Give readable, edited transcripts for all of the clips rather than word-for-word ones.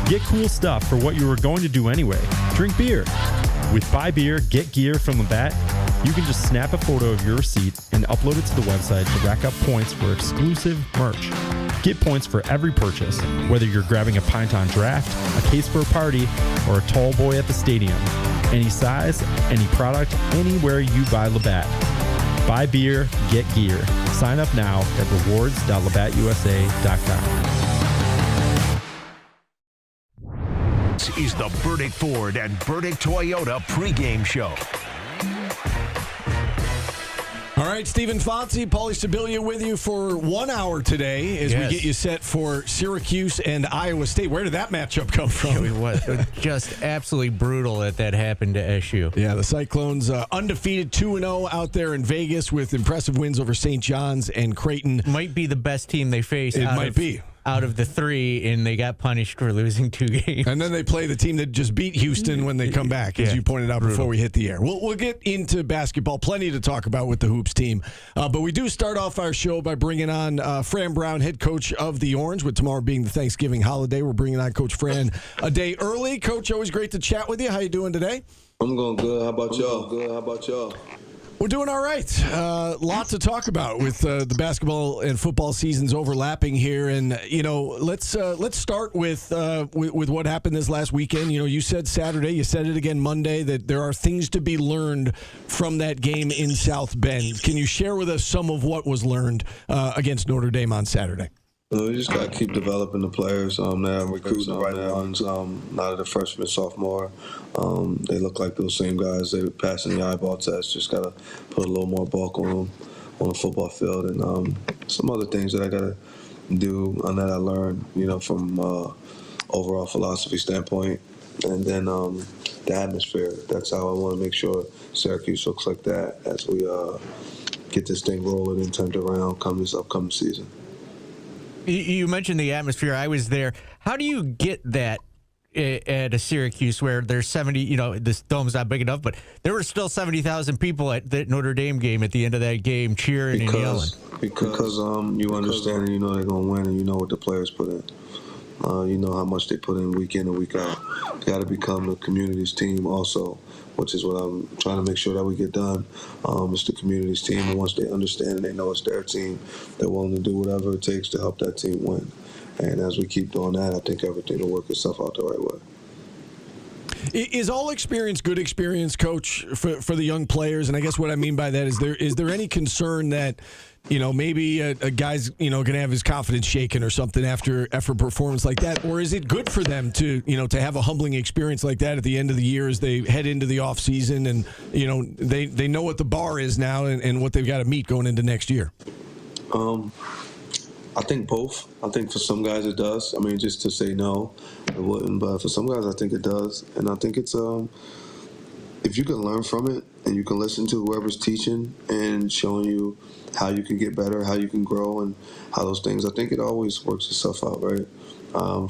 Get cool stuff for what you were going to do anyway. Drink beer. With Buy Beer, Get Gear from Labatt, you can just snap a photo of your receipt and upload it to the website to rack up points for exclusive merch. Get points for every purchase, whether you're grabbing a pint on draft, a case for a party, or a tall boy at the stadium. Any size, any product, anywhere you buy Labatt. Buy beer, get gear. Sign up now at rewards.labattusa.com. This is the Burdick Ford and Burdick Toyota pregame show. All right, Stephen Fonzie, Paulie Sibilia with you for 1 hour today as we get you set for Syracuse and Iowa State. Where did that matchup come from? It was just absolutely brutal that happened to SU. Yeah, the Cyclones undefeated 2-0 out there in Vegas with impressive wins over St. John's and Creighton. Might be the best team they face. It might be. Out of the three, and they got punished for losing 2 games. And then they play the team that just beat Houston when they come back, as you pointed out before we hit the air. We'll get into basketball. Plenty to talk about with the Hoops team. But we do start off our show by bringing on Fran Brown, head coach of the Orange, with tomorrow being the Thanksgiving holiday. We're bringing on Coach Fran a day early. Coach, always great to chat with you. How you doing today? I'm going good. How about y'all? We're doing all right. Lots to talk about with the basketball and football seasons overlapping here, and let's start with what happened this last weekend. You said Saturday, you said it again Monday, that there are things to be learned from that game in South Bend. Can you share with us some of what was learned against Notre Dame on Saturday? We just got to keep developing the players that are recruiting the right ones. A lot of the freshmen, sophomore, they look like those same guys. They passing the eyeball test. Just got to put a little more bulk on them on the football field. And some other things that I got to do that I learned, from overall philosophy standpoint. And then the atmosphere. That's how I want to make sure Syracuse looks like that as we get this thing rolling and turned around come this upcoming season. You mentioned the atmosphere. I was there. How do you get that at a Syracuse where there's 70, this dome's not big enough, but there were still 70,000 people at the Notre Dame game at the end of that game cheering and yelling? Because you understand and you know they're going to win and you know what the players put in. You know how much they put in week in and week out. You got to become the community's team also, which is what I'm trying to make sure that we get done. It's the community's team, and once they understand and they know it's their team, they're willing to do whatever it takes to help that team win. And as we keep doing that, I think everything will work itself out the right way. Is all experience good experience, Coach, for the young players? And I guess what I mean by that is there any concern that maybe a guy's going to have his confidence shaken or something after a performance like that, or is it good for them to to have a humbling experience like that at the end of the year as they head into the off season and they know what the bar is now and what they've got to meet going into next year? I think both. I think for some guys it does. I mean, just to say no, it wouldn't. But for some guys, I think it does. And I think it's if you can learn from it and you can listen to whoever's teaching and showing you how you can get better, how you can grow, and how those things, I think it always works itself out, right?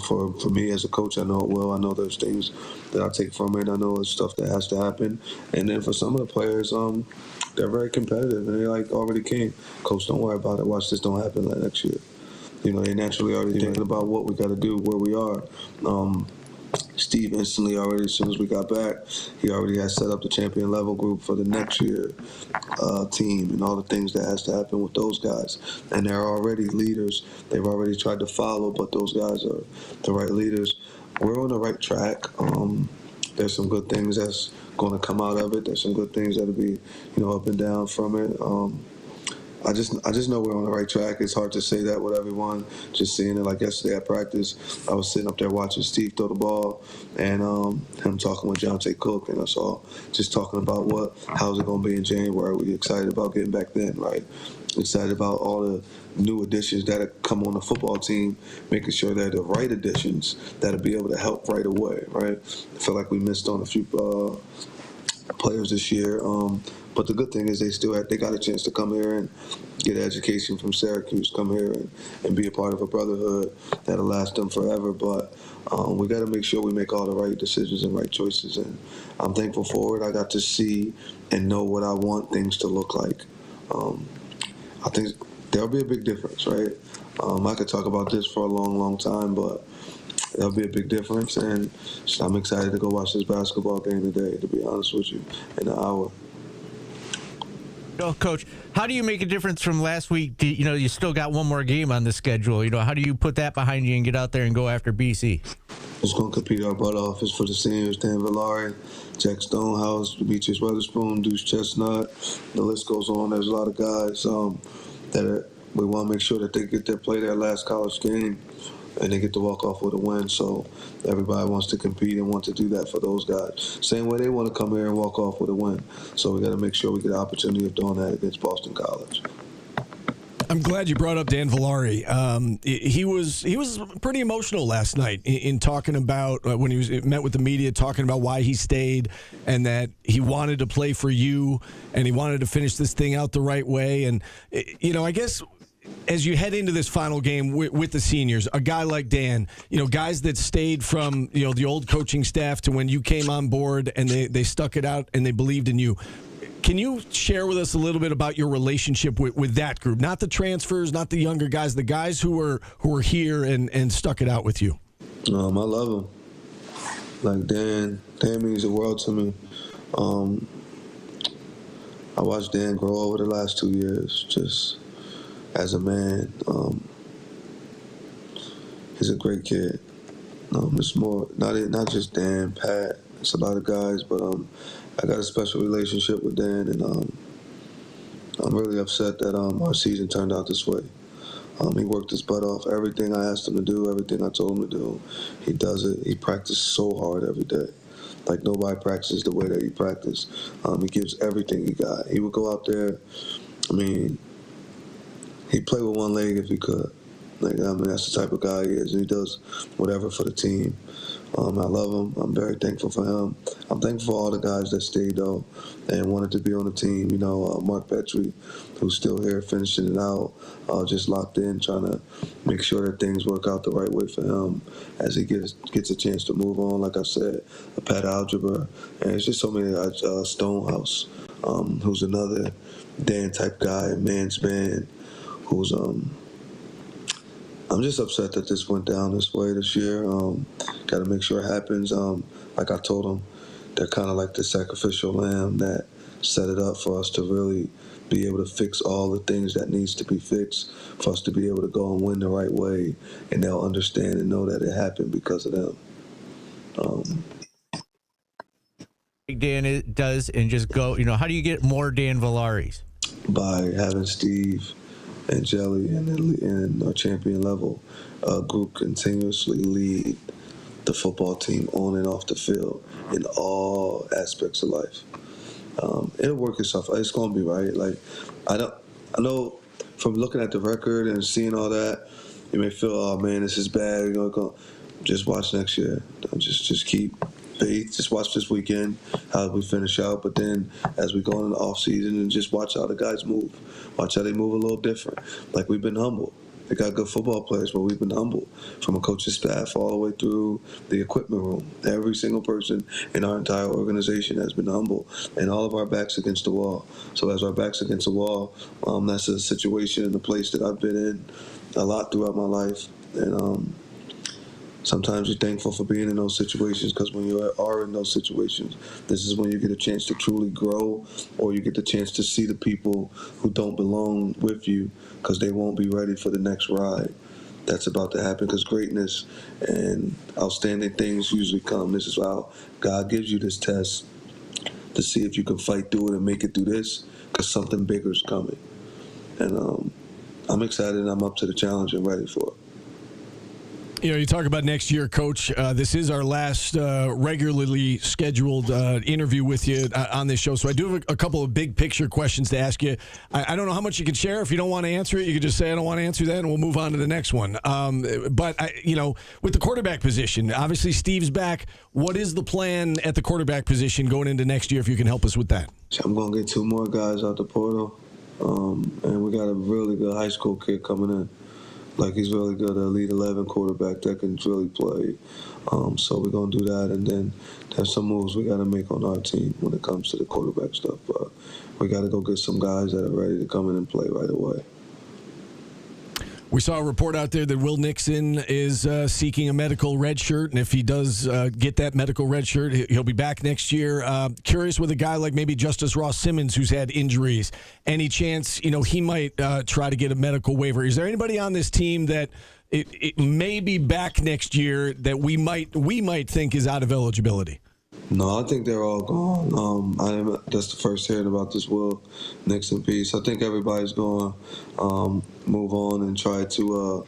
For me as a coach, I know it will. I know there's things that I take from it. I know it's stuff that has to happen. And then for some of the players, they're very competitive and they're like already king. Coach, don't worry about it. Watch this don't happen like next year. They naturally already thinking about what we got to do, where we are. Steve instantly already, as soon as we got back, he already has set up the champion level group for the next year team and all the things that has to happen with those guys. And they're already leaders. They've already tried to follow, but those guys are the right leaders. We're on the right track. There's some good things that's going to come out of it. There's some good things that'll be, up and down from it. I just know we're on the right track. It's hard to say that with everyone. Just seeing it, like yesterday at practice, I was sitting up there watching Steve throw the ball, and him talking with Jonte Cook, and us all just talking about how's it going to be in January. We're excited about getting back then, right? Excited about all the new additions that have come on the football team, making sure they're the right additions that'll be able to help right away, right? I feel like we missed on a few players this year. But the good thing is they got a chance to come here and get an education from Syracuse, come here and be a part of a brotherhood that'll last them forever. But we got to make sure we make all the right decisions and right choices. And I'm thankful for it. I got to see and know what I want things to look like. I think there'll be a big difference, right? I could talk about this for a long, long time, but that'll be a big difference. And I'm excited to go watch this basketball game today, to be honest with you, in an hour. Coach, how do you make a difference from last week? You still got one more game on the schedule. How do you put that behind you and get out there and go after BC? Just going to compete our butt off. It's for the seniors, Dan Villari, Jack Stonehouse, Demetrius Weatherspoon, Deuce Chestnut. The list goes on. There's a lot of guys that we want to make sure that they get to play their last college game and they get to walk off with a win. So everybody wants to compete and want to do that for those guys. Same way they want to come here and walk off with a win. So we got to make sure we get the opportunity of doing that against Boston College. I'm glad you brought up Dan Villari. He was pretty emotional last night in talking about when he met with the media, talking about why he stayed and that he wanted to play for you and he wanted to finish this thing out the right way. And I guess as you head into this final game with the seniors, a guy like Dan, guys that stayed from the old coaching staff to when you came on board and they stuck it out and they believed in you. Can you share with us a little bit about your relationship with that group? Not the transfers, not the younger guys, the guys who are here and stuck it out with you. I love him. Like Dan means the world to me. I watched Dan grow over the last 2 years, just as a man. He's a great kid. It's more not just Dan, Pat. It's a lot of guys, but I got a special relationship with Dan, and I'm really upset that our season turned out this way. He worked his butt off. Everything I asked him to do, everything I told him to do, he does it. He practices so hard every day. Like nobody practices the way that he practiced. He gives everything he got. He would go out there, he'd play with one leg if he could. That's the type of guy he is. And he does whatever for the team. I love him. I'm very thankful for him. I'm thankful for all the guys that stayed, though, and wanted to be on the team. Mark Petrie, who's still here finishing it out, just locked in, trying to make sure that things work out the right way for him as he gets a chance to move on. Like I said, a Pat Algebra, and it's just so many Stonehouse, who's another Dan-type guy, man's man, who's I'm just upset that this went down this way this year. Got to make sure it happens. Like I told them, they're kind of like the sacrificial lamb that set it up for us to really be able to fix all the things that needs to be fixed, for us to be able to go and win the right way, and they'll understand and know that it happened because of them. Dan does, and just go, how do you get more Dan Villaris? By having Steve and Jelly and our champion level group continuously lead the football team on and off the field in all aspects of life. It'll work itself. It's going to be right. Like I know from looking at the record and seeing all that, you may feel, oh man, this is bad. Just watch next year. Just keep faith. Just watch this weekend how we finish out. But then as we go into the off season, and just watch how the guys move. Watch how they move a little different. Like we've been humble. They got good football players, but we've been humble from a coaching staff all the way through the equipment room. Every single person in our entire organization has been humble, and all of our backs against the wall. So as our backs against the wall, that's a situation and a place that I've been in a lot throughout my life. And sometimes you're thankful for being in those situations, because when you are in those situations, this is when you get a chance to truly grow, or you get the chance to see the people who don't belong with you because they won't be ready for the next ride that's about to happen, because greatness and outstanding things usually come. This is how God gives you this test to see if you can fight through it and make it through this, because something bigger is coming. And I'm excited and I'm up to the challenge and ready for it. You talk about next year, Coach. This is our last regularly scheduled interview with you on this show. So I do have a couple of big picture questions to ask you. I don't know how much you can share. If you don't want to answer it, you can just say, I don't want to answer that, and we'll move on to the next one. But with the quarterback position, obviously Steve's back. What is the plan at the quarterback position going into next year, if you can help us with that? I'm going to get 2 more guys out the portal. And we got a really good high school kid coming in. Like, he's really good, Elite 11 quarterback that can really play. So we're going to do that. And then there's some moves we got to make on our team when it comes to the quarterback stuff. But we got to go get some guys that are ready to come in and play right away. We saw a report out there that Will Nixon is seeking a medical red shirt, and if he does get that medical red shirt, he'll be back next year. Curious with a guy like maybe Justice Ross Simmons, who's had injuries, any chance he might try to get a medical waiver? Is there anybody on this team that it may be back next year that we might think is out of eligibility? No, I think they're all gone. That's the first hearing about this Will Nixon piece. I think everybody's going to move on and try to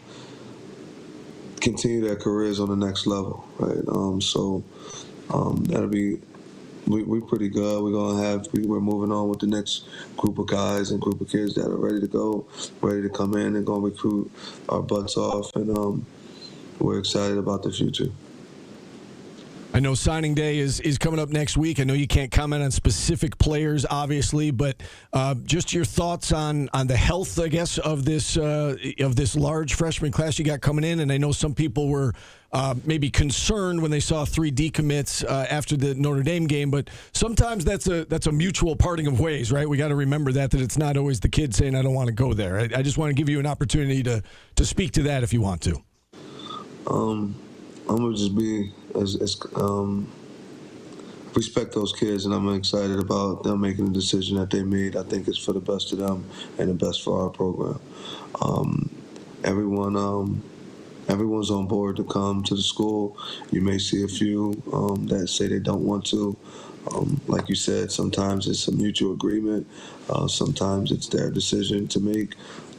continue their careers on the next level, right? That'll be we're pretty good. We're moving on with the next group of guys and group of kids that are ready to go, ready to come in and go recruit our butts off, and we're excited about the future. I know signing day is coming up next week. I know you can't comment on specific players, obviously, but just your thoughts on the health, I guess, of this large freshman class you got coming in. And I know some people were maybe concerned when they saw 3 decommits after the Notre Dame game, but sometimes that's a mutual parting of ways, right? We got to remember that it's not always the kid saying I don't want to go there. I just want to give you an opportunity to speak to that if you want to. I'm gonna just be respect those kids, and I'm excited about them making the decision that they made. I think it's for the best of them and the best for our program. Everyone's on board to come to the school. You may see a few that say they don't want to. Like you said, sometimes it's a mutual agreement. Sometimes it's their decision to make.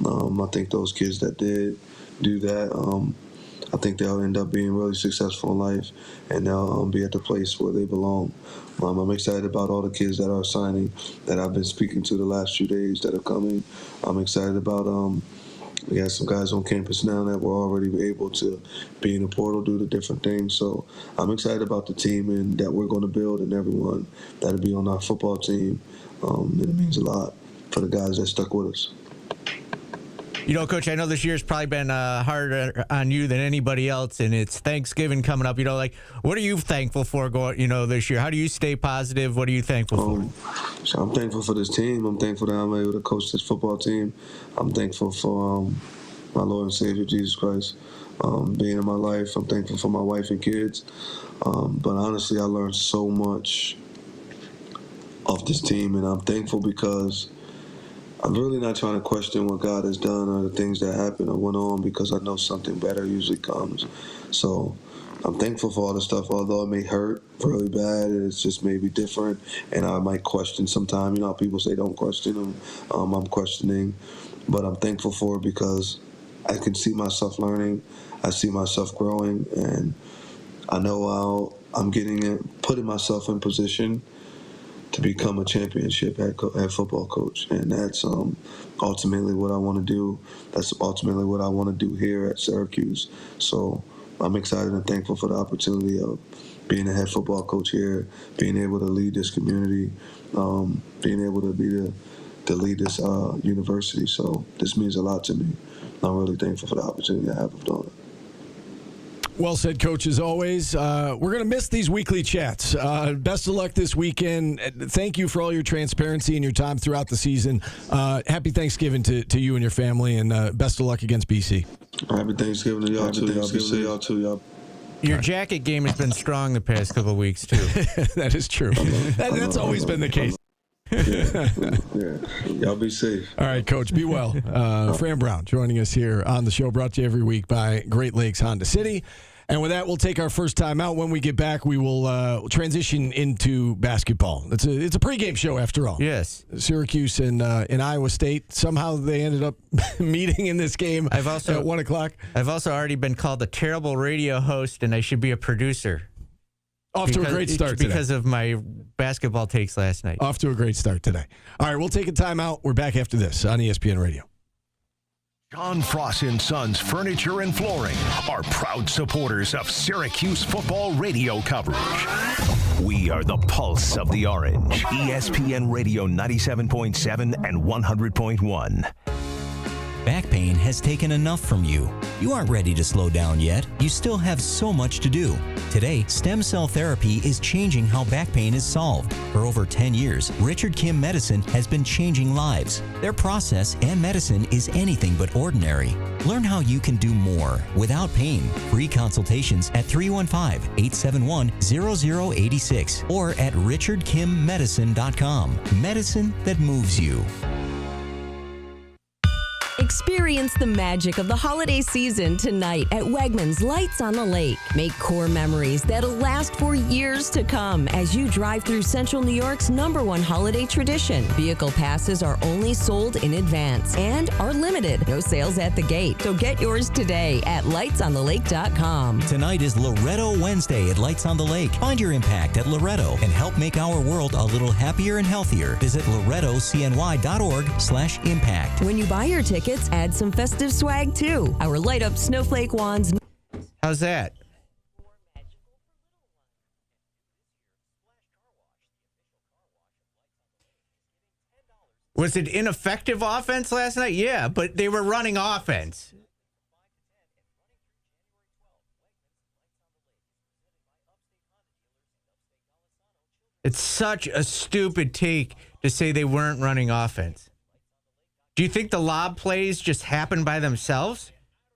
I think those kids that did do that, I think they'll end up being really successful in life, and they'll be at the place where they belong. I'm excited about all the kids that are signing that I've been speaking to the last few days that are coming. I'm excited about we have some guys on campus now that were already able to be in the portal, do the different things. So I'm excited about the team and that we're going to build, and everyone that'll be on our football team. And it means a lot for the guys that stuck with us. Coach, I know this year's probably been harder on you than anybody else, and it's Thanksgiving coming up. What are you thankful for going, this year? How do you stay positive? What are you thankful for? So I'm thankful for this team. I'm thankful that I'm able to coach this football team. I'm thankful for my Lord and Savior, Jesus Christ, being in my life. I'm thankful for my wife and kids. But honestly, I learned so much of this team, and I'm thankful because I'm really not trying to question what God has done or the things that happened or went on, because I know something better usually comes. So I'm thankful for all the stuff, although it may hurt really bad, and it's just maybe different, and I might question sometime. People say don't question them. I'm questioning, but I'm thankful for it because I can see myself learning. I see myself growing, and I know how I'm putting myself in position to become a championship head football coach, and that's ultimately what I want to do. That's ultimately what I want to do here at Syracuse. So I'm excited and thankful for the opportunity of being a head football coach here, being able to lead this community, being able to lead this university. So this means a lot to me. I'm really thankful for the opportunity I have of doing it. Well said, Coach, as always. We're going to miss these weekly chats. Best of luck this weekend. Thank you for all your transparency and your time throughout the season. Happy Thanksgiving to you and your family, and best of luck against BC. Happy Thanksgiving to y'all, too. Y'all too, y'all. Your jacket game has been strong the past couple of weeks, too. That is true. That's always been the case. Yeah. Y'all be safe. All right, Coach, be well. Fran Brown joining us here on the show, brought to you every week by Great Lakes Honda City. And with that, we'll take our first time out. When we get back, we will transition into basketball. It's a pregame show, after all. Yes. Syracuse and Iowa State. Somehow they ended up meeting in this game at 1 o'clock. I've also already been called a terrible radio host, and I should be a producer. Off to a great start today. Because of my basketball takes last night. Off to a great start today. All right, we'll take a time out. We're back after this on ESPN Radio. John Frost & Sons Furniture and Flooring are proud supporters of Syracuse football radio coverage. We are the pulse of the Orange. ESPN Radio 97.7 and 100.1. Back pain has taken enough from you. You aren't ready to slow down yet. You still have so much to do. Today, stem cell therapy is changing how back pain is solved. For over 10 years, Richard Kim Medicine has been changing lives. Their process and medicine is anything but ordinary. Learn how you can do more without pain. Free consultations at 315-871-0086 or at richardkimmedicine.com. Medicine that moves you. Experience the magic of the holiday season tonight at Wegmans Lights on the Lake. Make core memories that'll last for years to come as you drive through Central New York's #1 holiday tradition. Vehicle passes are only sold in advance and are limited. No sales at the gate. So get yours today at lightsonthelake.com. Tonight is Loretto Wednesday at Lights on the Lake. Find your impact at Loretto and help make our world a little happier and healthier. Visit lorettocny.org/impact. When you buy your tickets, add some festive swag too. Our light up snowflake wands. How's that? Was it ineffective offense last night? Yeah, but they were running offense. It's such a stupid take to say they weren't running offense. Do you think the lob plays just happen by themselves?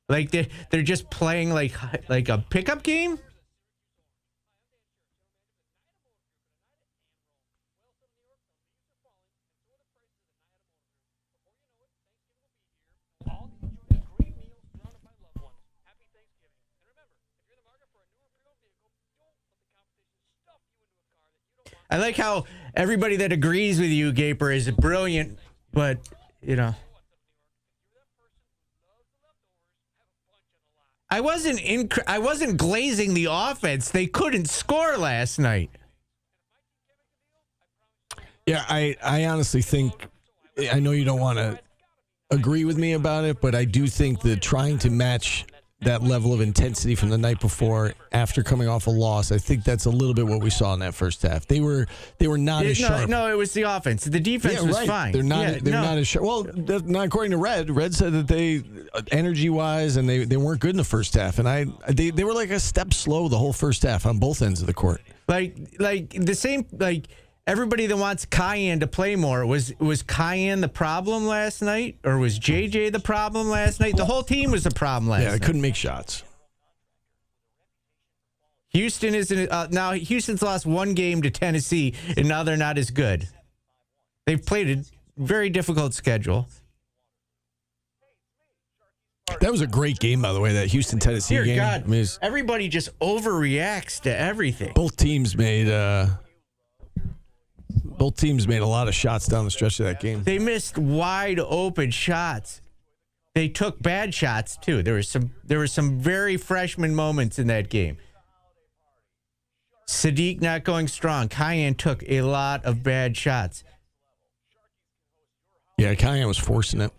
Like they're just playing like a pickup game? I like how everybody that agrees with you, Gaper, is brilliant, but, you know. I wasn't glazing the offense. They couldn't score last night. Yeah, I honestly think, I know you don't want to agree with me about it, but I do think that trying to match that level of intensity from the night before after coming off a loss, I think that's a little bit what we saw in that first half. They were not as sharp. No, it was the offense. The defense was fine. They're not as sharp. Well, not according to Red. Red said that they, energy-wise, and they weren't good in the first half. And they were like a step slow the whole first half on both ends of the court. Like the same, like everybody that wants Cayenne to play more, was Cayenne the problem last night? Or was JJ the problem last night? The whole team was the problem last night. Yeah, they couldn't make shots. Houston isn't now. Houston's lost one game to Tennessee, and now they're not as good. They've played a very difficult schedule. That was a great game, by the way. That Houston-Tennessee game. Dear God, I mean, everybody just overreacts to everything. Both teams made a lot of shots down the stretch of that game. They missed wide open shots. They took bad shots too. There were some very freshman moments in that game. Sadiq not going strong. Cayenne took a lot of bad shots. Yeah, Cayenne was forcing it.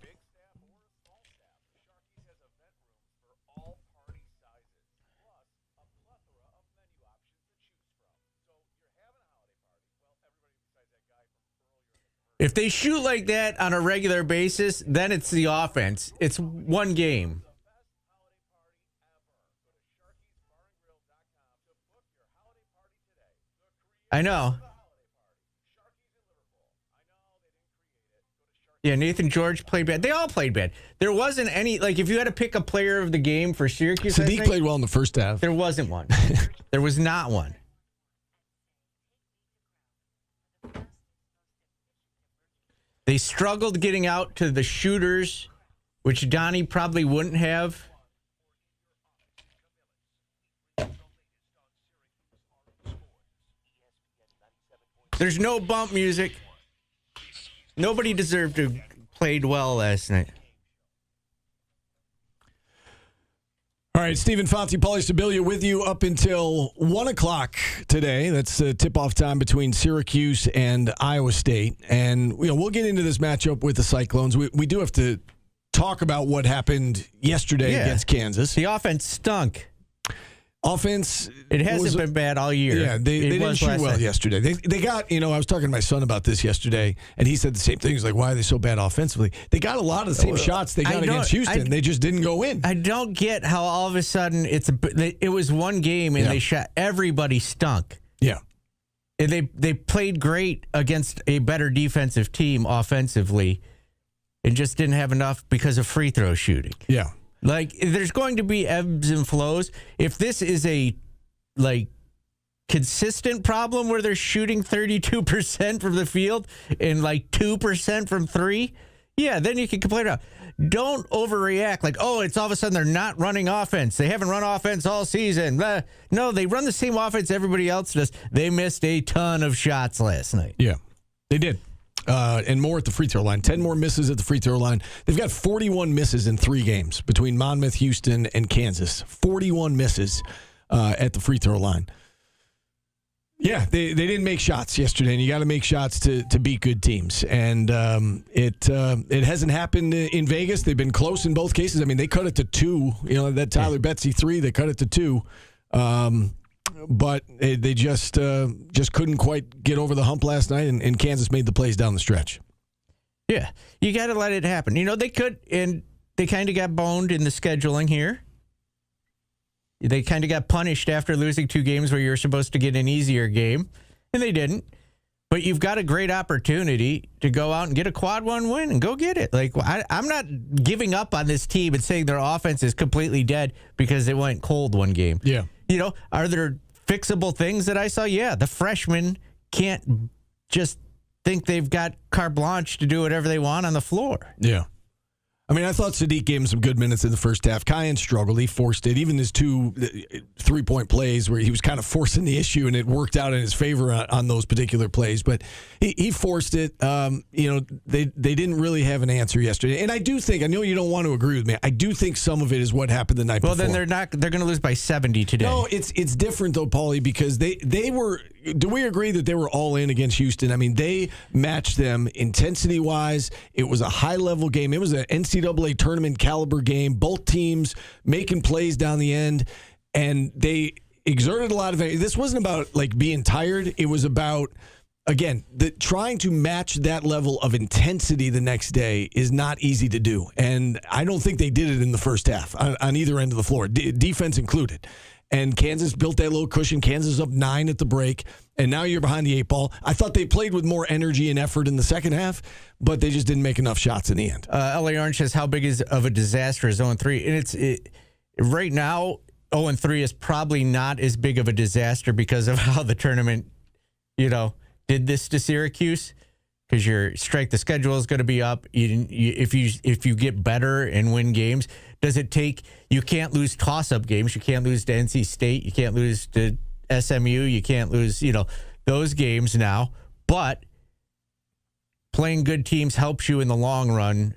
If they shoot like that on a regular basis, then it's the offense. It's one game. I know. Yeah, Nathan George played bad. They all played bad. There wasn't any, like, if you had to pick a player of the game for Syracuse, Sadiq played well in the first half. There wasn't one. There was not one. They struggled getting out to the shooters, which Donnie probably wouldn't have. There's no bump music. Nobody deserved to have played well last night. All right, Stephen Fonte, Paulie Sibilia with you up until 1 o'clock today. That's tip-off time between Syracuse and Iowa State. And we'll get into this matchup with the Cyclones. We do have to talk about what happened yesterday against Kansas. The offense stunk. Offense. It hasn't been bad all year. Yeah, they didn't shoot well yesterday. They got, I was talking to my son about this yesterday, and he said the same thing. He's like, why are they so bad offensively? They got a lot of the same shots they got against Houston. They just didn't go in. I don't get how all of a sudden it was one game and they shot, everybody stunk. Yeah. And they played great against a better defensive team offensively and just didn't have enough because of free throw shooting. Yeah. Like, there's going to be ebbs and flows. If this is a, consistent problem where they're shooting 32% from the field and, 2% from three, yeah, then you can complain about it. Don't overreact like, oh, it's all of a sudden they're not running offense. They haven't run offense all season. No, they run the same offense everybody else does. They missed a ton of shots last night. Yeah, they did. And more at the free throw line. 10 more misses at the free throw line. They've got 41 misses in 3 games between Monmouth, Houston, and Kansas. 41 misses at the free throw line. Yeah, they didn't make shots yesterday, and you got to make shots to beat good teams. And it hasn't happened in Vegas. They've been close in both cases. I mean, they cut it to 2. That Tyler Betsy 3, they cut it to 2. But they just couldn't quite get over the hump last night, and Kansas made the plays down the stretch. Yeah, you got to let it happen. They could, and they kind of got boned in the scheduling here. They kind of got punished after losing 2 games where you were supposed to get an easier game, and they didn't. But you've got a great opportunity to go out and get a quad 1 win and go get it. I'm not giving up on this team and saying their offense is completely dead because it went cold one game. Yeah. Are there fixable things that I saw? Yeah, the freshmen can't just think they've got carte blanche to do whatever they want on the floor. Yeah. I mean, I thought Sadiq gave him some good minutes in the first half. Kyan struggled. He forced it. Even his 2 3-point plays where he was kind of forcing the issue, and it worked out in his favor on those particular plays. But he forced it. They didn't really have an answer yesterday. And I do think, I know you don't want to agree with me, I do think some of it is what happened the night before. Well, then they're going to lose by 70 today. No, it's different, though, Paulie, because they were, do we agree that they were all in against Houston? I mean, they matched them intensity-wise. It was a high-level game. It was an NCAA tournament caliber game. Both teams making plays down the end, and they exerted a lot of energy. This wasn't about being tired. It was about, again, trying to match that level of intensity the next day is not easy to do, and I don't think they did it in the first half on either end of the floor, defense included. And Kansas built that little cushion. Kansas up 9 at the break, and now you're behind the 8 ball. I thought they played with more energy and effort in the second half, but they just didn't make enough shots in the end. LA Orange says, how big of a disaster is 0-3? And right now, 0-3 is probably not as big of a disaster because of how the tournament, did this to Syracuse. Because your strength of schedule is going to be up. If you get better and win games, does it take? You can't lose toss-up games. You can't lose to NC State. You can't lose to SMU. You can't lose those games now. But playing good teams helps you in the long run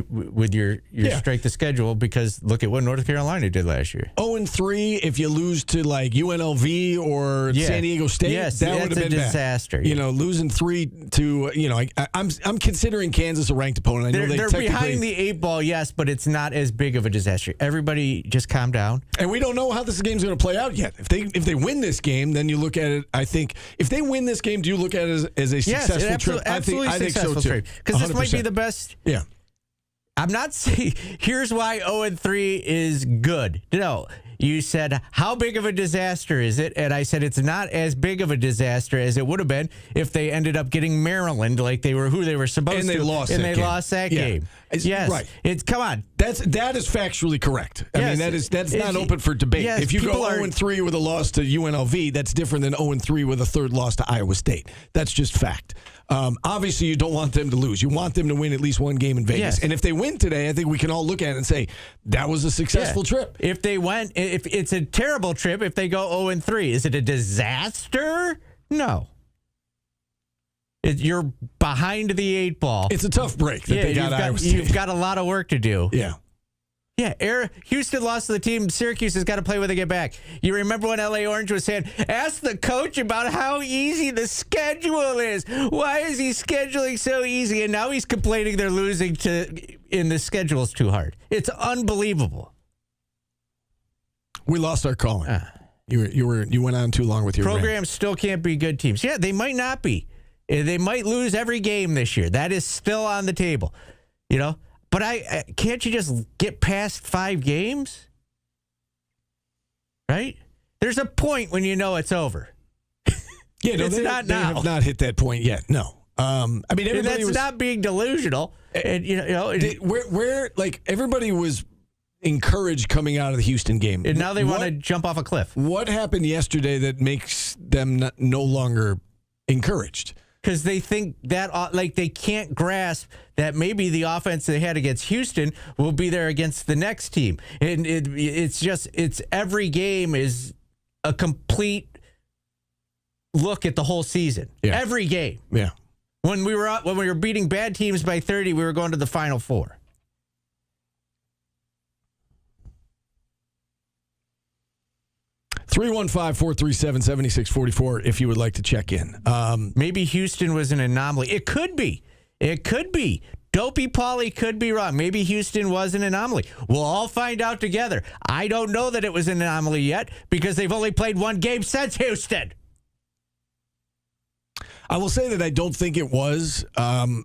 with your strength of schedule, because look at what North Carolina did last year. 0-3 if you lose to UNLV or San Diego State, that would have been a disaster. Bad. Losing 3 to I'm considering Kansas a ranked opponent. I know they're behind the 8 ball, yes, but it's not as big of a disaster. Everybody just calm down. And we don't know how this game's going to play out yet. If they win this game, then you look at it. I think if they win this game, do you look at it as a successful trip? Absolutely, I think so too. Because this might be the best. Yeah. I'm not saying here's why 0-3 is good. No, you said, how big of a disaster is it? And I said it's not as big of a disaster as it would have been if they ended up getting Maryland like they were who they were supposed to. And they lost that game. Yes. Right. Come on. That is factually correct. I mean, that's not open for debate. Yes, if you go 0-3 with a loss to UNLV, that's different than 0-3 with a third loss to Iowa State. That's just fact. Obviously, you don't want them to lose. You want them to win at least one game in Vegas. Yes. And if they win today, I think we can all look at it and say, that was a successful trip. If it's a terrible trip, if they go 0-3, is it a disaster? No. You're behind the 8 ball. It's a tough break that they got Iowa State. You've got a lot of work to do. Yeah. Yeah, Houston lost to the team Syracuse has got to play when they get back. You remember when LA Orange was saying, ask the coach about how easy the schedule is. Why is he scheduling so easy? And now he's complaining they're losing and the schedule's too hard. It's unbelievable. We lost our calling. You went on too long with your programs rant. still can't be good teams. Yeah, they might not be. They might lose every game this year. That is still on the table, But I can't you just get past 5 games? Right? There's a point when you know it's over. Yeah, no, they have not hit that point yet. No. Everybody was not being delusional. And where everybody was encouraged coming out of the Houston game, and now they want to jump off a cliff. What happened yesterday that makes them no longer encouraged? Because they think that, they can't grasp that maybe the offense they had against Houston will be there against the next team. And it's every game is a complete look at the whole season. Yeah. Every game. Yeah. When we were beating bad teams by 30, we were going to the Final Four. (315-437-7644) if you would like to check in. Maybe Houston was an anomaly. It could be. Dopey Paulie could be wrong. Maybe Houston was an anomaly. We'll all find out together. I don't know that it was an anomaly yet because they've only played 1 game since Houston. I will say that I don't think it was,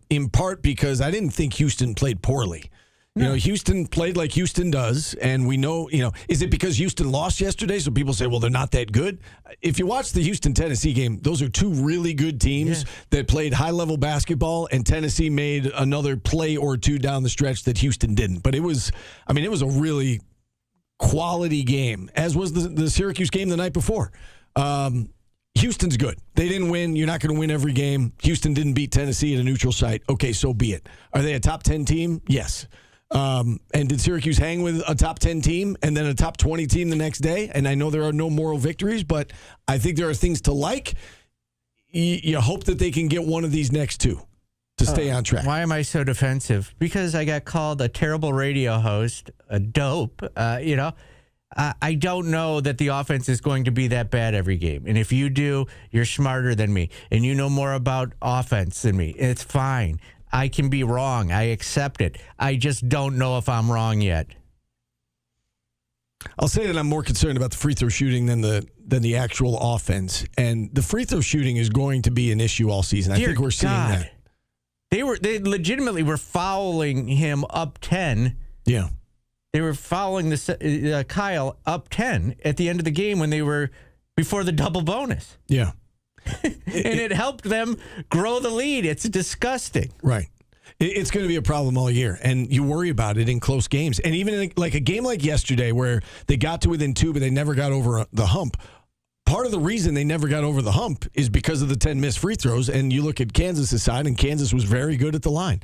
in part because I didn't think Houston played poorly. No. Houston played like Houston does, and we know, is it because Houston lost yesterday? So people say, well, they're not that good. If you watch the Houston-Tennessee game, those are 2 really good teams that played high-level basketball, and Tennessee made another play or 2 down the stretch that Houston didn't. But it was a really quality game, as was the Syracuse game the night before. Houston's good. They didn't win. You're not going to win every game. Houston didn't beat Tennessee at a neutral site. Okay, so be it. Are they a top 10 team? Yes. And did Syracuse hang with a top 10 team and then a top 20 team the next day? And I know there are no moral victories, but I think there are things to like. You hope that they can get one of these next 2 to stay on track. Why am I so defensive? Because I got called a terrible radio host, a dope. I don't know that the offense is going to be that bad every game. And if you do, you're smarter than me. And you know more about offense than me. It's fine. I can be wrong. I accept it. I just don't know if I'm wrong yet. I'll say that I'm more concerned about the free throw shooting than the actual offense. And the free throw shooting is going to be an issue all season. I think we're seeing that. They legitimately were fouling him up 10. Yeah. They were fouling Kyle up 10 at the end of the game when they were before the double bonus. Yeah. And it helped them grow the lead. It's disgusting. Right. It's going to be a problem all year, and you worry about it in close games. And even in a game like yesterday where they got to within 2, but they never got over the hump, part of the reason they never got over the hump is because of the 10 missed free throws, and you look at Kansas' side, and Kansas was very good at the line.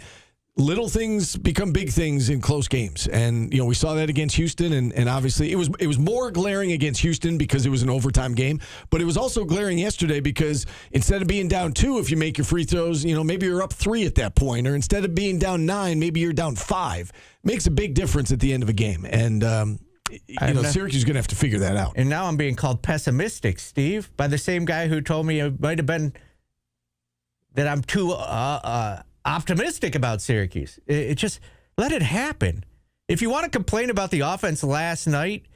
Little things become big things in close games. And, we saw that against Houston. And obviously it was more glaring against Houston because it was an overtime game. But it was also glaring yesterday because instead of being down 2, if you make your free throws, maybe you're up 3 at that point. Or instead of being down 9, maybe you're down 5. Makes a big difference at the end of a game. And, Syracuse is going to have to figure that out. And now I'm being called pessimistic, Steve, by the same guy who told me it might have been that I'm too optimistic about Syracuse. It just let it happen. If you want to complain about the offense last night,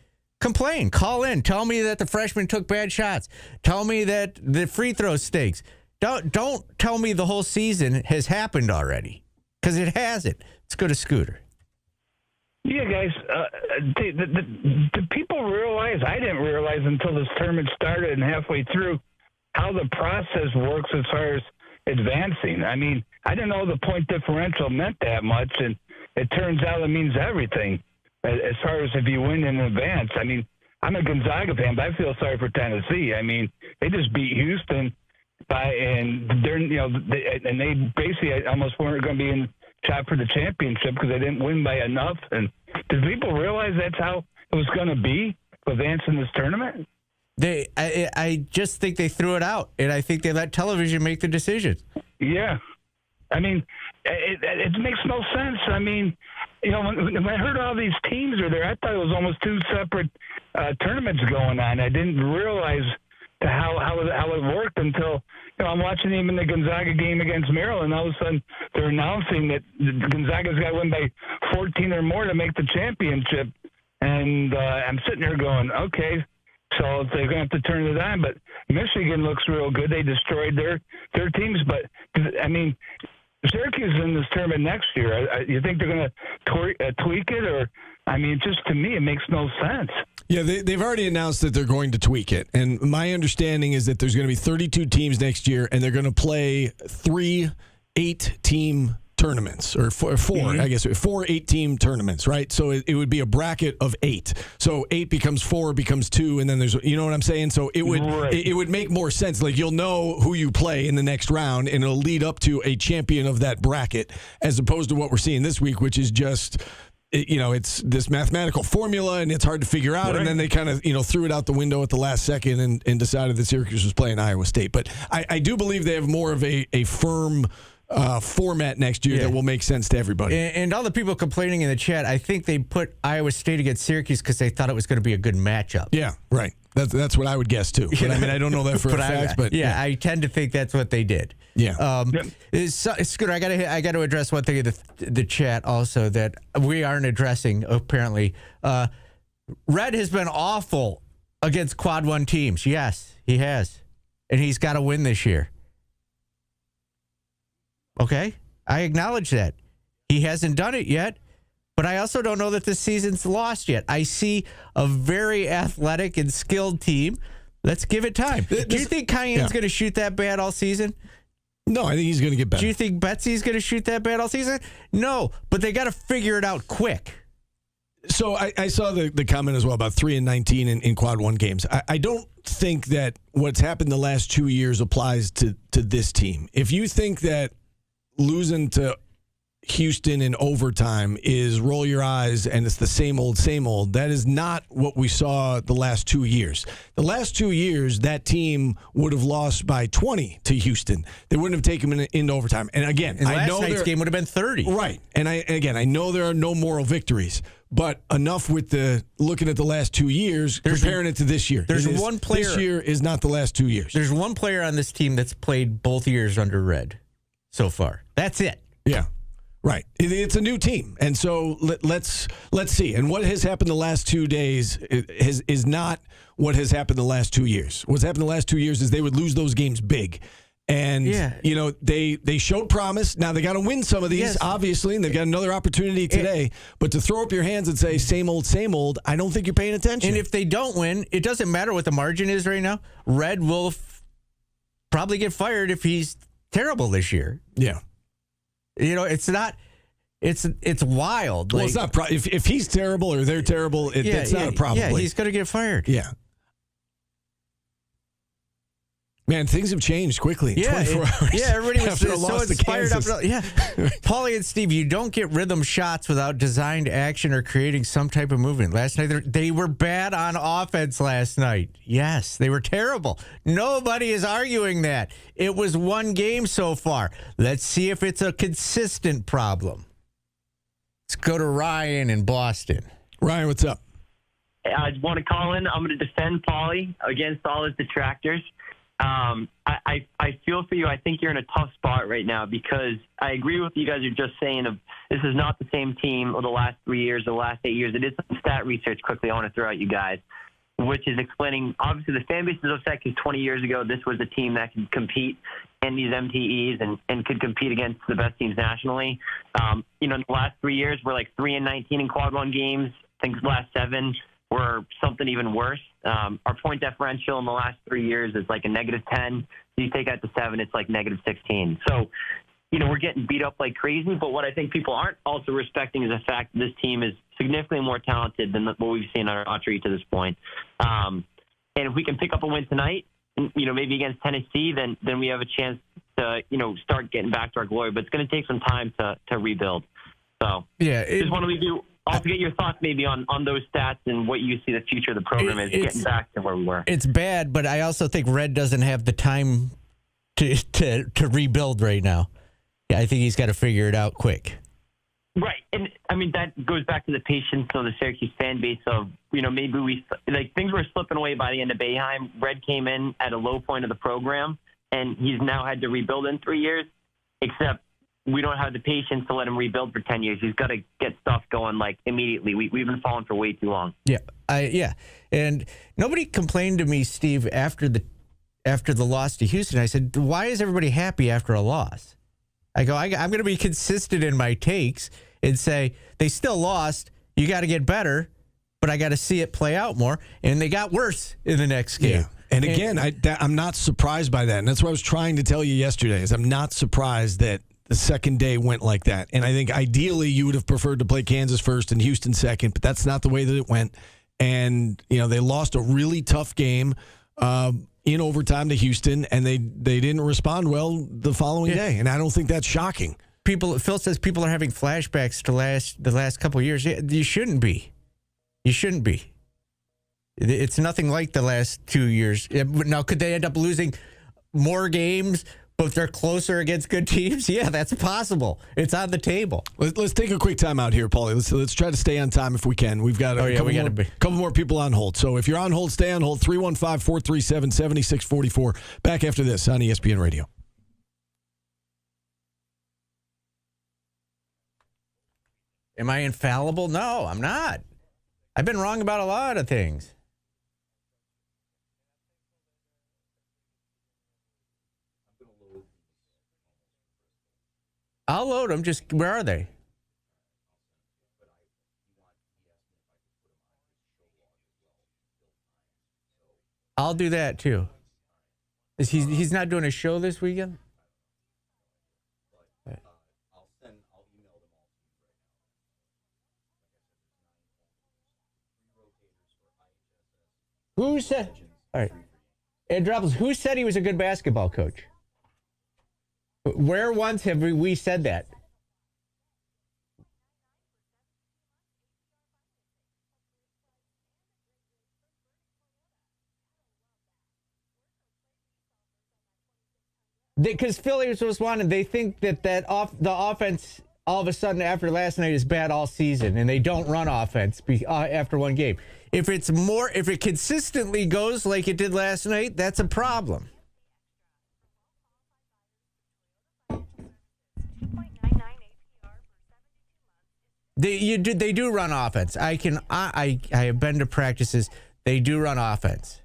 complain. Call in. Tell me that the freshmen took bad shots. Tell me that the free throw stinks. Don't tell me the whole season has happened already, because it hasn't. Let's go to Scooter. Yeah, guys. Do people realize? I didn't realize until this tournament started and halfway through how the process works as far as advancing. I mean, I didn't know the point differential meant that much, and it turns out it means everything as far as if you win in advance. I mean, I'm a Gonzaga fan, but I feel sorry for Tennessee. I mean, they just beat Houston and they basically almost weren't going to be in shot for the championship because they didn't win by enough. And did people realize that's how it was going to be advancing this tournament? I just think they threw it out, and I think they let television make the decisions. Yeah. I mean, it makes no sense. I mean, when I heard all these teams are there, I thought it was almost 2 separate tournaments going on. I didn't realize how it worked until I'm watching even the Gonzaga game against Maryland. All of a sudden, they're announcing that Gonzaga's got to win by 14 or more to make the championship. And I'm sitting there going, okay, So they're going to have to turn it on. But Michigan looks real good. They destroyed their teams. But, I mean, Syracuse is in this tournament next year. You think they're going to tweak it? Or, I mean, just to me, it makes no sense. Yeah, they've already announced that they're going to tweak it. And my understanding is that there's going to be 32 teams next year, and they're going to play 3 8-team tournaments, or four, I guess, 4 8-team tournaments, right? So it would be a bracket of 8. So 8 becomes 4, becomes 2, and then there's, you know what I'm saying? So it would make more sense. Like, you'll know who you play in the next round, and it'll lead up to a champion of that bracket, as opposed to what we're seeing this week, which is just, it's this mathematical formula, and it's hard to figure out. Right. And then they kind of, threw it out the window at the last second and decided that Syracuse was playing Iowa State. But I do believe they have more of a firm format next year that will make sense to everybody. And all the people complaining in the chat, I think they put Iowa State against Syracuse because they thought it was going to be a good matchup. Yeah, right. That's what I would guess too. But I mean, I don't know that for a fact. But I tend to think that's what they did. Yeah. It's good. I got to address one thing in the chat also that we aren't addressing apparently. Red has been awful against Quad 1 teams. Yes, he has, and he's got to win this year. Okay, I acknowledge that. He hasn't done it yet, but I also don't know that this season's lost yet. I see a very athletic and skilled team. Let's give it time. Do you think Cayenne's going to shoot that bad all season? No, I think he's going to get better. Do you think Betsy's going to shoot that bad all season? No, but they got to figure it out quick. So I saw the comment as well about 3-19 in Quad 1 games. I don't think that what's happened the last 2 years applies to this team. If you think that losing to Houston in overtime is roll your eyes and it's the same old, that is not what we saw the last 2 years. The last 2 years, that team would have lost by 20 to Houston. They wouldn't have taken them into overtime. And again, I know last night's game would have been 30. Right. And I know there are no moral victories, but enough with the looking at the last 2 years, comparing it to this year. One player. This year is not the last 2 years. There's one player on this team that's played both years under Red so far. That's it. Yeah. Right. It's a new team. And so let's see. And what has happened the last 2 days is not what has happened the last 2 years. What's happened the last 2 years is they would lose those games big. And, they showed promise. Now, they got to win some of these, obviously, and they've got another opportunity today. But to throw up your hands and say, same old, I don't think you're paying attention. And if they don't win, it doesn't matter what the margin is right now. Red will probably get fired if he's terrible this year. Yeah. It's not. It's wild. Well, it's not. If he's terrible or they're terrible, it's not a problem. Yeah, he's going to get fired. Yeah. Man, things have changed quickly in 24 hours. Yeah, everybody was so inspired. Yeah. Paulie and Steve, you don't get rhythm shots without designed action or creating some type of movement. Last night, they were bad on offense last night. Yes, they were terrible. Nobody is arguing that. It was one game so far. Let's see if it's a consistent problem. Let's go to Ryan in Boston. Ryan, what's up? I want to call in. I'm going to defend Paulie against all his detractors. I feel for you. I think you're in a tough spot right now because I agree with you guys are just saying of this is not the same team of the last 3 years, the last 8 years. It is some stat research quickly I want to throw at you guys, which is explaining obviously the fan base is upset because 20 years ago this was a team that could compete in these MTEs and could compete against the best teams nationally. In the last 3 years we're like 3-19 in Quad 1 games. I think the last 7 were something even worse. Our point differential in the last 3 years is like a -10. So you take out the 7, it's like -16. So, we're getting beat up like crazy. But what I think people aren't also respecting is the fact that this team is significantly more talented than what we've seen on our tree to this point. And if we can pick up a win tonight, maybe against Tennessee, then we have a chance to, start getting back to our glory. But it's going to take some time to rebuild. So, just want to leave you. Also get your thoughts maybe on those stats and what you see the future of the program is getting back to where we were. It's bad, but I also think Red doesn't have the time to rebuild right now. Yeah, I think he's got to figure it out quick. Right. And, I mean, that goes back to the patience of the Syracuse fan base of, maybe things were slipping away by the end of Boeheim. Red came in at a low point of the program, and he's now had to rebuild in 3 years, except we don't have the patience to let him rebuild for 10 years. He's got to get stuff going like immediately. We've been falling for way too long. Yeah, and nobody complained to me, Steve, after the loss to Houston. I said, why is everybody happy after a loss? I go, I'm going to be consistent in my takes and say they still lost. You got to get better, but I got to see it play out more. And they got worse in the next game. Yeah. And again, I'm not surprised by that. And that's what I was trying to tell you yesterday is I'm not surprised that the second day went like that. And I think ideally you would have preferred to play Kansas first and Houston second, but that's not the way that it went. And, they lost a really tough game in overtime to Houston, and they didn't respond well the following day. And I don't think that's shocking. Phil says people are having flashbacks to the last couple of years. Yeah, you shouldn't be. You shouldn't be. It's nothing like the last 2 years. Now, could they end up losing more games, but if they're closer against good teams? Yeah, that's possible. It's on the table. Let's take a quick time out here, Paulie. Let's try to stay on time if we can. We've got a couple more people on hold. So if you're on hold, stay on hold. 315-437-7644. Back after this on ESPN Radio. Am I infallible? No, I'm not. I've been wrong about a lot of things. I'll load them. Just where are they? I'll do that too. He's not doing a show this weekend? Who said? All right. Ed Dropples, who said he was a good basketball coach? Where once have we said that? Because Philly was wanted, they think that the offense all of a sudden after last night is bad all season, and they don't run offense after one game. If it consistently goes like it did last night, that's a problem. They do run offense. I have been to practices. They do run offense.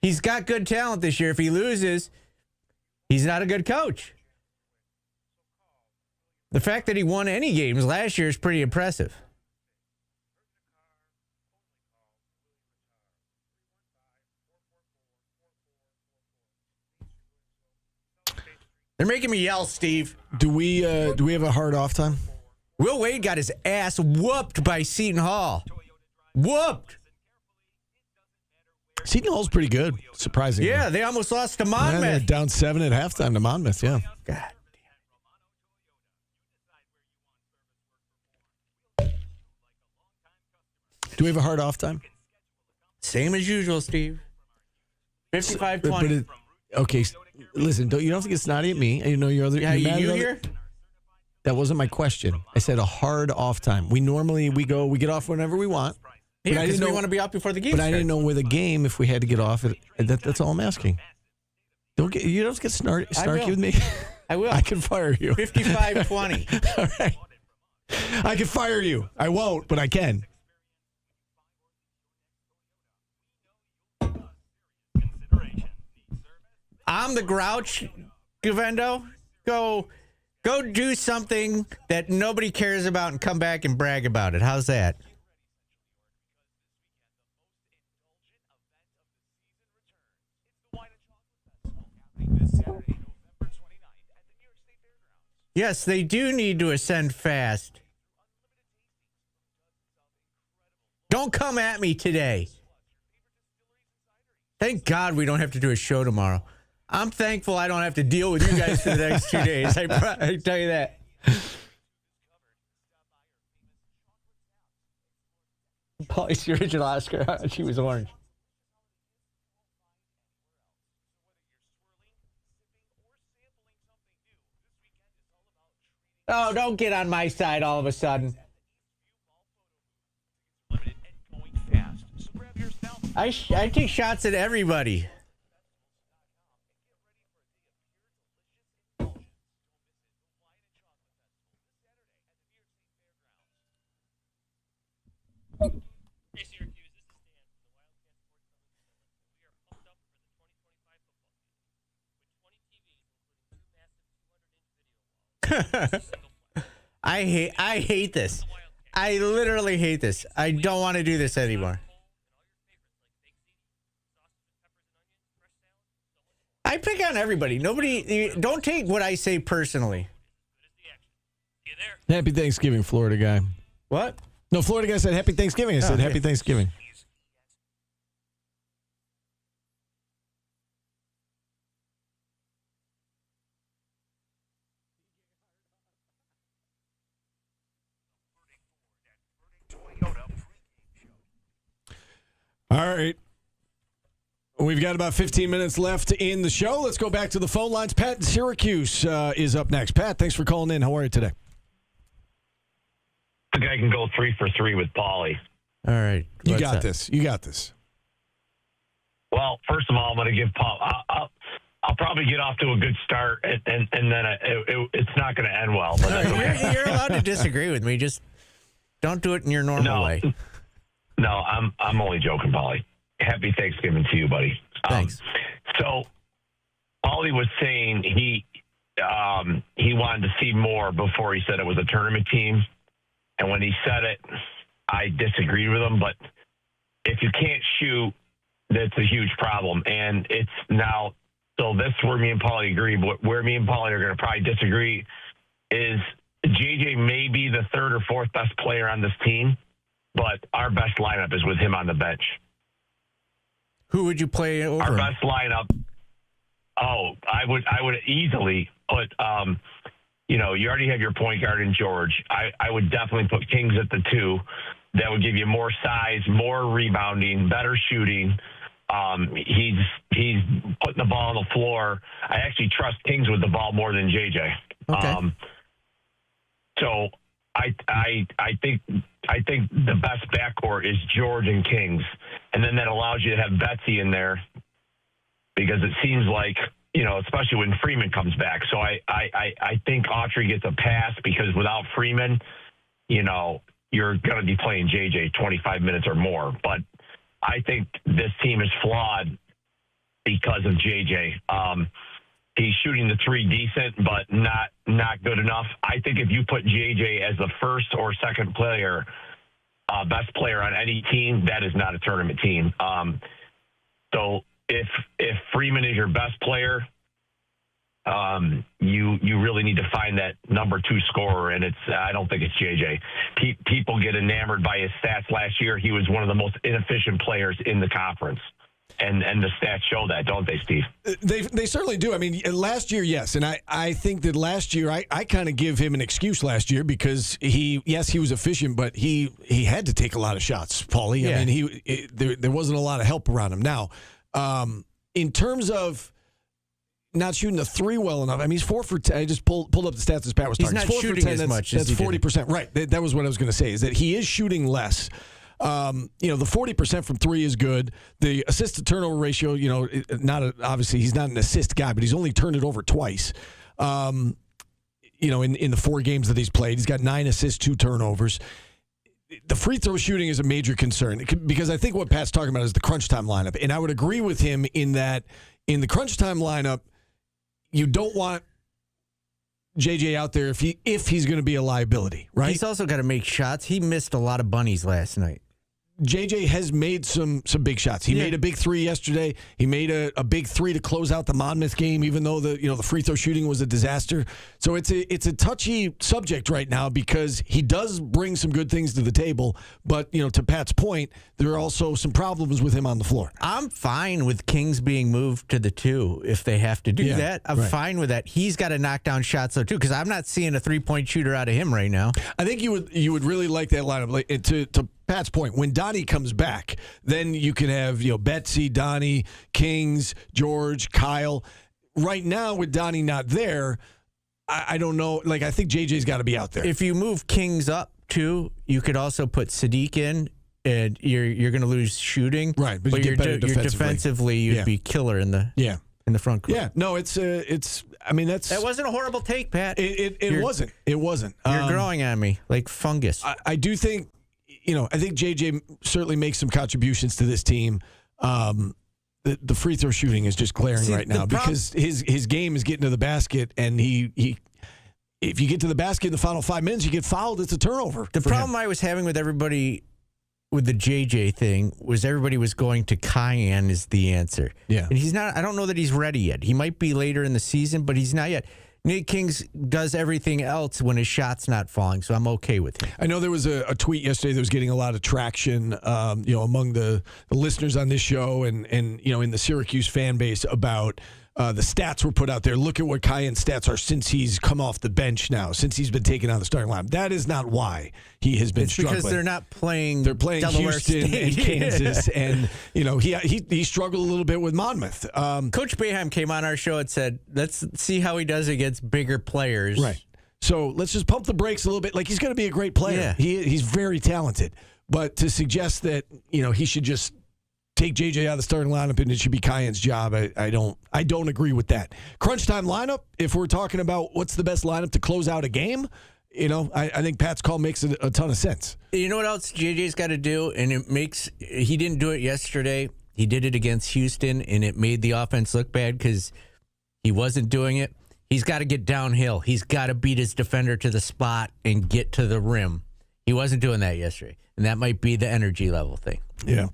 He's got good talent this year. If he loses, he's not a good coach. The fact that he won any games last year is pretty impressive. They're making me yell, Steve. Do we have a hard off time? Will Wade got his ass whooped by Seton Hall. Whooped. Seton Hall's pretty good, surprisingly. Yeah, they almost lost to Monmouth. Yeah, down 7 at halftime to Monmouth, yeah. God. Do we have a hard off time? Same as usual, Steve. 55-20. Okay, listen, you don't have to get snotty at me. You know your other. Yeah, you here? That wasn't my question. I said a hard off time. We normally we get off whenever we want. Yeah, because we want to be out before the game. But I didn't know with a game if we had to get off. That's all I'm asking. You don't get snarky with me. I will. I can fire you. 55-20. All right. I can fire you. I won't, but I can. I'm the grouch, Govendo. Go do something that nobody cares about and come back and brag about it. How's that? Yes, they do need to ascend fast. Don't come at me today. Thank God we don't have to do a show tomorrow. I'm thankful I don't have to deal with you guys for the next 2 days. I tell you that. Paulie's the original Oscar. She was orange. Oh, don't get on my side all of a sudden. I take shots at everybody. Hey, Syracuse, this is Dan from the Wildcat Sports Company. We are pumped up for the 2025 football season with 20 TVs, including 2 massive 200-inch video walls. I hate this. I literally hate this. I don't want to do this anymore. I pick on everybody. Don't take what I say personally. Happy Thanksgiving, Florida guy. What? No, Florida guy said Happy Thanksgiving. I said Happy Thanksgiving. All right. We've got about 15 minutes left in the show. Let's go back to the phone lines. Pat in Syracuse is up next. Pat, thanks for calling in. How are you today? The guy can go 3 for 3 with Paulie. All right. You got this. You got this. Well, first of all, I'm going to give Paul. I'll probably get off to a good start, and then it's not going to end well. But that's okay. You're allowed to disagree with me. Just don't do it in your normal way. No, I'm only joking, Paulie. Happy Thanksgiving to you, buddy. Thanks. So, Paulie was saying he wanted to see more before he said it was a tournament team. And when he said it, I disagreed with him. But if you can't shoot, that's a huge problem. And it's now, so this is where me and Paulie agree. But where me and Paulie are going to probably disagree is JJ may be the 3rd or 4th best player on this team, but our best lineup is with him on the bench. Who would you play over? Our best lineup. Oh, I would easily put. You already have your point guard in George. I would definitely put Kings at the 2. That would give you more size, more rebounding, better shooting. He's putting the ball on the floor. I actually trust Kings with the ball more than JJ. Okay. So I think the best backcourt is George and Kings, and then that allows you to have Betsy in there because it seems like, especially when Freeman comes back. So I think Autry gets a pass because without Freeman, you're going to be playing JJ 25 minutes or more. But I think this team is flawed because of JJ. He's shooting the 3 decent, but not good enough. I think if you put JJ as the 1st or 2nd player, best player on any team, that is not a tournament team. So if Freeman is your best player, you really need to find that number 2 scorer, and I don't think it's JJ. People get enamored by his stats last year. He was one of the most inefficient players in the conference. And the stats show that, don't they, Steve? They certainly do. I mean, last year, yes. And I think that last year, I kind of give him an excuse last year because he was efficient, but he had to take a lot of shots, Paulie. Yeah. I mean, there wasn't a lot of help around him. Now, in terms of not shooting the 3 well enough, I mean, he's 4 for 10. I just pulled up the stats as Pat was talking. He's not shooting as much as that's 40%. Right. That was what I was going to say, is that he is shooting less. The 40% from 3 is good. The assist to turnover ratio, obviously he's not an assist guy, but he's only turned it over twice. In the 4 games that he's played, he's got 9 assists, 2 turnovers. The free throw shooting is a major concern because I think what Pat's talking about is the crunch time lineup. And I would agree with him in that in the crunch time lineup, you don't want JJ out there if he's going to be a liability, right? He's also got to make shots. He missed a lot of bunnies last night. JJ has made some big shots. He made a big 3 yesterday. He made a big 3 to close out the Monmouth game, even though the free throw shooting was a disaster. So it's a touchy subject right now because he does bring some good things to the table, but to Pat's point, there are also some problems with him on the floor. I'm fine with Kings being moved to the 2 if they have to do that. I'm fine with that. He's got to knock down shots though too, because I'm not seeing a 3-point shooter out of him right now. I think you would really like that lineup. Like, to Pat's point, when Donnie comes back, then you can have Betsy, Donnie, Kings, George, Kyle. Right now, with Donnie not there, I don't know. Like, I think JJ's got to be out there. If you move Kings up too, you could also put Sadiq in and you're going to lose shooting, right? But you you're, get better you're defensively, you'd be killer in the in the front court. Yeah, no, it's. I mean, that wasn't a horrible take, Pat. It wasn't. It wasn't. You're growing on me like fungus. I do think, I think JJ certainly makes some contributions to this team. The free throw shooting is just glaring right now because his game is getting to the basket, and he if you get to the basket in the final 5 minutes, you get fouled. It's a turnover. The problem I was having with everybody with the JJ thing was everybody was going to Cayenne is the answer. Yeah. And he's not. I don't know that he's ready yet. He might be later in the season, but he's not yet. Nate Kings does everything else when his shot's not falling, so I'm okay with him. I know there was a tweet yesterday that was getting a lot of traction, among the listeners on this show and in the Syracuse fan base about the stats were put out there. Look at what Cayenne's stats are since he's come off the bench now, since he's been taken out of the starting lineup. That is not why he has been struggling. Because they're not playing. They're playing Delaware Houston State. and Kansas, and he struggled a little bit with Monmouth. Coach Boeheim came on our show and said, "Let's see how he does against bigger players." Right. So let's just pump the brakes a little bit. Like, he's going to be a great player. Yeah. He's very talented. But to suggest that he should just take JJ out of the starting lineup and it should be Cayenne's job, I don't agree with that. Crunch time lineup, if we're talking about what's the best lineup to close out a game, I think Pat's call makes a ton of sense. You know what else JJ's got to do? And he didn't do it yesterday. He did it against Houston, and it made the offense look bad because he wasn't doing it. He's got to get downhill. He's got to beat his defender to the spot and get to the rim. He wasn't doing that yesterday, and that might be the energy level thing. Yeah.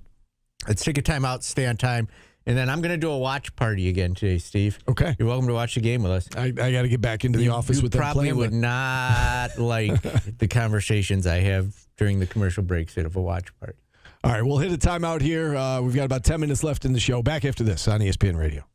Let's take a timeout, stay on time, and then I'm going to do a watch party again today, Steve. Okay. You're welcome to watch the game with us. I got to get back into the office with them probably playing. would not like the conversations I have during the commercial breaks of a watch party. All right, we'll hit a timeout here. We've got about 10 minutes left in the show. Back after this on ESPN Radio.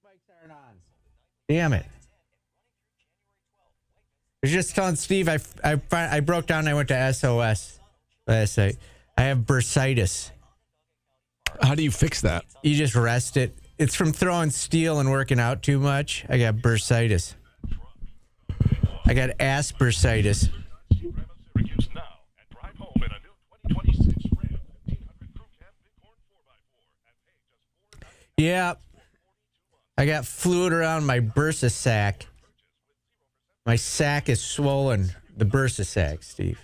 Mics aren't on. Damn it. I was just telling Steve I broke down and I went to SOS last night. I have bursitis. How do you fix that? You just rest it. It's from throwing steel and working out too much. I got bursitis. I got ass bursitis. Yeah. I got fluid around my bursa sac. My sac is swollen. The bursa sac, Steve.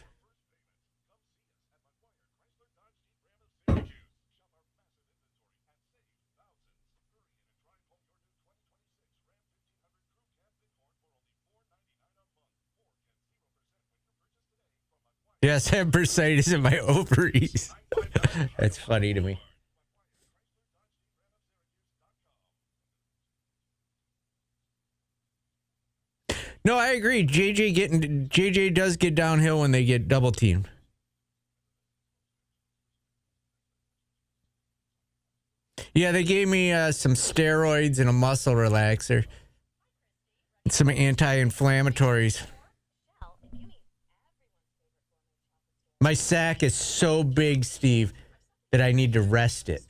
Yes, I have bursitis in my ovaries. That's funny to me. No, I agree. JJ does get downhill when they get double teamed. Yeah, they gave me some steroids and a muscle relaxer. And some anti-inflammatories. My sack is so big, Steve, that I need to rest it.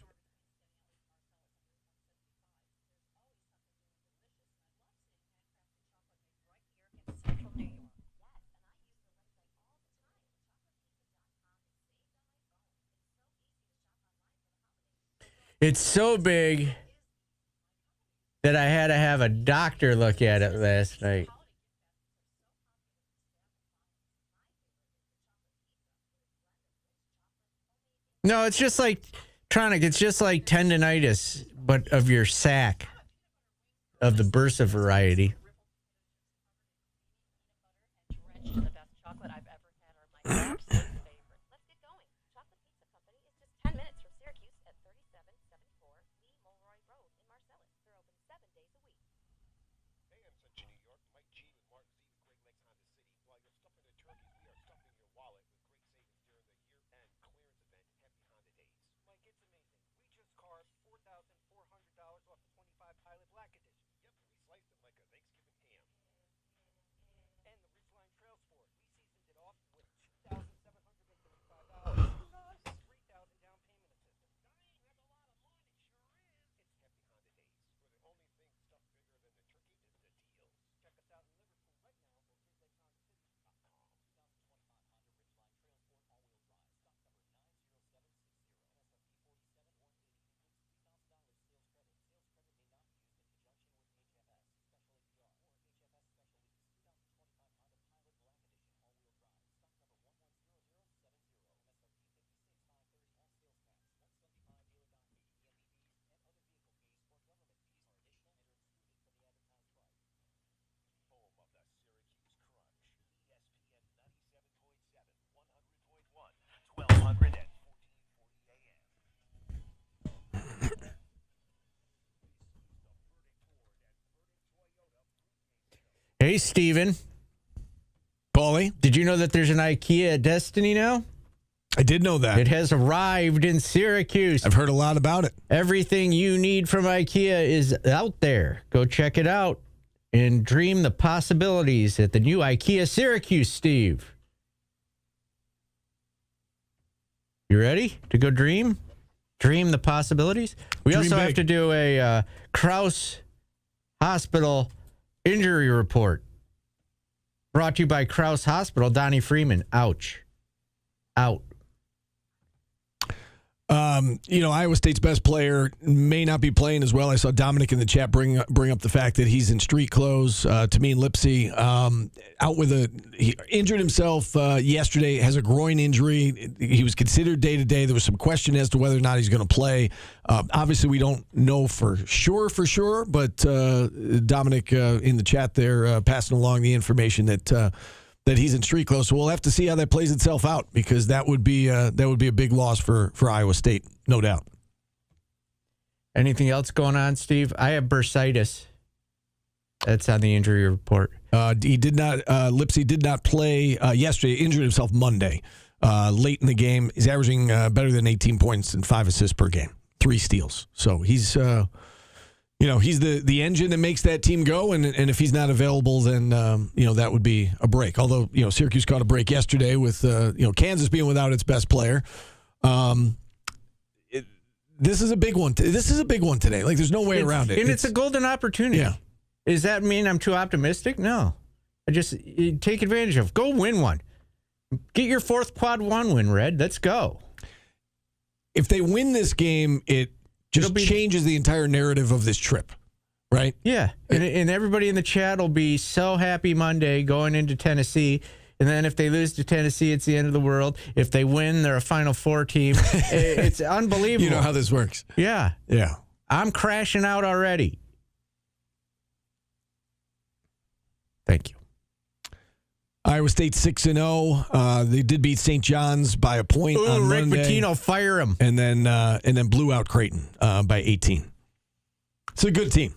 It's so big that I had to have a doctor look at it last night. No, it's just like it's just like tendinitis, but of your sac, of the bursa variety. The best chocolate I've ever had are my absolute favorite. Let's get going. Chocolate Pizza Company is just 10 minutes from Syracuse at 3774 Lee Mulroy Road in Marcellus. They're open 7 days a week. Hey, I'm Central New York. Mike G with Martin Z with Great Lakes Honda City. While you're stuffing the turkey, we are stuffing your wallet with great savings during the year-end clearance event, Happy Honda Days. Mike, it's amazing. We just carved $4,400 off the 25 Pilot Black Edition. Yep, we sliced it like a Thanksgiving ham. And the Ridgeline Trail Sport, we seasoned it off with $2,735. $3,000 down payment assistance. Dang, that's a lot of money. Sure is. It's Happy Honda Days, where the only thing stuffed bigger than the turkey is the deals. Check us out in Liverpool right now or GameDayHondaCity.com. 2025 Honda Ridgeline Trail Sport all-wheel drive. Stock number 90760. MSRP 47,180. Includes $3,000 sales credit. Sales credit may not be used in conjunction with HFS Special APR or HFS Special Lease. 2025 Honda Pilot Black Edition all-wheel drive. Stock number 110070. MSRP 56,530. All sales tax 175 dealer down fee, DMV fees, and other vehicle fees or government fees are additional and are excluded from the advertised price. Home of the Syracuse Crunch. ESPN 97.7, 100.1, 1200 and 1440 AM. Hey, Steven. Paulie, Did you know that there's an IKEA at Destiny now? I did know that. It has arrived in Syracuse. I've heard a lot about it. Everything you need from IKEA is out there. Go check it out and dream the possibilities at the new IKEA Syracuse, Steve. You ready to go dream? Dream the possibilities? We Dream also have big. to do a Krause Hospital injury report. Brought to you by Krause Hospital. Donnie Freeman. Ouch. Out. Iowa State's best player may not be playing as well. I saw Dominic in the chat bring up the fact that he's in street clothes. Tameen Lipsy out with he injured himself yesterday, has a groin injury. He was considered day-to-day. There was some question as to whether or not he's going to play. Obviously, we don't know for sure, but Dominic in the chat there passing along the information that he's in street clothes. So we'll have to see how that plays itself out, because that would be a big loss for Iowa State, no doubt. Anything else going on, Steve? I have bursitis. That's on the injury report. He did not. Lipsy did not play yesterday. Injured himself Monday, late in the game. He's averaging better than 18 points and 5 assists per game, 3 steals. So he's he's the engine that makes that team go, and if he's not available, then that would be a break. Although Syracuse caught a break yesterday with Kansas being without its best player. This is a big one. This is a big one today. Like, there's no way around it. And it's a golden opportunity. Yeah. Does that mean I'm too optimistic? No. I just take advantage of. Go win one. Get your 4th quad 1 win, Red. Let's go. If they win this game, it just changes the entire narrative of this trip, right? Yeah. And everybody in the chat will be so happy Monday going into Tennessee. And then if they lose to Tennessee, it's the end of the world. If they win, they're a Final Four team. It's unbelievable. You know how this works. Yeah. Yeah. I'm crashing out already. Thank you. Iowa State 6-0. They did beat St. John's by a point on Rick Monday. Pitino, fire him. And then blew out Creighton by 18. It's a good team.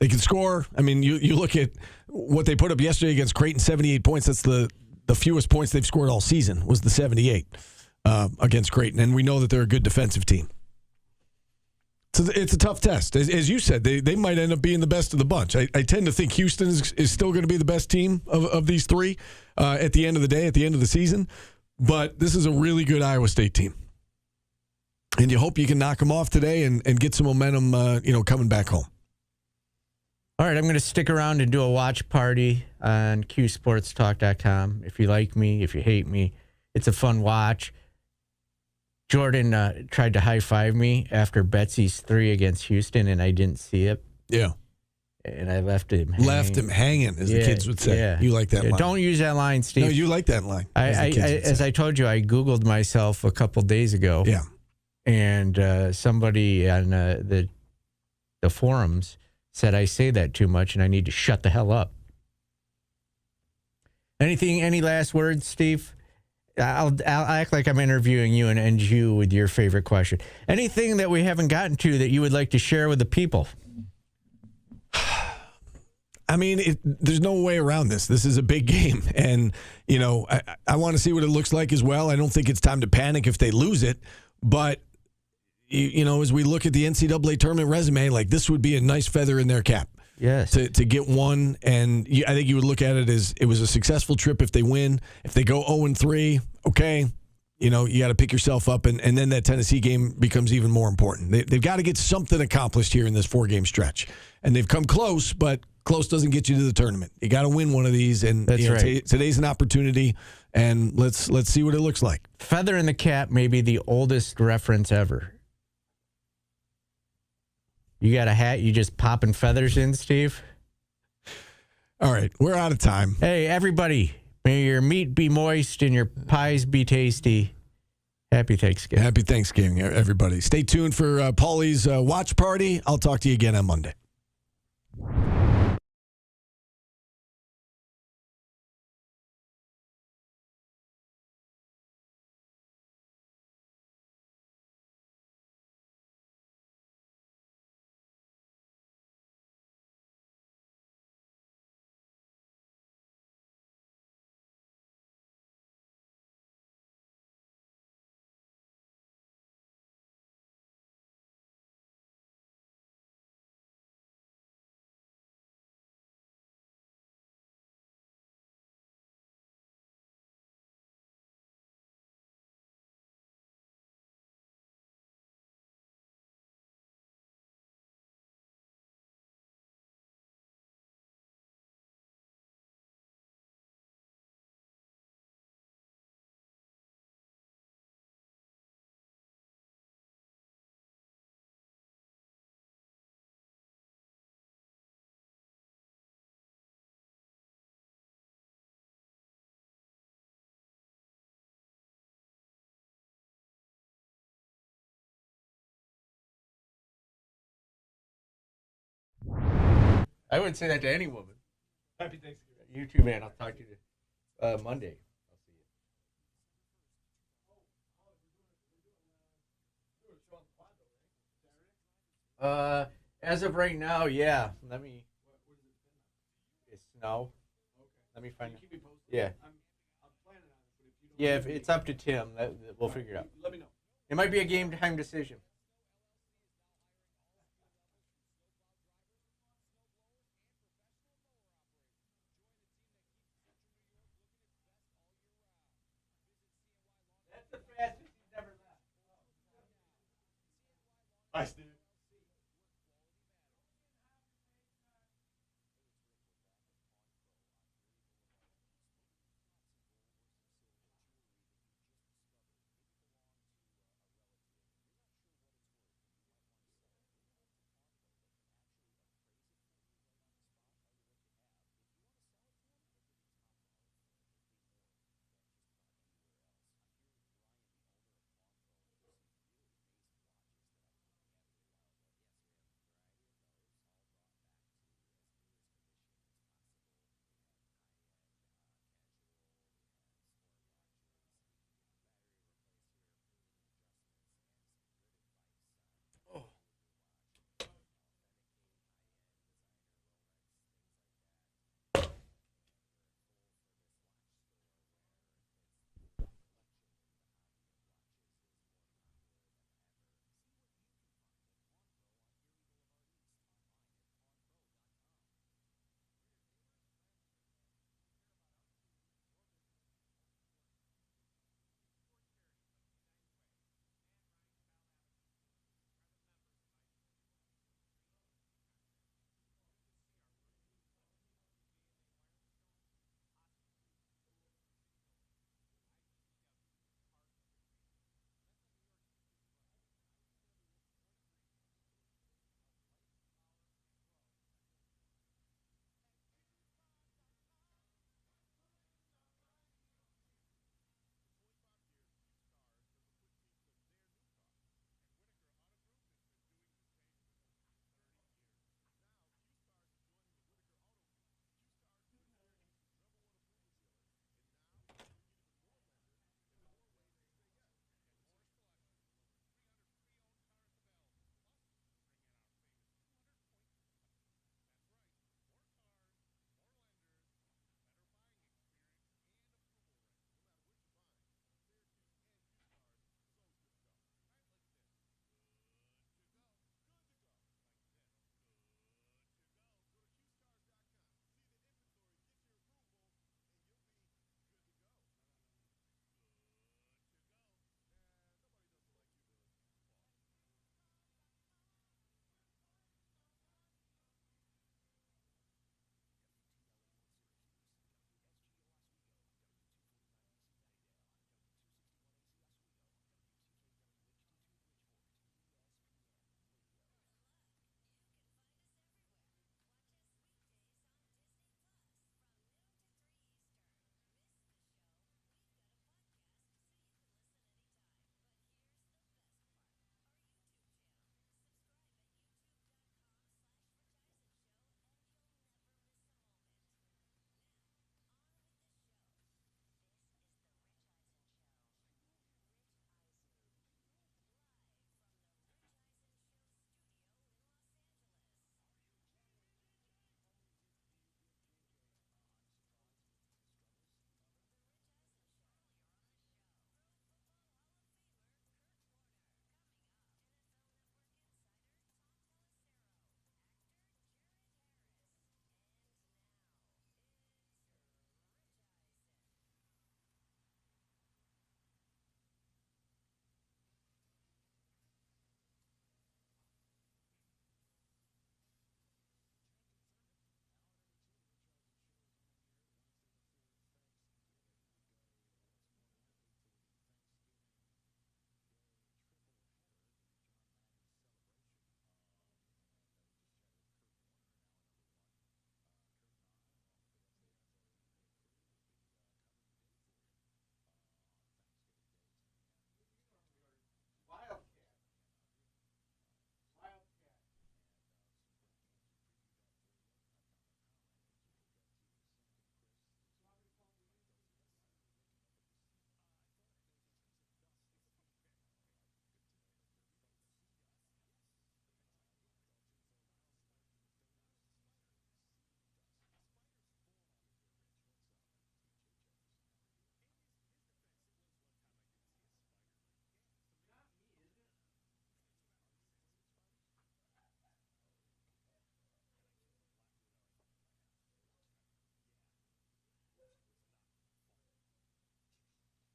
They can score. I mean, you look at what they put up yesterday against Creighton, 78 points. That's the fewest points they've scored all season, was the 78 against Creighton. And we know that they're a good defensive team. So it's a tough test. As you said, they might end up being the best of the bunch. I tend to think Houston is still going to be the best team of these three at the end of the day, at the end of the season. But this is a really good Iowa State team. And you hope you can knock them off today and get some momentum coming back home. All right, I'm going to stick around and do a watch party on QSportsTalk.com. If you like me, if you hate me, it's a fun watch. Jordan tried to high-five me after Betsy's 3 against Houston, and I didn't see it. Yeah. And I left him hanging. Left him hanging, as the kids would say. Yeah. You like that line. Don't use that line, Steve. No, you like that line. As I told you, I Googled myself a couple days ago. Yeah. And somebody on the forums said I say that too much and I need to shut the hell up. Any last words, Steve? I'll act like I'm interviewing you and end you with your favorite question. Anything that we haven't gotten to that you would like to share with the people? I mean, there's no way around this. This is a big game. And, I want to see what it looks like as well. I don't think it's time to panic if they lose it. But, as we look at the NCAA tournament resume, like this would be a nice feather in their cap. Yes. To get one. And I think you would look at it as it was a successful trip if they win. If they go 0-3, okay. You got to pick yourself up. And then that Tennessee game becomes even more important. They've got to get something accomplished here in this 4-game stretch. And they've come close, but close doesn't get you to the tournament. You got to win one of these, and That's right. Today's an opportunity, and let's see what it looks like. Feather in the cap may be the oldest reference ever. You got a hat you just popping feathers in, Steve? All right, we're out of time. Hey, everybody, may your meat be moist and your pies be tasty. Happy Thanksgiving. Happy Thanksgiving, everybody. Stay tuned for Paulie's watch party. I'll talk to you again on Monday. I wouldn't say that to any woman. Happy Thanksgiving. You too, man. I'll talk to you Monday. As of right now, yeah. It's snow. Let me find out. Yeah. Yeah, if it's up to Tim. We'll figure it out. Let me know. It might be a game time decision. That's the fastest he's ever left. Hi, Steve.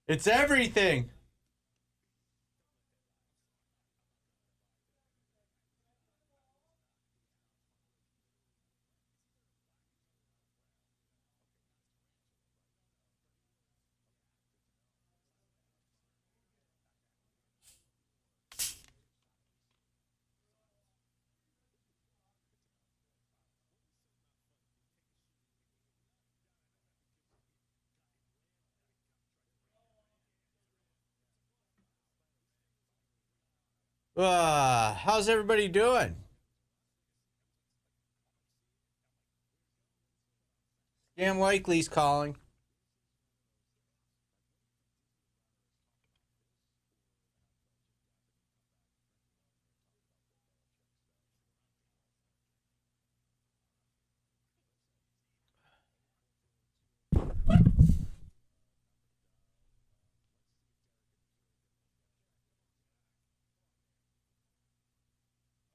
It's everything. How's everybody doing? Scam Likely's calling.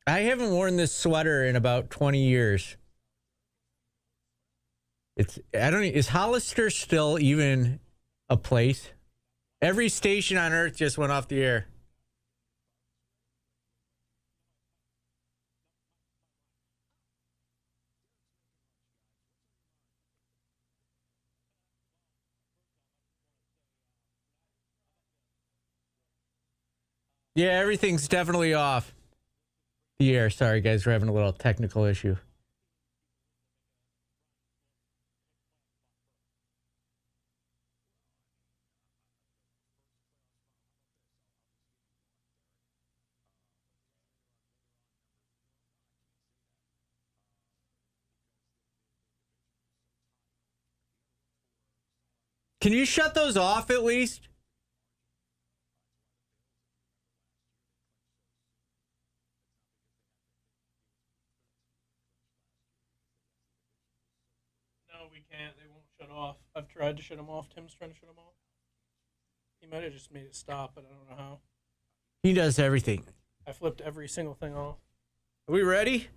I haven't worn this sweater in about 20 years. Is Hollister still even a place? Every station on earth just went off the air. Yeah, everything's definitely off the air. Sorry, guys, we're having a little technical issue. Can you shut those off at least? No, we can't. They won't shut off. I've tried to shut them off. Tim's trying to shut them off. He might have just made it stop, but I don't know how. He does everything. I flipped every single thing off. Are we ready?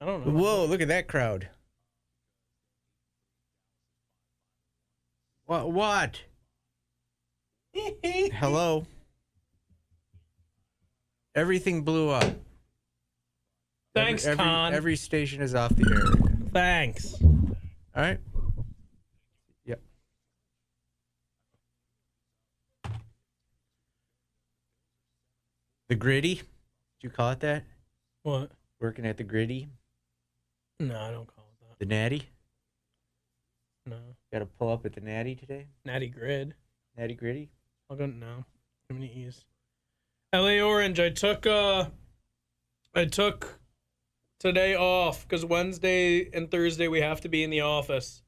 I don't know. Whoa, look at that crowd. What? Hello? Everything blew up. Thanks, Con. Every station is off the air. Thanks. All right. Yep. The gritty? Did you call it that? What? Working at the gritty? No, I don't call it that. The natty? No. Got to pull up at the natty today? Natty Grid. Natty gritty? I'll go no. Too many E's. LA Orange, I took today off because Wednesday and Thursday we have to be in the office.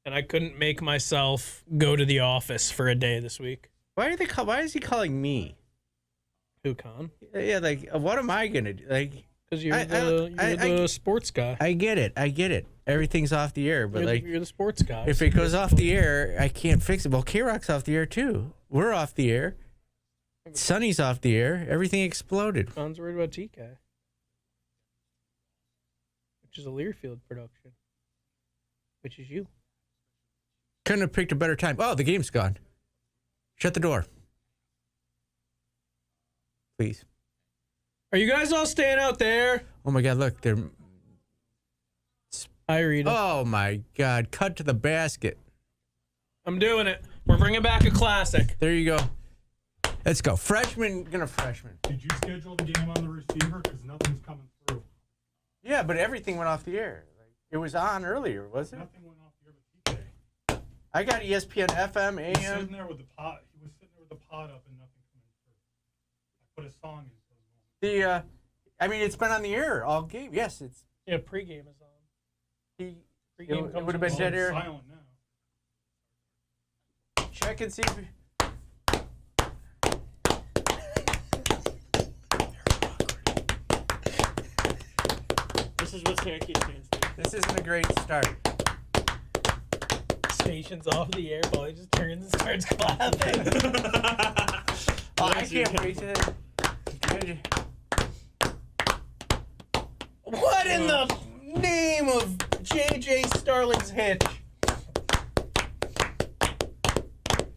And I couldn't make myself go to the office for a day this week. Why is he calling me? Who, Con? Yeah, like, what am I going to do? Like, because you're the sports guy. I get it. Everything's off the air, but you're the sports guy. If it goes off the air, I can't fix it. Well, K-Rock's off the air too. We're off the air. Sonny's off the air. Everything exploded. Con's worried about TK, which is a Learfield production, which is you. Couldn't have picked a better time. Oh, the game's gone. Shut the door, please. Are you guys all staying out there? Oh my God! Look, they're. I read it. Oh my God! Cut to the basket. I'm doing it. We're bringing back a classic. There you go. Let's go. Freshman. Did you schedule the game on the receiver? Because nothing's coming through. Yeah, but everything went off the air. It was on earlier, wasn't it? Nothing went off the air but TK. I got ESPN FM, AM. He was sitting there with the pot. He was sitting there with the pot up and nothing coming through. I put a song in. I mean, it's been on the air all game. Yes, it's. Yeah, pregame is on. It would have been dead air. Silent now. Check and see. If This is what Syracuse fans do. This isn't a great start. Station's off the air, Paulie just turns and starts clapping. I can't wait to. What in the name of J.J. Starling's hitch?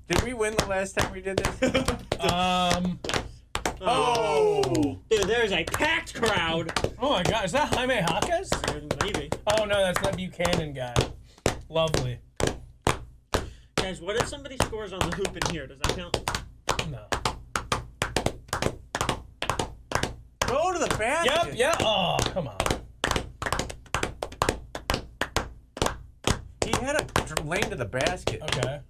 Did we win the last time we did this? Dude, there's a packed crowd. Oh my God, is that Jaime Jaquez? Maybe. Oh no, that's that Buchanan guy. Lovely. Guys, what if somebody scores on the hoop in here? Does that count? No. Go to the basket. Yep, yeah. Oh, come on. He had a lane to the basket. Okay.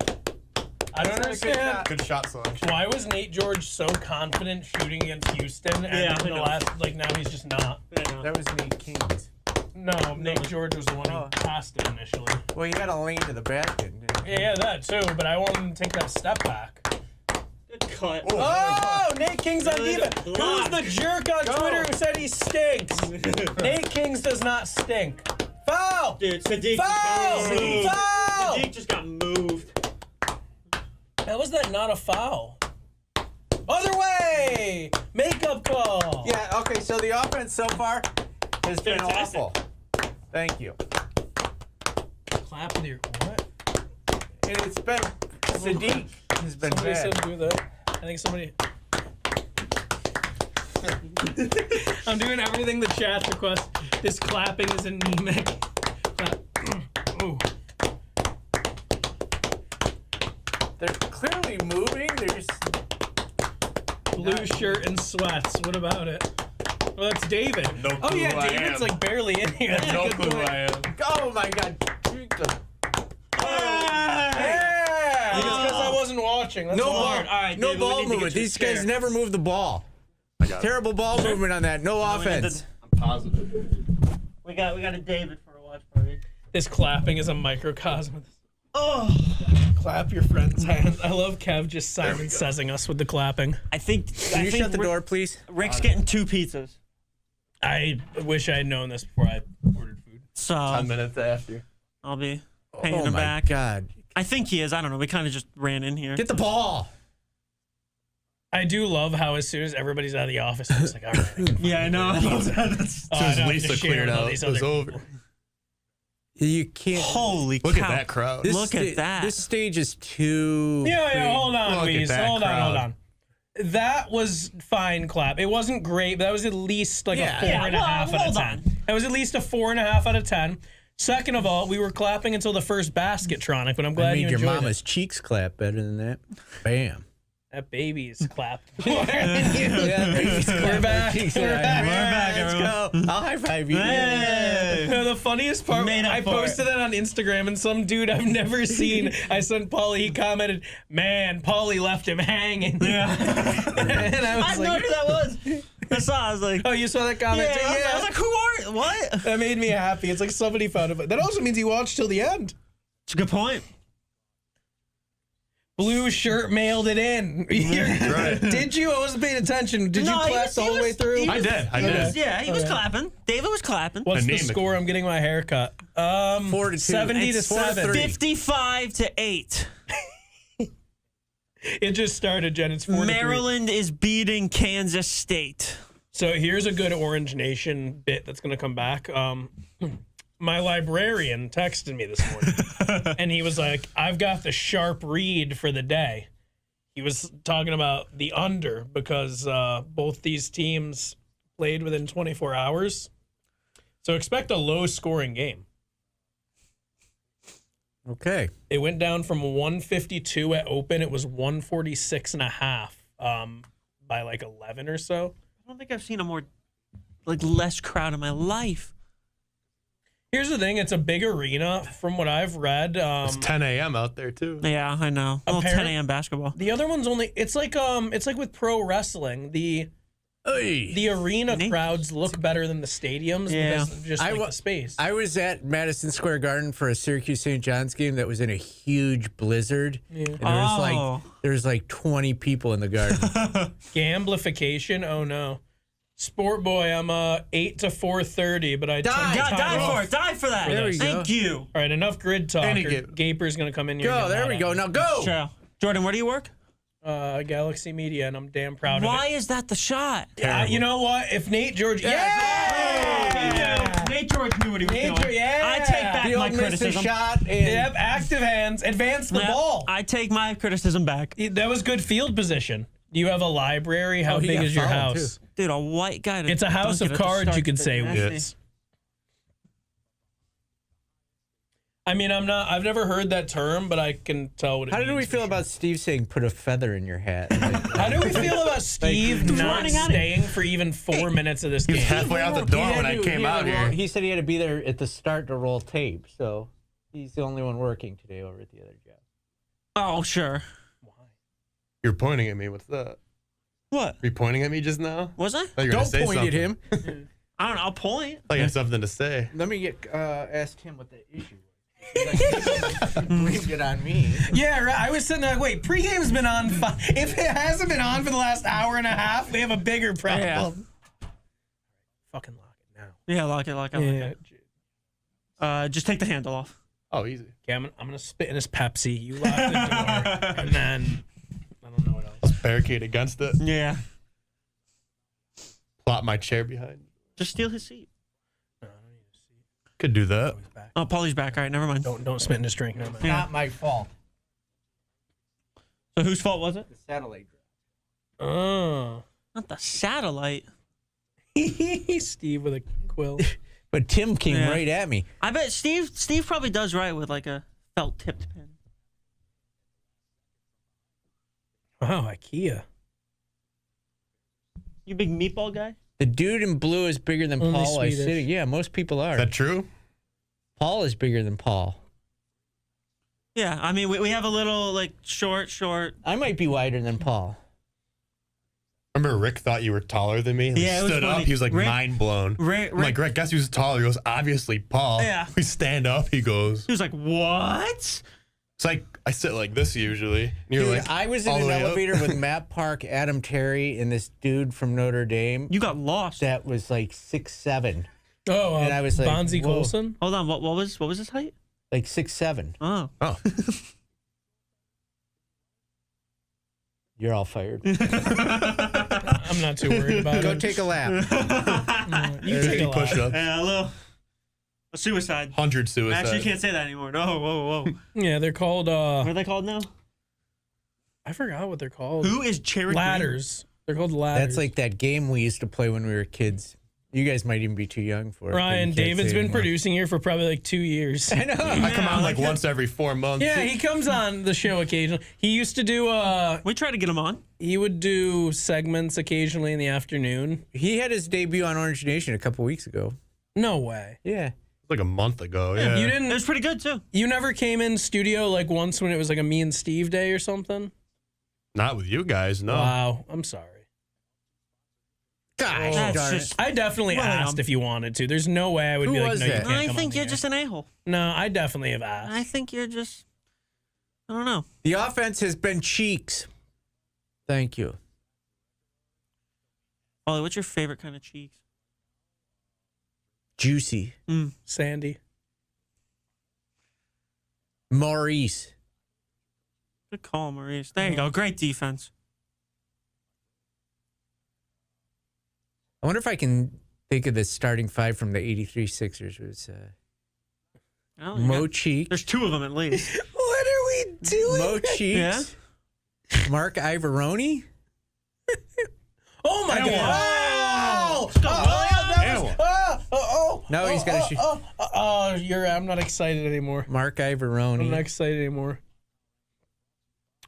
I don't understand. Good shot selection. Why was Nate George so confident shooting against Houston, and Yeah, in the last, like now he's just not? That was Nate Kings. No, Nate George was the one who passed it initially. Well, he had a lane to the basket. Yeah, that too, but I want him to take that step back. Good cut. Oh, Nate King's on Good defense. Who's block. the jerk on Twitter who said he stinks? Nate Kings does not stink. Foul! Dude, Sadiq Foul! just got moved. Foul! Sadiq just got moved. How was that not a foul? Other way! Makeup call! Yeah, okay, so the offense so far has been Fantastic. awful. Thank you. Clap with your what? And it's been Sadiq has been Somebody bad. said do that. I think somebody. I'm doing everything the chat requests. This clapping is anemic. Clap. Ooh. They're clearly moving. They're just Blue shirt and sweats. What about it? Well, that's David. No Oh clue yeah, who I David's am. like barely in here. That's a No good clue who point. I am. oh my god. Yeah, it's because I wasn't watching. That's No all. ball. All right, no David, we ball need to get movement. you a These guys chair. never move the ball. Terrible ball movement on that. No offense. I'm positive. We got a David for a watch party. This clapping is a microcosm of this. Oh, clap your friend's hands. I love Kev just Simon Saysing us with the clapping. I think. Can you shut the door, please? Rick's getting 2 pizzas. I wish I had known this before I ordered food. So 10 minutes after. I'll be paying Oh him my back. god. I think he is. I don't know. We kind of just ran in here. Get the ball. I do love how as soon as everybody's out of the office, I'm just like, all right. Yeah, I know. That's, Oh, I know, Lisa just sharing cleared all out, these it was other over. people. You can't. holy Look cow. at that crowd. Look at that. This stage is too. Yeah, hold on, Look at Louise. that Hold crowd. on. That was fine clap. It wasn't great, but that was at least like Yeah. a 4.5 out of hold 10. on. That was at least a 4.5 out of 10. Second of all, we were clapping until the first basket-tronic, but I'm I glad you made your enjoyed mama's it. cheeks clap better than that. Bam. That baby's clapped. We're back. We're back. We're back. Let's go. I'll high five you. No, the funniest part, Made up I for posted that on Instagram, and some dude I've never seen, I sent Paulie, he commented, man, Paulie left him hanging. Yeah. And I I was know like, who that was. I saw. I was like, oh, you saw that comment? yeah. too? I was like, who are? What? That made me happy. It's like somebody found it. That also means he watched till the end. It's a good point. Blue shirt mailed it in. Right. Did you? I wasn't paying attention. Did No, you he clap was- the he whole was- way through? he I was- did. I he did. was- Yeah, he was Okay. clapping. David was clapping. What's the Anemic. score? I'm getting my hair cut. 4 to 2. 70 to It's 4 to 7. 3. 55-8. It just started, Jen. It's 4-3. Maryland is beating Kansas State. So here's a good Orange Nation bit that's going to come back. My librarian texted me this morning, and he was like, I've got the sharp read for the day. He was talking about the under because both these teams played within 24 hours. So expect a low-scoring game. Okay. It went down from 152 at open. It was 146.5 by like 11 or so. I don't think I've seen a more, less crowd in my life. Here's the thing. It's a big arena from what I've read. It's 10 a.m. out there, too. Yeah, I know. Well, 10 a.m. basketball. The other one's only, it's like with pro wrestling. The arena crowds look better than the stadiums because of just the space. I was at Madison Square Garden for a Syracuse St. John's game that was in a huge blizzard. Yeah. And there was like 20 people in the garden. Gamblification? Oh no. Sport boy, I'm 8 to 4:30, but I Die for that. There we go. Thank you. All right, enough grid talk. Gaper's gonna come in here. Go, there we go. Now go. Sure. Jordan, where do you work? Galaxy Media, and I'm damn proud of it. Why is that the shot? You know what? If Nate George, Nate Nate George knew what he was Nate doing. George, yeah. I take back He my missed a criticism. shot. And Yep, active hands, advance the Yep, ball. I take my criticism back. That was good field position. Do you have a library? How he big got is your fouled, house? Dude, a white guy. to It's a house dunk of it at the cards, start you could to say. nasty. Yes. I mean, I've never heard that term, but I can tell what it how means. do we feel about Steve saying "put a feather in your hat"? How do we feel about Steve not running on it. staying for even 4 minutes of this He was game? halfway out the door when I came out here. He said he had to be there at the start to roll tape, so he's the only one working today over at the other job. Oh, sure. You're pointing at me. What's that? What? Were you pointing at me just now? Was I? Thought you were gonna Don't say point at something. him. I don't know. I'll point. I had something to say. Let me get ask him what the issue was. Blamed it on me. Yeah, right. I was sitting there like, wait, pregame's been on. If it hasn't been on for the last hour and a half, we have a bigger problem. Fucking lock it now. Yeah, lock it. Just take the handle off. Oh, easy. Okay, I'm gonna spit in his Pepsi. You lock the door, and then I don't know what else. Let's barricade against it. Yeah. Plot my chair behind. Just steal his seat. No, I don't need a seat. Could do that. Oh, Paulie's back. All right, never mind. Don't spit in his drink. Never mind. Not my fault. So whose fault was it? The satellite. Oh, Not the satellite. Steve with a quill. But Tim came Yeah. right at me. I bet Steve probably does right with like a felt tipped pen. Wow, IKEA. You big meatball guy? The dude in blue is bigger than Only Paul. I Swedish. sitting. Yeah, most people are. Is that true? Paul is bigger than Paul. Yeah, I mean we have a little like short. I might be wider than Paul. Remember Rick thought you were taller than me? He Yeah, it was stood up. funny. He was like Rick- mind blown. Rick- I'm like, Rick, guess who's taller? He goes, obviously Paul. Yeah. We stand up. He goes, He was like, "What?" it's like, I sit like this usually. And you're Dude, like, I was in all the an way up. elevator with Matt Park, Adam Terry, and this dude from Notre Dame You got lost. that was like 6'7", Oh, And I was like, Bonzi whoa. Colson. Hold on. What was his height? like 6'7". Oh. Oh. You're all fired. I'm not too worried about Go it. take a lap. You take 50 a push lap. ups. Yeah, a suicide. 100 suicides. Actually, you can't say that anymore. No, whoa. Yeah, they're called. What are they called now? I forgot what they're called. Who is Cherry Ladders. They're called ladders. That's like that game we used to play when we were kids. You guys might even be too young for it. but Ryan, you can't David's say been anymore. producing here for probably like 2 years. I know. I come on like once every 4 months. Yeah, he comes on the show occasionally. He used to do We try to get him on. he would do segments occasionally in the afternoon. He had his debut on Orange Nation a couple weeks ago. No way. Yeah. Like a month ago. Yeah. You It didn't was pretty good too. you never came in studio like once when it was like a me and Steve day or something? Not with you guys, no. Wow, I'm sorry. Gosh, That's darn it. just. I definitely Well, asked if you wanted to. There's no way I would Who be like, was no, you that? can't I come think on the you're air. just an a-hole. No, I definitely have asked. I think you're just. I don't know. The offense has been cheeks. Thank you. Paulie, what's your favorite kind of cheeks? Juicy. Sandy. Maurice. Good call, Maurice. There you go. Great defense. I wonder if I can think of the starting five from the 83 Sixers. It was Oh, you Mo got- Cheeks. There's two of them at least. What are we doing? Mo Cheeks. Mark Ivoroni. Oh my god! Oh! No, he's got to shoot. I'm not excited anymore. Mark I'm not Ivoroni. excited anymore.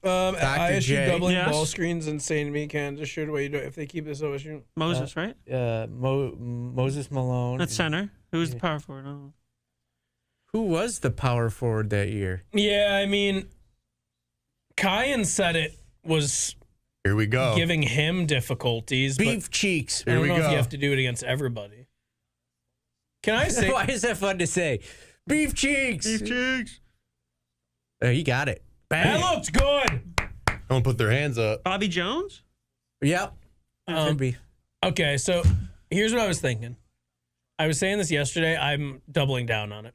ISU J. doubling Yes. ball screens insane to me. Can just show the way you do it if they keep this OSU. Moses, right? Moses Malone. At center. Who's the power forward? I don't know. Who was the power forward that year? Yeah, I mean, Kyan said it was Here we go. giving him difficulties. Beef but cheeks. I don't Here know we if go. you have to do it against everybody. Can I say? Why is that fun to say? Beef cheeks. Beef cheeks. You got it. That Bang. looked good. Don't put their hands up. Bobby Jones? Yep. Could be. Okay, so here's what I was thinking. I was saying this yesterday. I'm doubling down on it.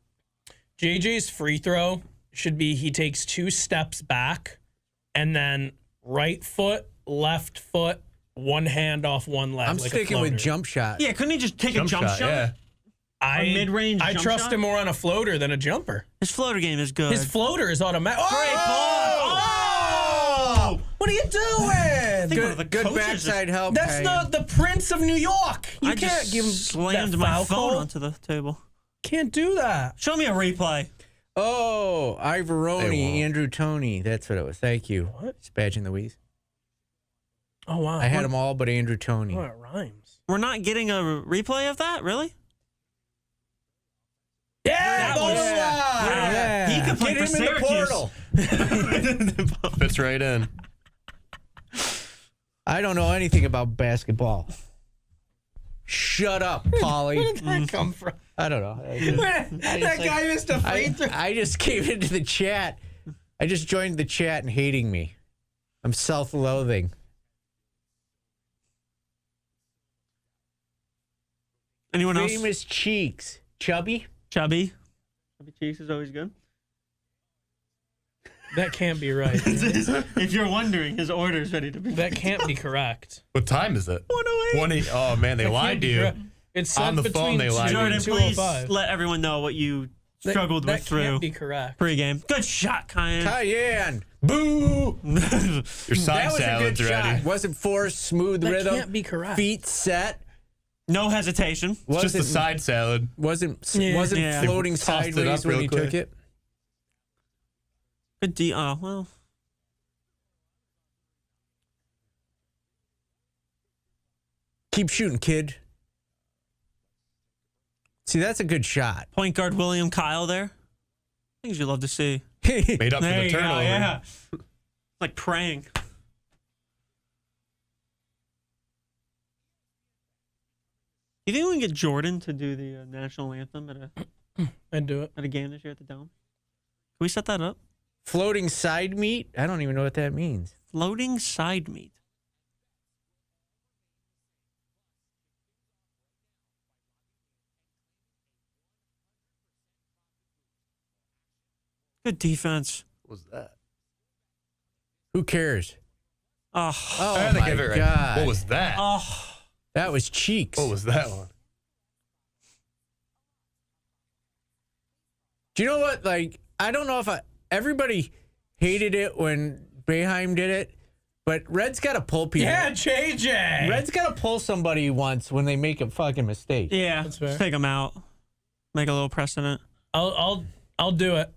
JJ's free throw should be he takes 2 steps back and then right foot, left foot, one hand off one leg. I'm like sticking a with floater. jump shot. Yeah, couldn't he just take a jump shot? Yeah. mid-range I jump trust shot? him more on a floater than a jumper. His floater game is good. His floater is automatic. Great block. Oh! What are you doing? think one of the Good coaches backside help. That's not the Prince of New York. You I can't just give him slammed that my foul phone call. onto the table. Can't do that. Show me a replay. Oh, They Ivoroni, won't. Andrew Toney. That's what it was. Thank you. What? It's Badge and Louise. Oh, wow. I had them all but Andrew Toney. Oh, it rhymes. We're not getting a replay of that, really? Yeah, That was- yeah. He could play Get for him in the Syracuse. portal. Fits right in. I don't know anything about basketball. Shut up, Paulie. Where did that come from? I don't know. That guy missed a free throw. I just came into the chat. I just joined the chat and hating me. I'm self-loathing. Anyone else? Famous cheeks. Chubby? Chubby. Chubby Cheeks is always good. That can't be right. If you're wondering, his order is ready to be. That can't be correct. What time is it? 108. Oh, man, they That lied can't to be you. correct. It's On set the phone, between they lied to you. Jordan, please 2:05. let everyone know what you struggled that with through can't be correct. pregame. Good shot, Cayenne. Cayenne. Boo. Your side That was a salad's good ready. shot. Wasn't forced, smooth That rhythm. can't be correct. Feet set. No hesitation. It's just a side salad. Wasn't Yeah. floating Tossed it sideways up when real he quick. took it. Good D. Oh, well. Keep shooting, kid. See, that's a good shot. Point guard William Kyle there. Things you love to see. Made up for There the you go, turnover. yeah. Like praying. You think we can get Jordan to do the national anthem I'd do it. at a game this year at the Dome? Can we set that up? Floating side meat? I don't even know what that means. Floating side meat. Good defense. What was that? Who cares? Oh, Oh, I had to my give it right. God. What was that? oh. That was cheeks. What was that one? Do you know what? Like, I don't know if everybody hated it when Boeheim did it, but Red's got to pull people. Yeah, JJ. Red's got to pull somebody once when they make a fucking mistake. Yeah, That's fair. just take them out. Make a little precedent. I'll do it.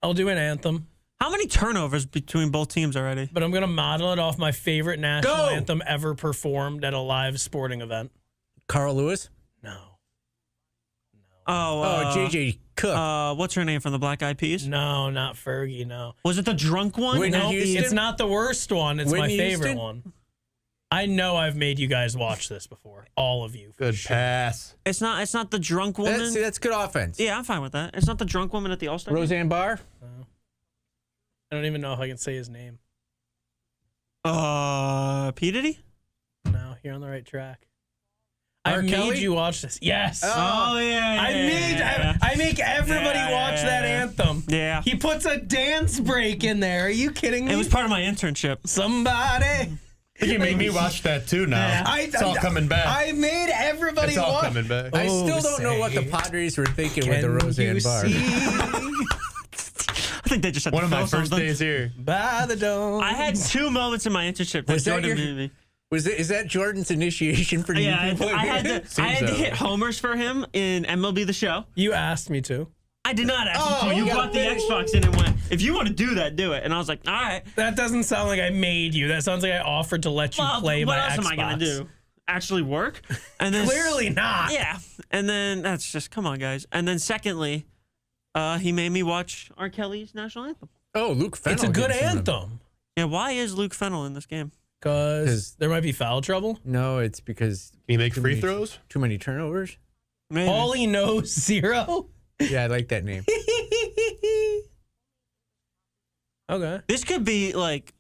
I'll do an anthem, How many turnovers between both teams already? but I'm gonna model it off my favorite national Go! anthem ever performed at a live sporting event. Carl Lewis? No. Oh, JJ Cook. What's her name from the Black Eyed Peas? No, not Fergie. No. Was it the drunk one? Whitney No, Houston? it's not the worst one. It's Whitney my favorite Houston? one. I know I've made you guys watch this before. All of you. for Good sure. pass. It's not the drunk woman. That's good offense. Yeah, I'm fine with that. It's not the drunk woman at the All-Star game? Roseanne Barr? I don't even know if I can say his name. P. Diddy? No, you're on the right track. R. I made Kelly? you watch this. Yes. Oh, yeah. I make everybody watch that anthem. Yeah. He puts a dance break in there. Are you kidding me? It was part of my internship. Somebody. You make me watch that too now. It's all coming back. I made everybody It's all watch. coming back. I still Oh, don't know what the say, Padres were thinking with the Can Roseanne you Barr. see I think they just had One to of my throw first something. days here. by the dome? I had 2 moments in my internship that Was that Jordan your- made me. Is that Jordan's initiation for Yeah, you people? I had to Seems that hit way. homers for him in MLB The Show. You asked me to. I did not ask Oh, you to. You you brought got the it. Xbox in and went, if you want to do that, do it. And I was like, all right. That doesn't sound like I made you. That sounds like I offered to let you Well, play what my else Xbox. am I going to do? Actually work? And then Clearly not. Yeah. And then that's just, come on, guys. And then secondly, he made me watch R. Kelly's national anthem. Oh, Luke Fennell. It's a good gets in them. anthem. Yeah, why is Luke Fennell in this game? Because there might be foul trouble. No, it's because Can you make Too free many- throws? too many turnovers. Maybe. Paulie knows 0. Yeah, I like that name. Okay. This could be like,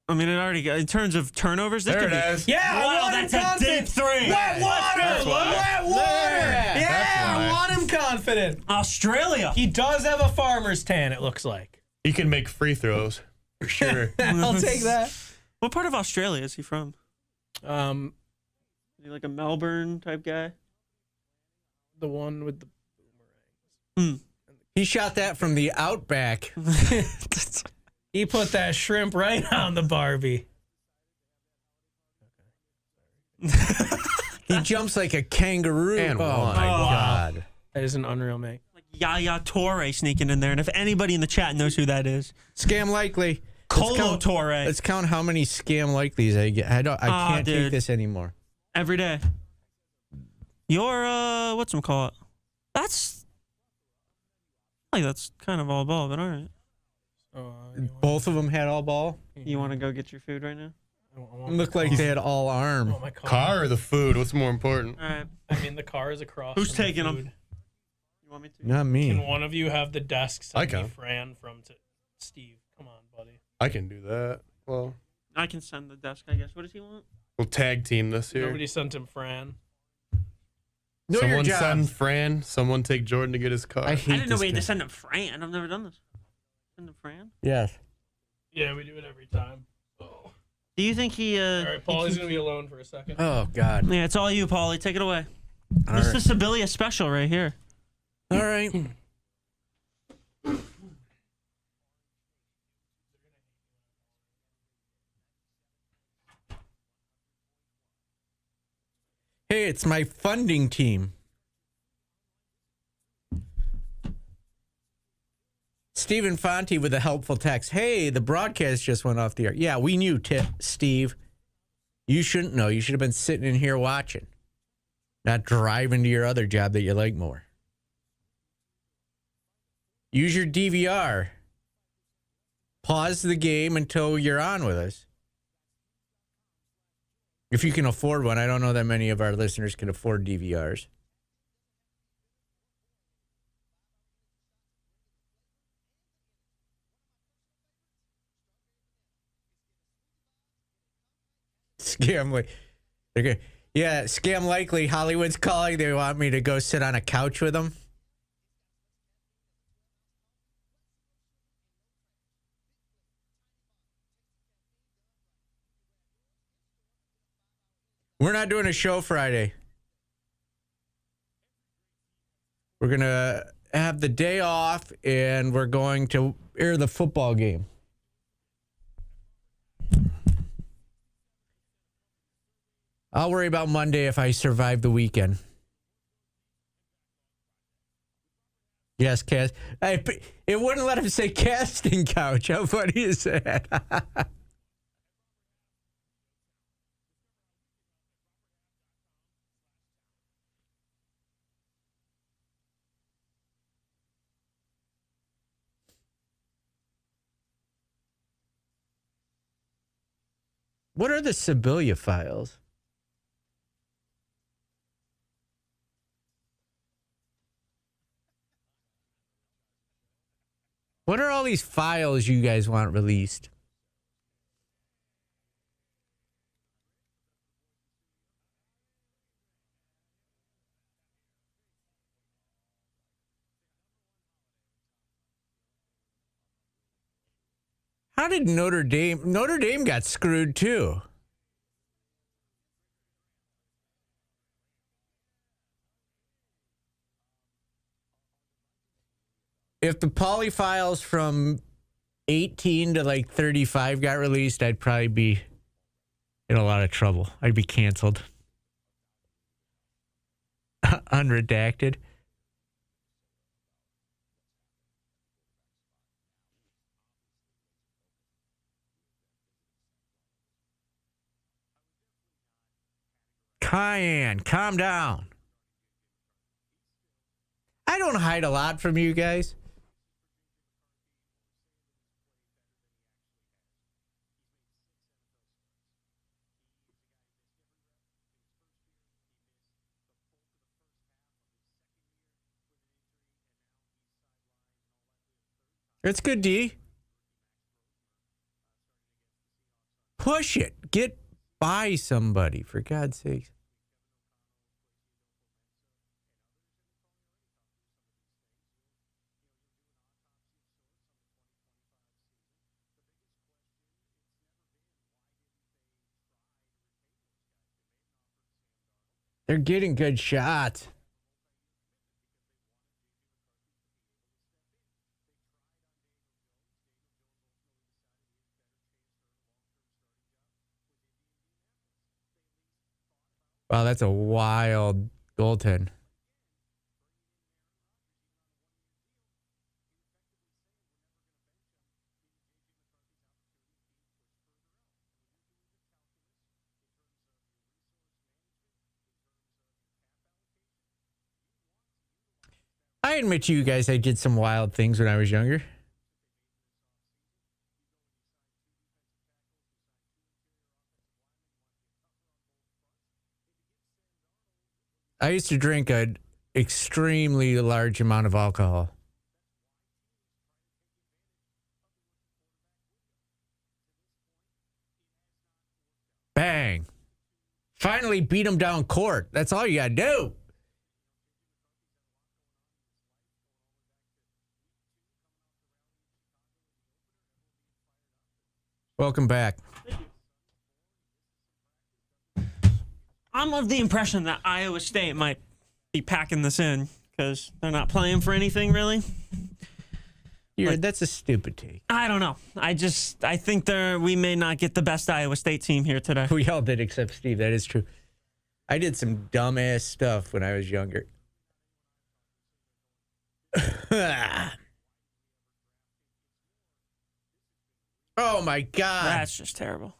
I mean, it already got, in terms of turnovers, this There could it be. is. Yeah, I Wow, want him that's a confident. deep 3. Wet water. That's why. Wet water. Yeah, Yeah, that's I why. want him confident. Australia. He does have a farmer's tan, it looks like. He can make free throws for sure. I'll take that. What part of Australia is he from? Um, Is he like a Melbourne type guy? The one with the He shot that from the outback. He put that shrimp right on the Barbie. He jumps like a kangaroo. And oh one. my Wow. God. That is an unreal make. Like Yaya Torre sneaking in there. And if anybody in the chat knows who that is, Scam likely. Colo Torre. Let's count how many scam likelies I get. I can't take dude. this anymore. Every day. Your, whatchamacallit? That's kind of all ball, but all right. Both of them had all ball. You want to go get your food right now? Looked like they had all arm. Oh, my car. Car or the food? What's more important? All right. I mean, the car is across. Who's from the taking 'em? food. You want me to? Not me. Can one of you have the desk send I me can. Fran from Steve? Come on, buddy. I can do that. Well, I can send the desk, I guess. What does he want? we'll tag team this here. Nobody sent him Fran. Know your Someone job. send Fran. Someone take Jordan to get his car. I hate I didn't know this we had to guy. send him Fran. I've never done this. Send him Fran? Yes. Yeah, we do it every time. Do you think he, All right, Paulie's going to be alone for a second. Oh, God. Yeah, it's all you, Paulie. Take it away. All This right. is the Sibilia special right here. All right. Hey, it's my funding team. Stephen Fonte with a helpful text. Hey, the broadcast just went off the air. Yeah, we knew, Steve. You shouldn't know. You should have been sitting in here watching, not driving to your other job that you like more. Use your DVR. Pause the game until you're on with us. If you can afford one. I don't know that many of our listeners can afford DVRs. Scam like they're good. Yeah, scam likely. Hollywood's calling. They want me to go sit on a couch with them. We're not doing a show Friday. We're going to have the day off and we're going to air the football game. I'll worry about Monday if I survive the weekend. Yes, cast. It wouldn't let him say casting couch. How funny is that? What are the Sibilia files? What are all these files you guys want released? How did Notre Dame got screwed too? If the PAULIE files from 18 to like 35 got released, I'd probably be in a lot of trouble. I'd be canceled. Unredacted. Cayenne, calm down. I don't hide a lot from you guys. It's good, D. Push it. Get by somebody, for God's sake. They're getting good shots. Wow, that's a wild goaltend. I admit to you guys, I did some wild things when I was younger. I used to drink an extremely large amount of alcohol. Bang. Finally beat him down court. That's all you got to do. Welcome back. I'm of the impression that Iowa State might be packing this in because they're not playing for anything, really. That's a stupid take. I don't know. I think we may not get the best Iowa State team here today. We all did except Steve. That is true. I did some dumbass stuff when I was younger. Oh, my God. That's just terrible.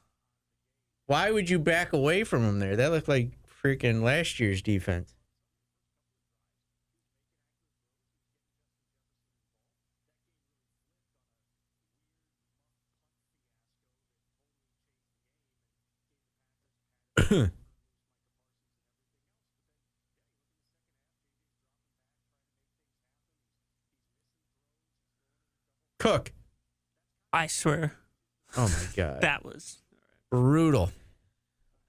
Why would you back away from him there? That looked like freaking last year's defense. Cook. I swear. Oh, my God. That was brutal.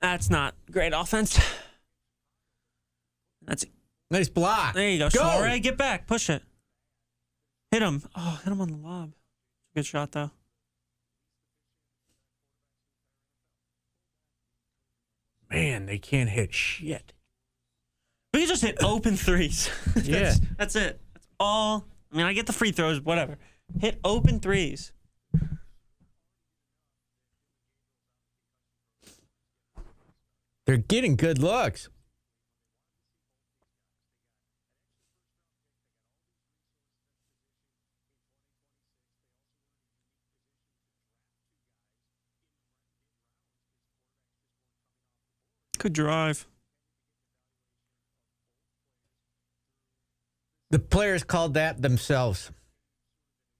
That's not great offense. That's nice block. There you go. Go. Soiree, get back. Push it. Hit him. Oh, hit him on the lob. Good shot, though. Man, they can't hit shit. We can just hit open threes. Yeah. That's it. That's all. I mean, I get the free throws, whatever. Hit open threes. They're getting good looks. Good drive. The players called that themselves.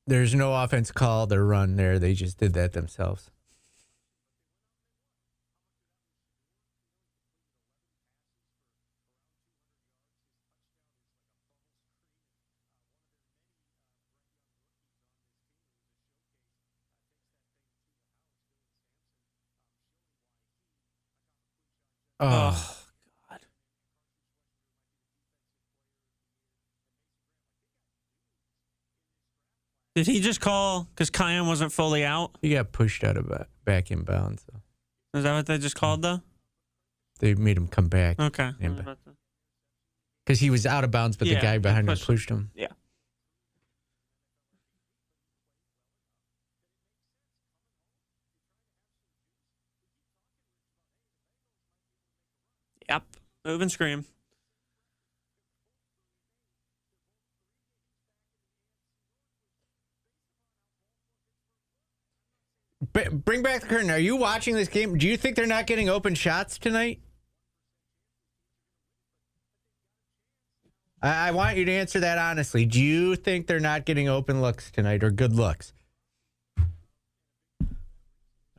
There's no offense called or run there. They just did that themselves. Oh, God. Did he just call because Cayenne wasn't fully out? He got pushed out of back in bounds. So. Is that what they just called, though? They made him come back. Okay. Because he was out of bounds, but the guy behind him pushed pushed him. Yeah. Yep. Move and scream. Bring back the curtain. Are you watching this game? Do you think they're not getting open shots tonight? I want you to answer that honestly. Do you think they're not getting open looks tonight or good looks?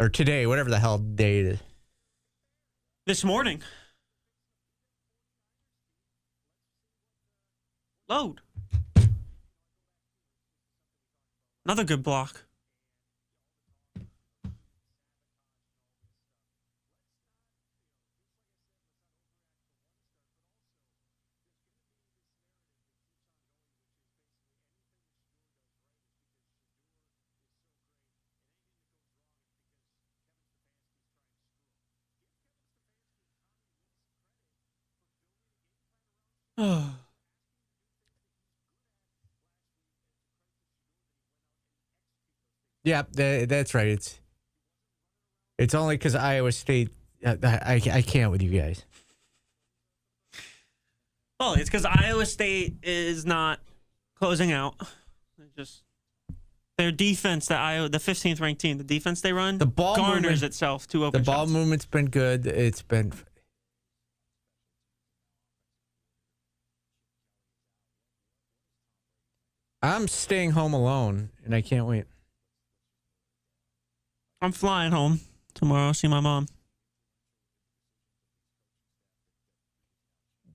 Or today, whatever the hell day it is. This morning. Load. Another good block. Oh. Yeah, that's right. It's only because Iowa State. I can't with you guys. Oh, it's because Iowa State is not closing out. Their defense, the 15th ranked team, the defense they run, The ball garners movement, itself to open The ball shots. movement's been good. It's been. I'm staying home alone, and I can't wait. I'm flying home tomorrow. See my mom.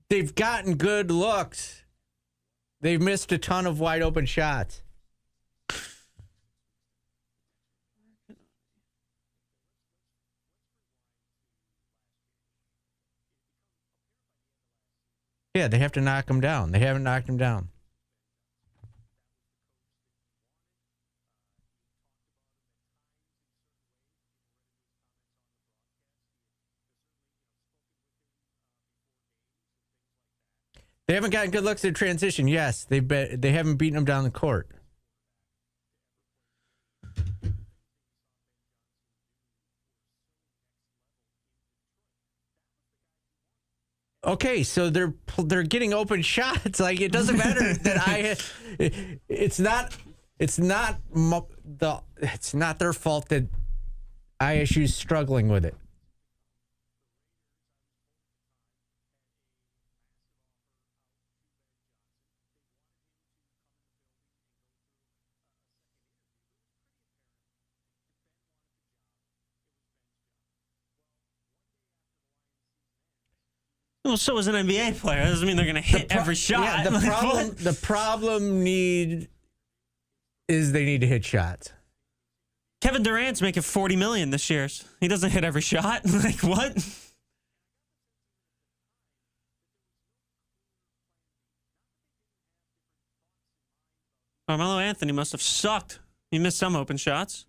They've gotten good looks. They've missed a ton of wide open shots. Yeah, they have to knock them down. They haven't knocked them down. They haven't gotten good looks at transition. Yes, they haven't beaten them down the court. Okay, so they're getting open shots. Like, it doesn't matter that it's not their fault that ISU's struggling with it. Well, so is an NBA player. That doesn't mean they're going to hit every shot. Yeah, the problem is they need to hit shots. Kevin Durant's making $40 million this year. He doesn't hit every shot. Like, what? Carmelo Anthony must have sucked. He missed some open shots.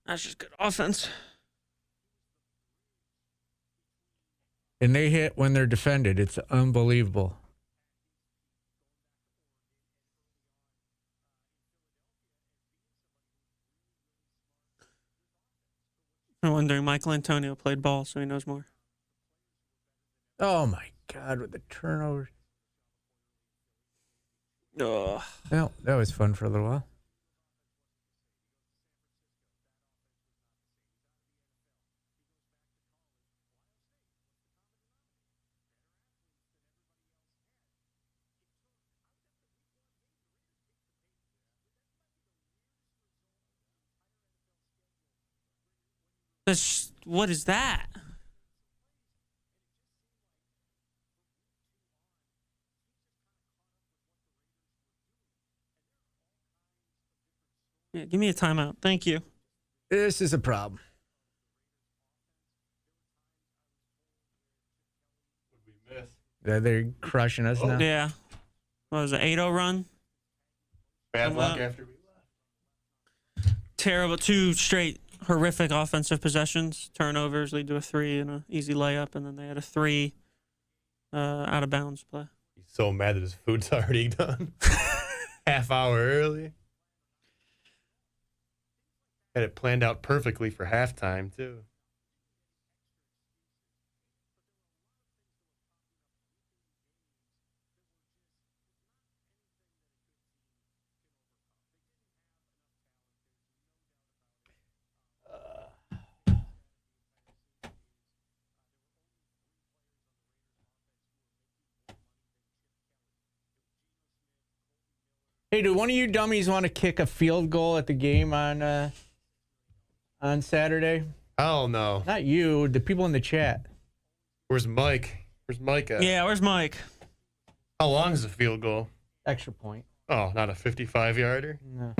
That's just good offense. And they hit when they're defended. It's unbelievable. I'm wondering, Michael Antonio played ball, so he knows more. Oh, my God, with the turnovers. Ugh. Well, that was fun for a little while. What is that? Yeah, give me a timeout. Thank you. This is a problem. They're crushing us now. Yeah. What was it, 8-0 run? Bad luck after we left. Terrible. 2 straight horrific offensive possessions. Turnovers lead to a 3 and an easy layup, and then they had a 3 out of bounds play. He's so mad that his food's already done. Half hour early. Had it planned out perfectly for halftime, too. Hey, do one of you dummies want to kick a field goal at the game on Saturday? Oh, no. Not you, the people in the chat. Where's Mike? Where's Mike at? Yeah, where's Mike? How long is the field goal? Extra point. Oh, not a 55-yarder? No.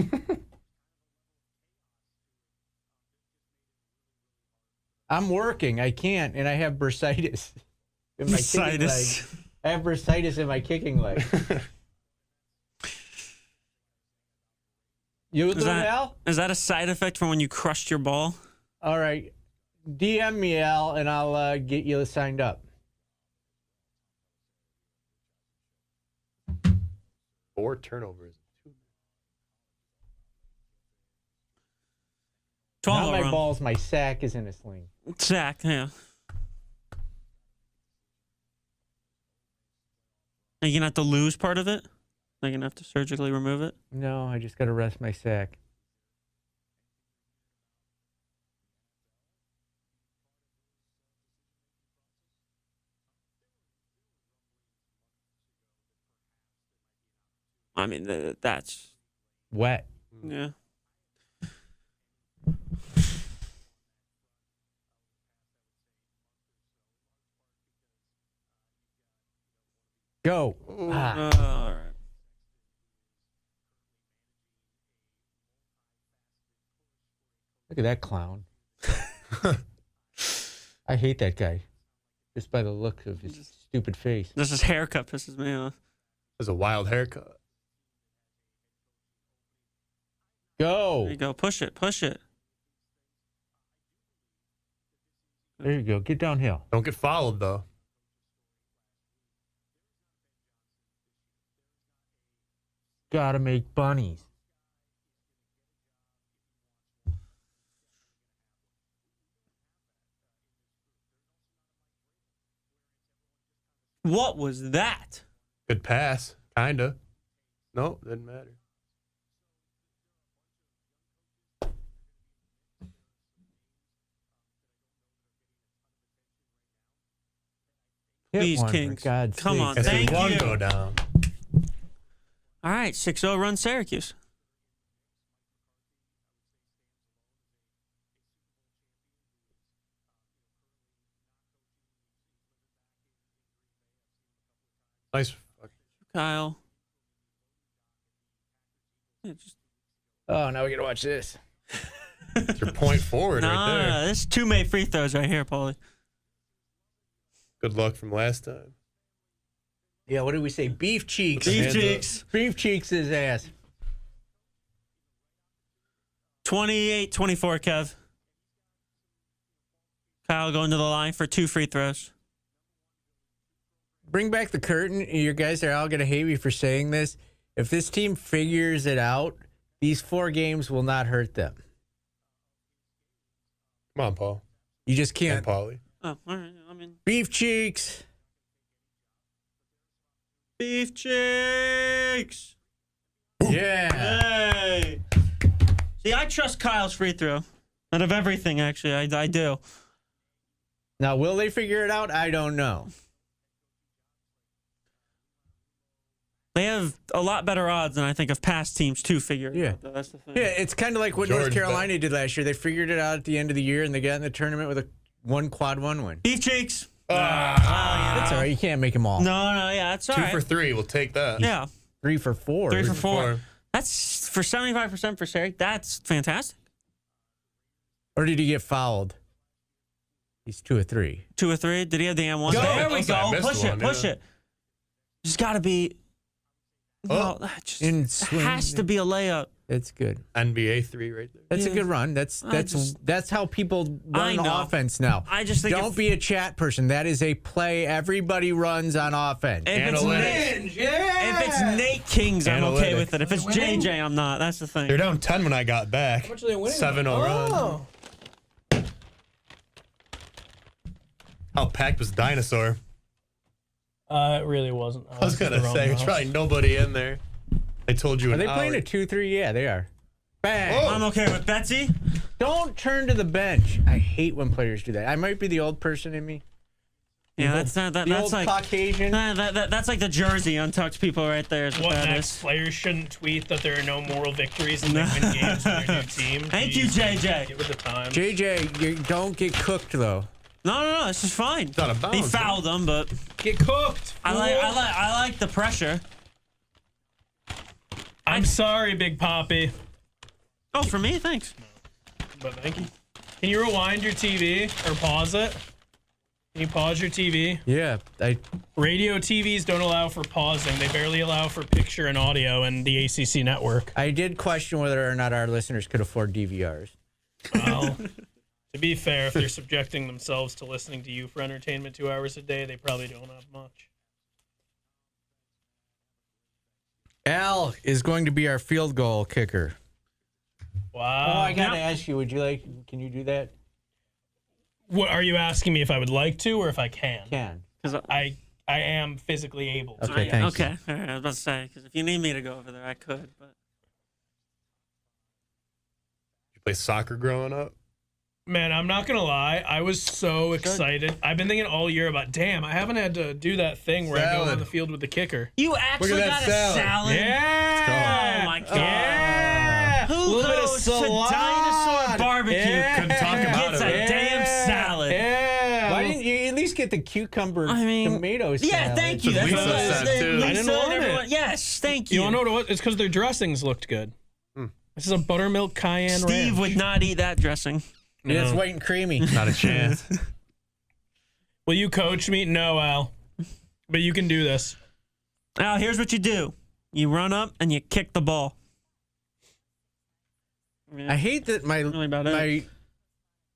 I'm working. I can't, and I have bursitis in my kicking leg. I have bursitis in my kicking leg. You with Is them, Al? that a side effect from when you crushed your ball? All right. DM me, Al, and I'll get you signed up. 4 turnovers. 12 Not my overall. balls, my sack is in a sling. Sack, yeah. Are you going to have to lose part of it? Are you going to have to surgically remove it? No, I just got to rest my sack. I mean, that's wet. Yeah. Go. All right. Look at that clown. I hate that guy. Just by the look of his stupid face. This is haircut pisses me off. That's a wild haircut. Go. There you go. Push it. Push it. There you go. Get downhill. Don't get fouled, though. Gotta make bunnies. What was that? Good pass. Kinda. No, didn't matter. Please, one, for Kings. God's Come sake. on. Guess Thank one you. go down. All right. 6-0 run Syracuse. Nice. Kyle. Yeah, just, Oh, now we gotta watch this. It's your point forward right there. nah, this 2 made free throws right here, Paulie. Good luck from last time. Yeah, what did we say? Beef cheeks. Beef cheeks. Beef cheeks his ass. 28-24, Kev. Kyle going to the line for 2 free throws. Bring back the curtain. You guys are all gonna hate me for saying this. If this team figures it out, these 4 games will not hurt them. Come on, Paul. You just can't. And Paulie. Oh, all right. I mean, Beef cheeks. beef cheeks. Yeah. Hey. See, I trust Kyle's free throw. Out of everything, actually, I do. Now, will they figure it out? I don't know. They have a lot better odds than I think of past teams to figure it out. Though. That's the thing. Yeah, it's kind of like what North Carolina did last year. They figured it out at the end of the year, and they got in the tournament with a quad one win. Beef cheeks. That's all right. You can't make them all. No, yeah, that's all 2 right. for 3. We'll take that. Yeah. 3 for 4. 3 for 4. That's for 75% for Syracuse. That's fantastic. Or did he get fouled? He's 2 or 3. 2 or 3. Did he have the M1? Go. There we I go. missed Push one, it. Push yeah. it. Just got to be. No, that just has to be a layup. That's good. NBA 3 right there. That's a good run. That's how people run offense now. I just think don't be a chat person. That is a play everybody runs on offense. If it's Nate Kings, I'm okay with it. If it's JJ, I'm not. That's the thing. They're down 10 when I got back. How much are they winning? 7-0 run. How packed was Dinosaur? It really wasn't. I was going to say, there's probably nobody in there. I told you Are an they hour. playing a 2-3? Yeah, they are. Bang. Whoa. I'm okay with Betsy. Don't turn to the bench. I hate when players do that. I might be the old person in me. Yeah, that's not that. The That's old like Caucasian. that's like the Jersey untucked people right there. Is what What that next? is. Players shouldn't tweet that there are no moral victories and they win games for their new team. Thank you, Jeez, JJ. Get with the time. JJ, you don't get cooked, though. No, this is fine. It's out of bounds. He fouled him, but Get cooked. I like the pressure. I'm sorry, Big Poppy. Oh, for me, thanks. But thank you. Can you rewind your TV or pause it? Can you pause your TV? Yeah, Radio TVs don't allow for pausing. They barely allow for picture and audio in the ACC network. I did question whether or not our listeners could afford DVRs. Well, to be fair, if they're subjecting themselves to listening to you for entertainment 2 hours a day, they probably don't have much. Al is going to be our field goal kicker. Wow. Oh, I got to ask you, can you do that? What are you asking me if I would like to or if I can? Can. Because I am physically able to. Okay, thanks. Okay, all right, I was about to say, because if you need me to go over there, I could, but. You play soccer growing up? Man, I'm not going to lie. I was so excited. I've been thinking all year about, damn, I haven't had to do that thing where I go on the field with the kicker. You actually got a salad? Yeah. Oh, my God. Yeah. Who A little bit of goes to salad. Dinosaur Barbecue Yeah. Couldn't talk about gets it. a damn salad? Yeah. Why didn't you at least get the cucumber tomato salad? Yeah, thank you. That's Lisa what said, too. Lisa I didn't and want everyone. it. Yes, thank you. You want to know what? It's because their dressings looked good. This is a buttermilk cayenne Steve ranch. would not eat that dressing. Yeah, it's white and creamy. Not a chance. Will you coach me? No, Al. But you can do this. Now, here's what you do. You run up and you kick the ball. I hate that my it.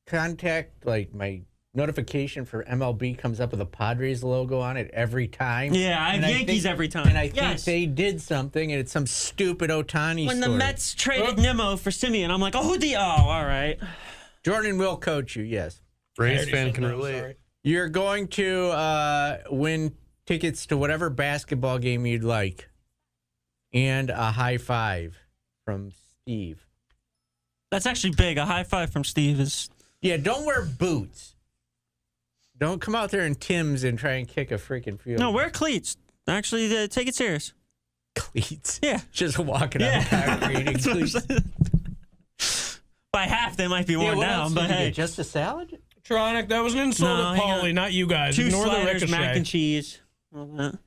contact, like my notification for MLB comes up with a Padres logo on it every time. Yeah, I have And Yankees think- every time. And I think Yes. they did something, and it's some stupid Ohtani When the story. Mets traded Nimmo for Simeon, I'm like, all right. Jordan will coach you, yes. Braves fan can relate. You're going to win tickets to whatever basketball game you'd like, and a high five from Steve. That's actually big. A high five from Steve is. Yeah, don't wear boots. Don't come out there in Tim's and try and kick a freaking field. No, wear cleats. Actually, take it serious. Cleats? Yeah. Just walking on the concrete in That's what I'm cleats. saying. By half, they might be worn what down, else but did you hey. get? Just a salad? Tronic, that was an insult No, to he got Paulie, not you guys. 2 Ignore the sliders, ricochet. mac and cheese. All that.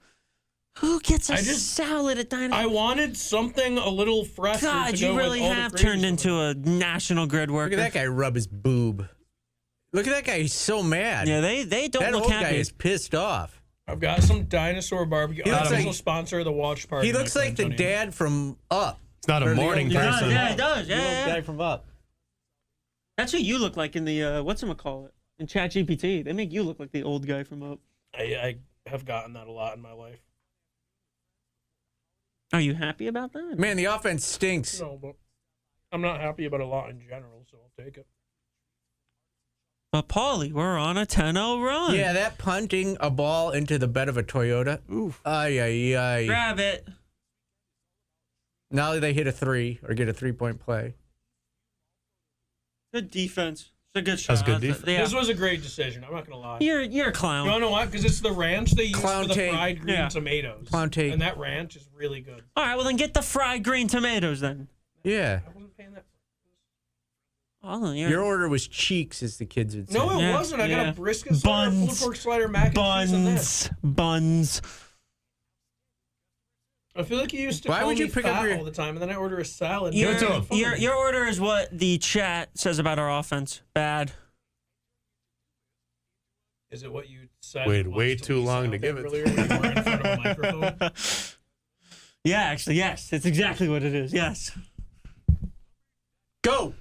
Who gets a salad at Dino? I wanted something a little fresher. God, to go you really with all the have crazy turned into a National Grid worker. Look at that guy rub his boob. Look at that guy. He's so mad. Yeah, they don't that look old happy. guy is pissed off. I've got some dinosaur barbecue. He I'm looks also like- sponsor of the watch party. He looks like the Antonio. dad from Up. It's not a Or the morning old guy person. from Yeah, Up. it does. The old Yeah. guy from Up. That's who you look like in the whatchamacallit? In ChatGPT. They make you look like the old guy from Up. I have gotten that a lot in my life. Are you happy about that? Man, the offense stinks. No, but I'm not happy about a lot in general, so I'll take it. But Paulie, we're on a 10-0 run. Yeah, that punting a ball into the bed of a Toyota. Oof. Ay, ay, ay. Grab it. Now they hit a 3 or get a 3-point play. Good defense. It's a good shot. That's good defense. Yeah. This was a great decision. I'm not gonna lie. You're a clown. You wanna know why? Because it's the ranch they use Clown for the take. fried green Yeah. tomatoes. Clown take. And that ranch is really good. All right, well then get the fried green tomatoes then. Yeah. I wasn't paying that. Oh, Your order was cheeks, as the kids would say. No, it Yeah, wasn't. I got yeah. a brisket slider, pulled pork slider, mac and cheese, and this. Buns. I feel like you used to Why call would you me pick up fat your- all the time, and then I order a salad. Your, Make fun of me. your order is what the chat says about our offense. Bad. Is it what you said? Waited once way to too Lisa long out to there give it. earlier when you were in front of a microphone? Yeah, actually, yes. It's exactly what it is. Yes. Go.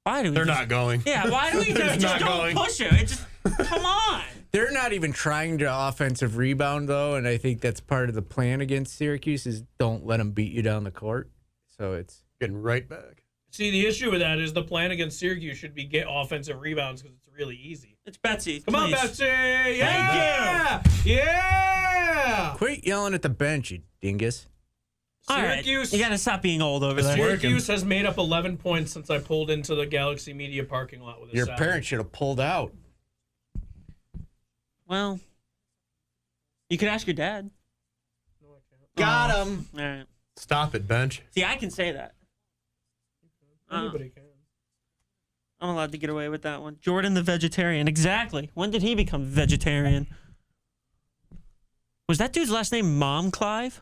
Why do we They're just- not going. Yeah, why do we They're just not don't going. push it? It just come on. They're not even trying to offensive rebound, though, and I think that's part of the plan against Syracuse is don't let them beat you down the court. So it's Getting right back. See, the issue with that is the plan against Syracuse should be get offensive rebounds because it's really easy. It's Betsy. Come on, please. Betsy! Yeah! Yeah! quit yelling at the bench, you dingus. All right, Syracuse, you got to stop being old over there. Syracuse has made up 11 points since I pulled into the Galaxy Media parking lot with a Your salad. parents should have pulled out. Well, you could ask your dad. Got him. All right. Stop it, bench. See, I can say that. Anybody can. I'm allowed to get away with that one. Jordan the vegetarian. Exactly. When did he become vegetarian? Was that dude's last name Mom Clive?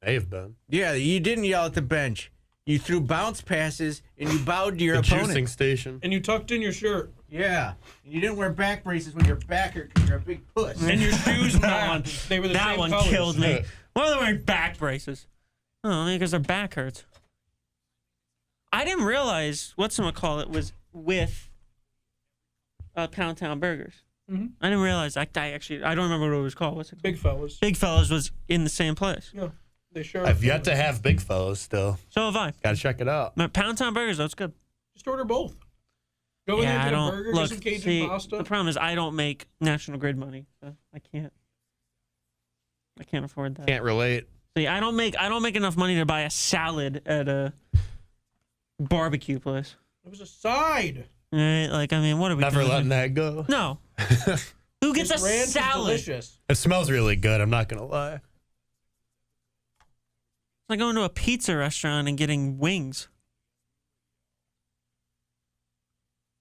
May have been. Yeah, you didn't yell at the bench. You threw bounce passes and you bowed to your The opponent. juicing station. And you tucked in your shirt. Yeah. And you didn't wear back braces when your back hurt because you're a big puss. And your shoes matched. They were the That same one colors. killed me. Why are they wearing back braces? Oh, maybe because their back hurts. I didn't realize whatchamacallit was with Pound Town Burgers. Mm-hmm. I didn't realize. I don't remember what it was called. What's it called? Big Fellas. Big Fellas was in the same place. Yeah, they sure. I've yet to have Big Fellas still. So have I. Gotta check it out. But Pound Town Burgers, that's good. Just order both. Go in there, I get a don't burger, look. get some Cajun See, pasta. the problem is I don't make National Grid money, so I can't afford that. Can't relate. See, I don't make enough money to buy a salad at a barbecue place. It was a side. Right? Like, I mean, what are we Never doing letting here? that go. No. Who gets This a ranch is salad? It's delicious. It smells really good. I'm not gonna lie. like going to a pizza restaurant and getting wings.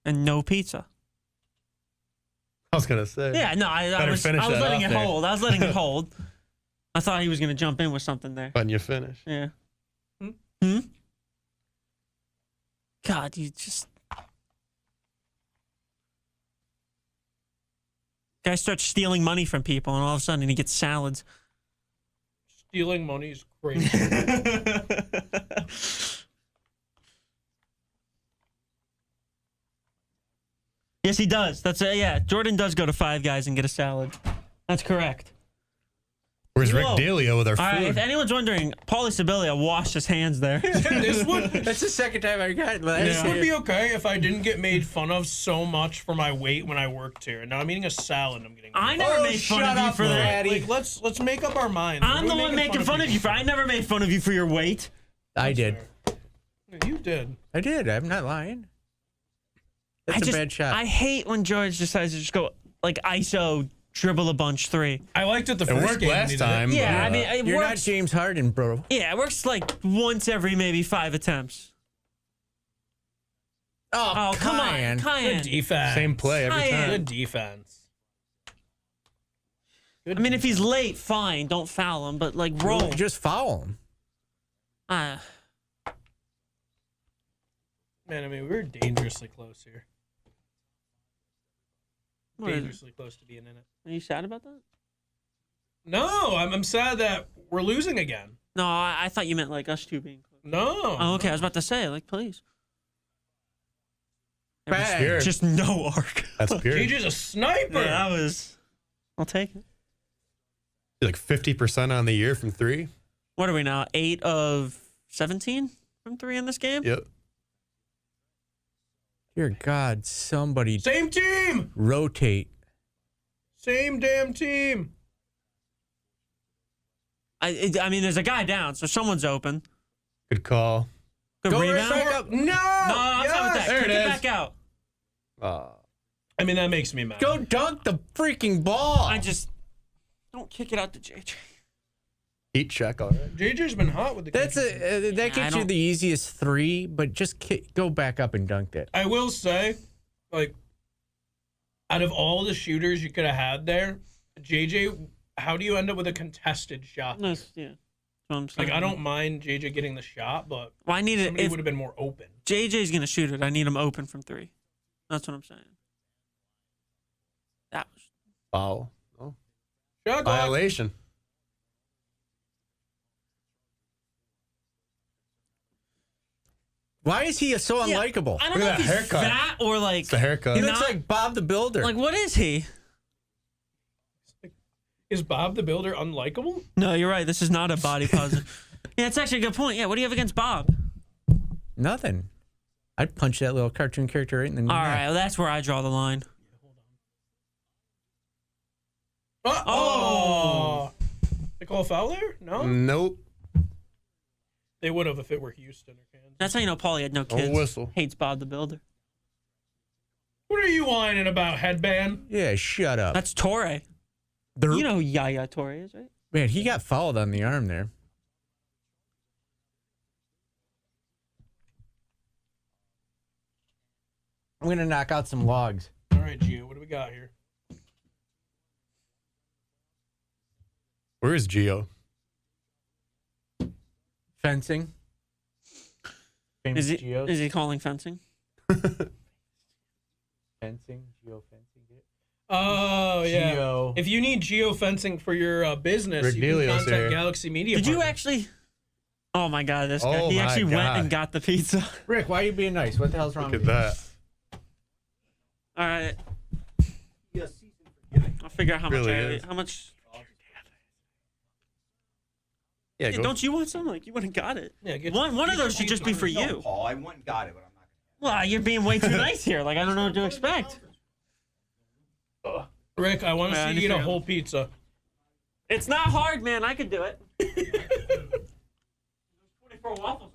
And no pizza. I was gonna say. Yeah, no, I Better was finish that letting off it there. hold. I was letting it hold. I thought he was going to jump in with something there. When you finish. Yeah. Hmm? God, you just... Guy starts stealing money from people, and all of a sudden he gets salads. Stealing money is crazy. Yes, he does. That's yeah. Jordan does go to Five Guys and get a salad. That's correct. Where's Rick Whoa. Dalio with our All right, food? if anyone's wondering, Paulie Sibilia washed his hands there. That's the second time I got it. This would be okay if I didn't get made fun of so much for my weight when I worked here. Now I'm eating a salad and I'm getting. I never made fun of you for that. Like, let's make up our minds. I'm the one making fun of you for. I never made fun of you for your weight. I did. You did. I did. I'm not lying. That's a bad shot. I hate when George decides to just go like ISO dribble a bunch three. I liked it the It first worked game. last time. Yeah, but, I mean, it You're not works. James Harden, bro. Yeah, it works like once every maybe 5 attempts. Oh, come on, Good Kyan. defense. Same play every I time. Good defense. I mean, if he's late, fine, don't foul him, but like roll. Just foul him. Man, I mean, we're dangerously close here. What is it? Dangerously close to being in it. Are you sad about that? No, I'm sad that we're losing again. No, I thought you meant like us two being close. No. Oh, okay. I was about to say, like, please. Bang. Pure. Just no arc. That's pure. JJ's a sniper. Yeah, that was. I'll take it. Like 50% on the year from 3. What are we now? 8 of 17 from 3 in this game? Yep. Dear God, somebody Same team. rotate. Same damn team. I mean, there's a guy down, so someone's open. Good call. Good Go rebound. right back up. No. No, I'm fine with that. There Kick it it is. back out. I mean, that makes me mad. Go dunk the freaking ball. I just don't kick it out to JJ. Heat check already. JJ's been hot with the. That's catches. that I gets you don't- the easiest 3, but just go back up and dunk it. I will say, like, out of all the shooters you could have had there, JJ, how do you end up with a contested shot? That's, yeah. That's what I'm saying. Like, I don't mind JJ getting the shot, but Well, I need it. somebody If would have been more open. JJ's going to shoot it, I need him open from 3. That's what I'm saying. That was. Foul. Oh. Shot clock. Violation. Why is he so unlikable? I don't Look know at if that he's haircut. fat or like. It's the haircut. He looks not- like Bob the Builder. Like, what is he? Is Bob the Builder unlikable? No, you're right. This is not a body positive. Yeah, it's actually a good point. Yeah, what do you have against Bob? Nothing. I'd punch that little cartoon character right in the All neck. right, well, that's where I draw the line. Oh. They call a foul there? No? Nope. They would have if it were Houston or Kansas. That's how you know Paulie had no kids. whistle. Hates Bob the Builder. What are you whining about, headband? Yeah, shut up. That's Torre. You know who Yaya Torre is, right? Man, he got fouled on the arm there. I'm going to knock out some logs. All right, Gio, what do we got here? Where is Gio? Fencing. Is he, Geos. is he calling fencing? Fencing, geofencing. Oh, yeah. Geo. If you need geofencing for your business, Rick you can Delio's contact here. Galaxy Media. Did you Partners. actually? Oh my God, this guy. Oh He my actually went God. and got the pizza. Rick, why are you being nice? What the hell's wrong Look with at you? that. All right. I'll figure out how Really much. is. How much? Yeah, Hey, go. don't you want some? Like you went and got it. Yeah, get One of those should just be for you. Paul, I went and got it, but I'm not. Well, you're being way too nice here. Like I don't know what to expect. Rick, I want to Yeah, I see need you eat to a figure whole pizza. It's not hard, man. I could do it. 24 waffles.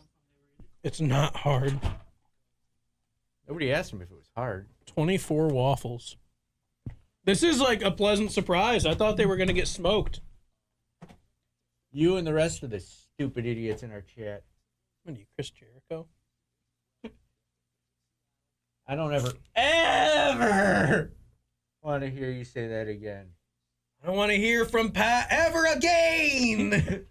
It's not hard. Nobody asked him if it was hard. 24 waffles. This is like a pleasant surprise. I thought they were going to get smoked. You and the rest of the stupid idiots in our chat. What are you, Chris Jericho? I don't ever want to hear you say that again. I don't want to hear from Pat ever again.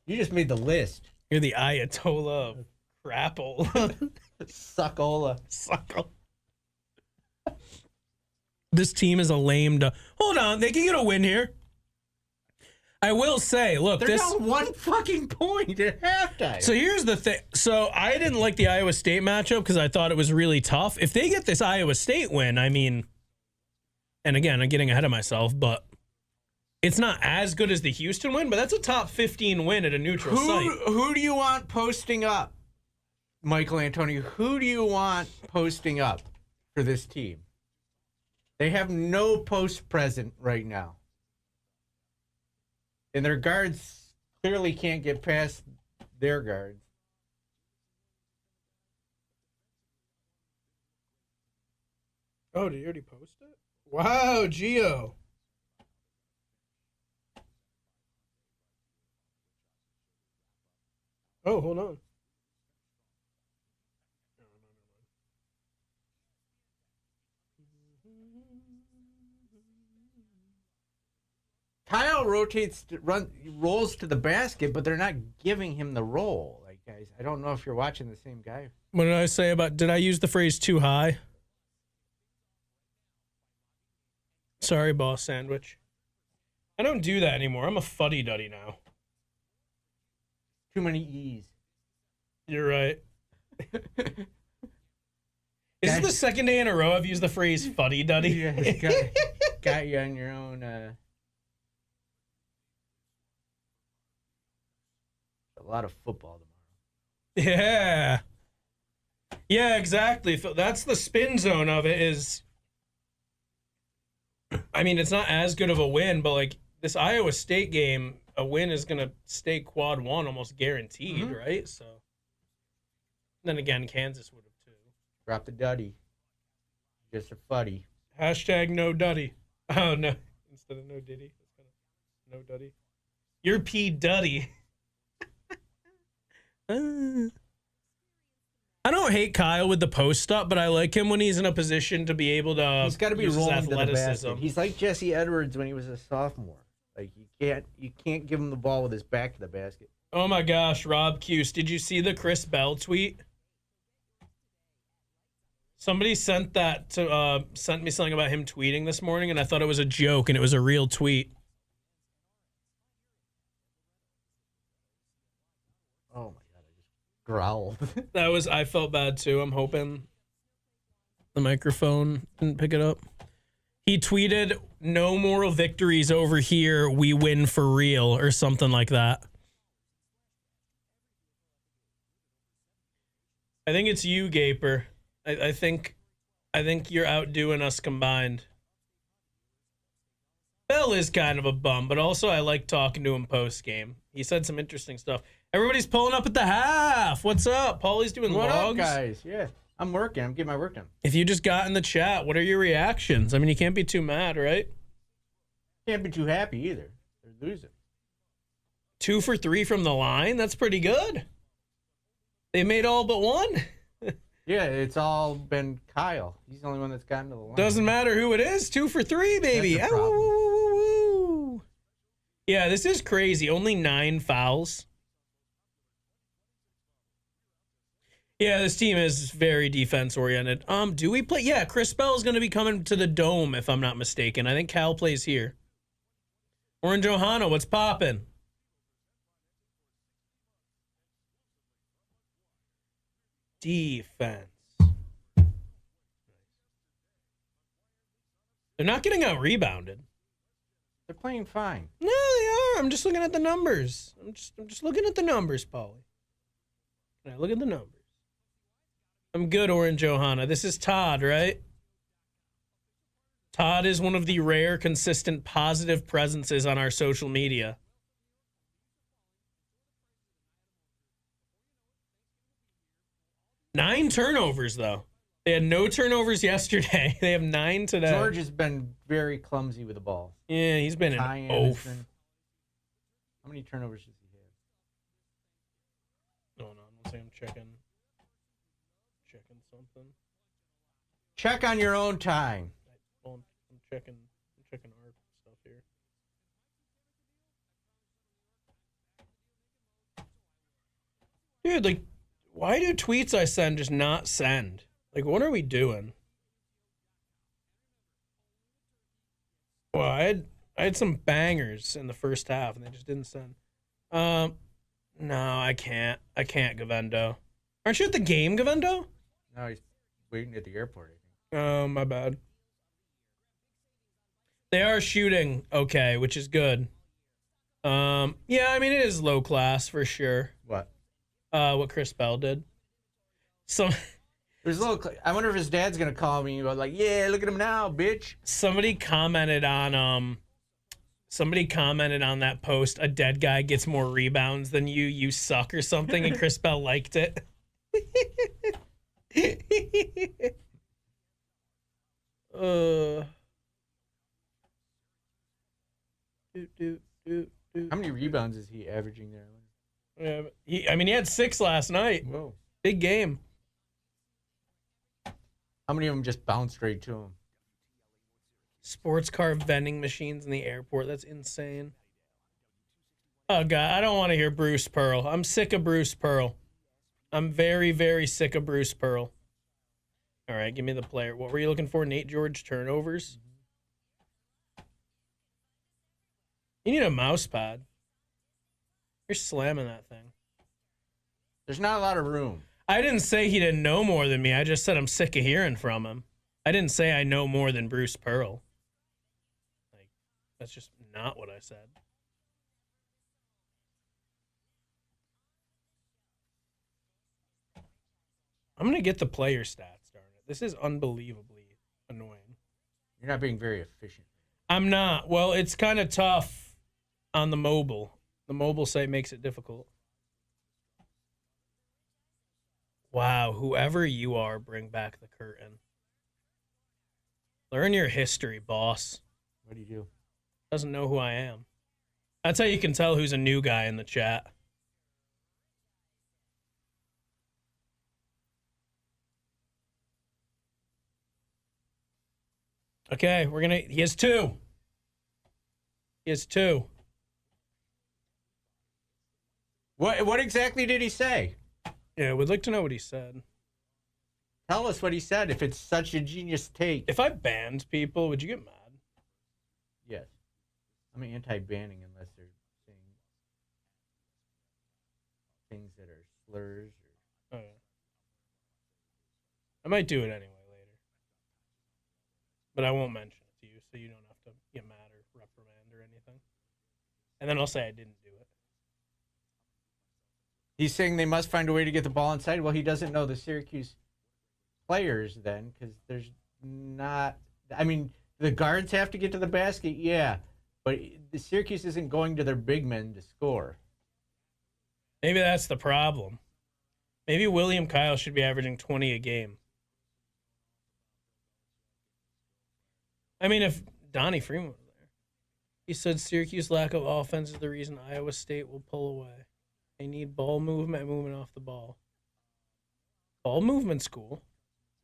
You just made the list. You're the Ayatollah of crapple. Suckola. Suckle. This team is a lame hold on, they can get a win here. I will say, look, They're this down 1 fucking point at halftime. So here's the thing. So I didn't like the Iowa State matchup because I thought it was really tough. If they get this Iowa State win, I mean, and again, I'm getting ahead of myself, but it's not as good as the Houston win, but that's a top 15 win at a neutral site. Who do you want posting up, Michael Antonio? Who do you want posting up for this team? They have no post present right now. And their guards clearly can't get past their guards. Oh, did you already post it? Wow, Gio. Oh, hold on. Kyle rolls to the basket, but they're not giving him the roll. Like, guys, I don't know if you're watching the same guy. What did I say about, did I use the phrase too high? Sorry, boss sandwich. I don't do that anymore. I'm a fuddy-duddy now. Too many E's. You're right. Is this the second day in a row I've used the phrase fuddy-duddy? Yeah, got you on your own. A lot of football tomorrow. Yeah. Yeah, exactly. That's the spin zone of it is, I mean, it's not as good of a win, but like this Iowa State game, a win is going to stay quad one almost guaranteed, right? So then again, Kansas would have too. Drop the duddy. Just a fuddy. Hashtag no duddy. Oh, no. Instead of no diddy. It's kind of no duddy. You're P. Duddy. I don't hate Kyle with the post up, but I like him when he's in a position to be able to. He's got to be use his rolling to the athleticism. basket. He's like Jesse Edwards when he was a sophomore. Like you can't give him the ball with his back to the basket. Oh my gosh, Rob Cuse, did you see the Chris Bell tweet? Somebody sent that to sent me something about him tweeting this morning, and I thought it was a joke, and it was a real tweet. Oh my god, I just growled. I felt bad too. I'm hoping the microphone didn't pick it up. He tweeted, "No moral victories over here. We win for real," or something like that. I think it's you, Gaper. I think you're outdoing us combined. Bell is kind of a bum, but also I like talking to him post game. He said some interesting stuff. Everybody's pulling up at the half. What's up? Paulie's doing What logs. up, guys? Yeah, I'm working. I'm getting my work done. If you just got in the chat, what are your reactions? I mean, you can't be too mad, right? Can't be too happy either. They're losing. 2 for 3 from the line. That's pretty good. They made all but one. Yeah, it's all been Kyle. He's the only one that's gotten to the line. Doesn't matter who it is. 2 for 3, baby. That's a problem. Woo, woo, woo, woo. Yeah, this is crazy. Only 9 fouls. Yeah, this team is very defense oriented. Do we play? Yeah, Chris Bell is going to be coming to the Dome, if I'm not mistaken. I think Cal plays here. Orange Ohana, what's poppin'? Defense. They're not getting out rebounded. They're playing fine. No, they are. I'm just looking at the numbers. I'm just looking at the numbers, Paulie. Can I look at the numbers? I'm good, Orange Ohana. This is Todd, right? Todd is one of the rare, consistent, positive presences on our social media. Nine turnovers, though. They had no turnovers yesterday. They have 9 today. George has been very clumsy with the ball. Yeah, he's been an oaf. How many turnovers does he have? Hold on, let's say I'm checking something. Check on your own time. I'm checking our stuff here. Dude, like, why do tweets I send just not send? Like, what are we doing? Well, I had some bangers in the first half, and they just didn't send. No, I can't. I can't, Gavendo. Aren't you at the game, Gavendo? No, he's waiting at the airport, I think. Oh, my bad. They are shooting okay, which is good. Yeah, I mean, it is low class for sure. What? What Chris Bell did. There's a little. I wonder if his dad's gonna call me and go like, "Yeah, look at him now, bitch." Somebody commented on that post. A dead guy gets more rebounds than you. You suck or something, and Chris Bell liked it. How many rebounds is he averaging there? Yeah, he had 6 last night. Whoa. Big game. How many of them just bounced right to him? Sports car vending machines in the airport. That's insane. Oh, God. I don't want to hear Bruce Pearl. I'm sick of Bruce Pearl. I'm very, very sick of Bruce Pearl. All right, give me the player. What were you looking for? Nate George turnovers? You need a mouse pad. You're slamming that thing. There's not a lot of room. I didn't say he didn't know more than me. I just said I'm sick of hearing from him. I didn't say I know more than Bruce Pearl. Like, that's just not what I said. I'm going to get the player stats, darn it. This is unbelievably annoying. You're not being very efficient. I'm not. Well, it's kind of tough on the mobile. The mobile site makes it difficult. Wow, whoever you are, bring back the curtain. Learn your history, boss. What do you do? Doesn't know who I am. That's how you can tell who's a new guy in the chat. Okay, he has 2. He has 2. What exactly did he say? Yeah, we'd like to know what he said. Tell us what he said if it's such a genius take. If I banned people, would you get mad? Yes. I'm anti-banning unless they're saying things that are slurs. Oh, yeah. I might do it anyway later. But I won't mention it to you, so you don't have to get mad or reprimand or anything. And then I'll say I didn't do it. He's saying they must find a way to get the ball inside. Well, he doesn't know the Syracuse players then, because there's not. I mean, the guards have to get to the basket, yeah, but the Syracuse isn't going to their big men to score. Maybe that's the problem. Maybe William Kyle should be averaging 20 a game. I mean, if Donnie Freeman was there, he said Syracuse lack of offense is the reason Iowa State will pull away. They need ball movement off the ball. Ball movement's cool.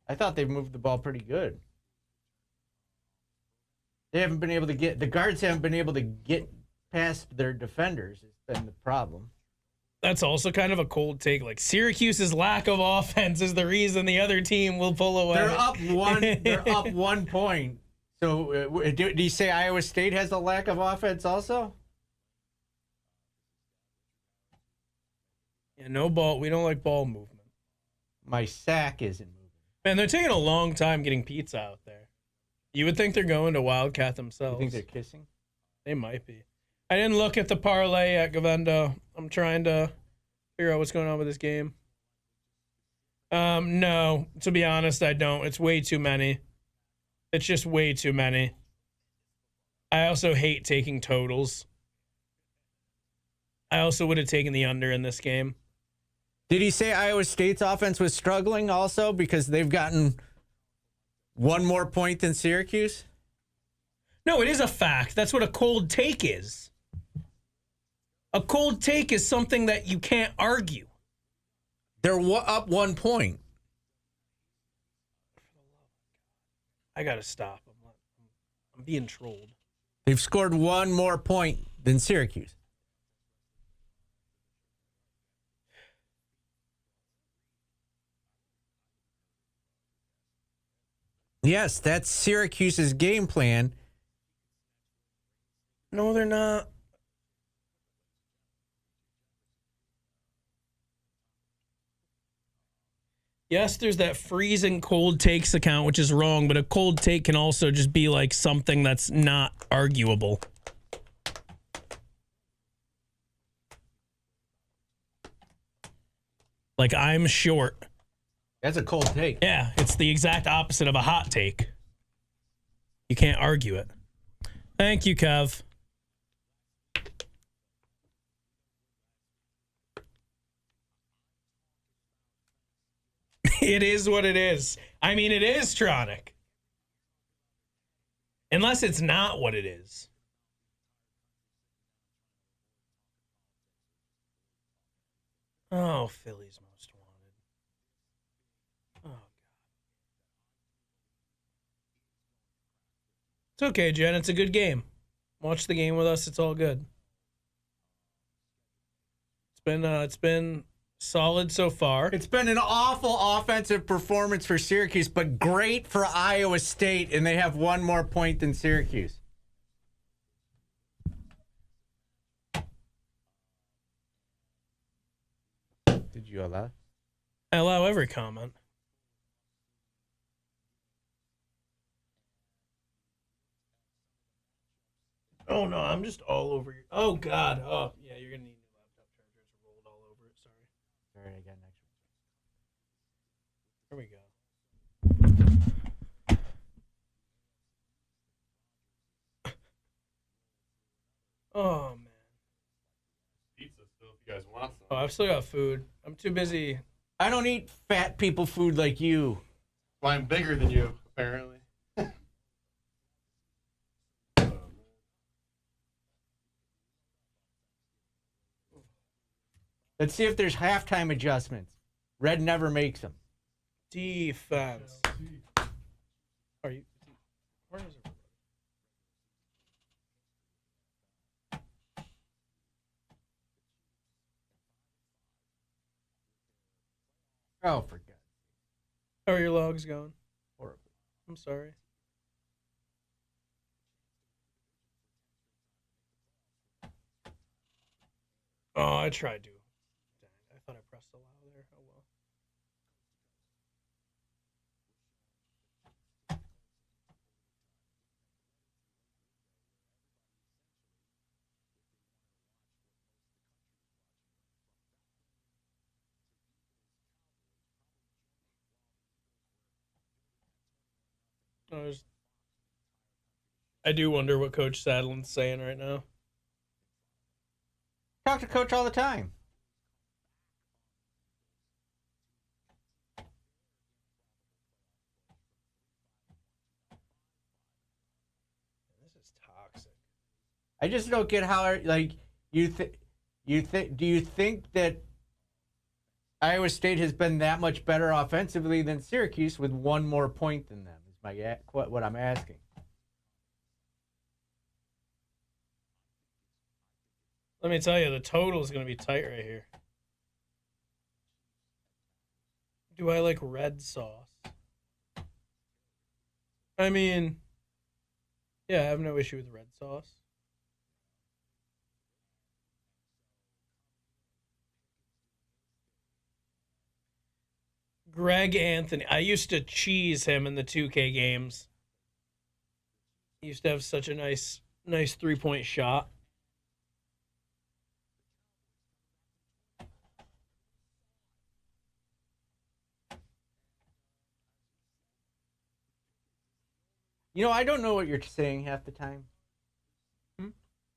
I thought they moved the ball pretty good. They haven't been able to get, the guards haven't been able to get past their defenders. It's been the problem. That's also kind of a cold take. Like Syracuse's lack of offense is the reason the other team will pull away. They're up one. They're up 1 point. So do you say Iowa State has a lack of offense also? Yeah, no ball. We don't like ball movement. My sack isn't moving. Man, they're taking a long time getting pizza out there. You would think they're going to Wildcat themselves. You think they're kissing? They might be. I didn't look at the parlay at Govendo. I'm trying to figure out what's going on with this game. No, to be honest, I don't. It's way too many. It's just way too many. I also hate taking totals. I also would have taken the under in this game. Did he say Iowa State's offense was struggling also because they've gotten one more point than Syracuse? No, it is a fact. That's what a cold take is. A cold take is something that you can't argue. They're up 1 point. I got to stop. I'm being trolled. They've scored one more point than Syracuse. Yes, that's Syracuse's game plan. No, they're not. Yes, there's that freezing cold takes account, which is wrong, but a cold take can also just be like something that's not arguable. Like, I'm short. That's a cold take. Yeah, it's the exact opposite of a hot take. You can't argue it. Thank you, Kev. It is what it is. I mean, it is Tronic. Unless it's not what it is. Oh, Philly's most wanted. Oh, God. It's okay, Jen. It's a good game. Watch the game with us. It's all good. It's been solid so far. It's been an awful offensive performance for Syracuse, but great for Iowa State, and they have one more point than Syracuse. Did you allow? I allow every comment. Oh, no, I'm just all over you. Oh, God. Oh, yeah, you're going to need a new laptop charger. It's rolled all over it. Sorry. All right, I got next Here we go. Oh, man. Pizza still, if you guys want some. Oh, I've still got food. I'm too busy. I don't eat fat people food like you. Well, I'm bigger than you, apparently. Let's see if there's halftime adjustments. Red never makes them. Defense. Are you? Where is it? Oh, for God. How are your logs going? Horrible. I'm sorry. Oh, I tried to. Dang, I thought I pressed allow there. Oh, well. I do wonder what Coach Sadlin's saying right now. Talk to Coach all the time. This is toxic. I just don't get how, like, do you think that Iowa State has been that much better offensively than Syracuse with one more point than them. Is what I'm asking. Let me tell you, the total is going to be tight right here. Do I like red sauce? I mean, yeah, I have no issue with red sauce. Greg Anthony. I used to cheese him in the 2K games. He used to have such a nice 3-point shot. You know, I don't know what you're saying half the time.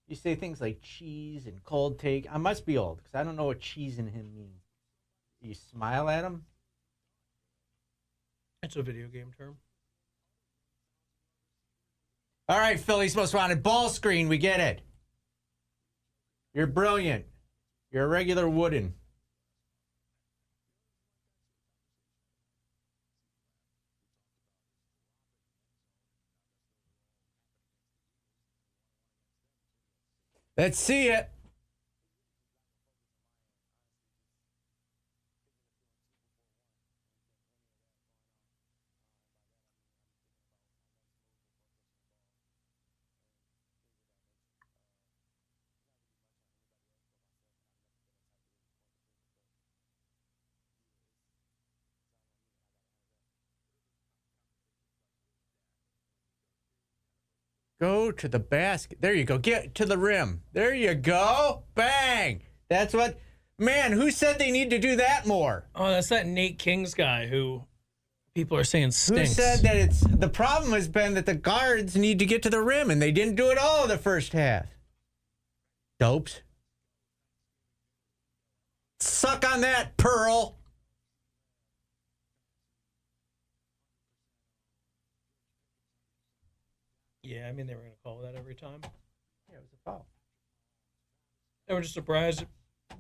You say things like cheese and cold take. I must be old because I don't know what cheese in him means. Do you smile at him? It's a video game term. All right, Philly's most wanted ball screen. We get it. You're brilliant. You're a regular Wooden. Let's see it. Go to the basket. There you go. Get to the rim. There you go. Bang. That's what. Man, who said they need to do that more? Oh, that's that Nate Kings guy who people are saying stinks. Who said that it's. The problem has been that the guards need to get to the rim, and they didn't do it all the first half. Dopes. Suck on that, Pearl. Yeah, I mean, they were going to call that every time. Yeah, it was a foul. They were just surprised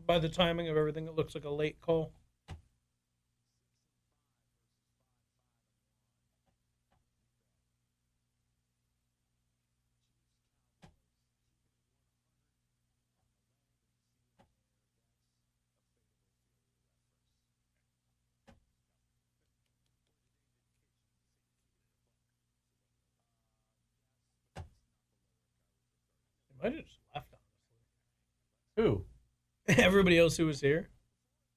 by the timing of everything. It looks like a late call. Might have just left, honestly. Who? Everybody else who was here.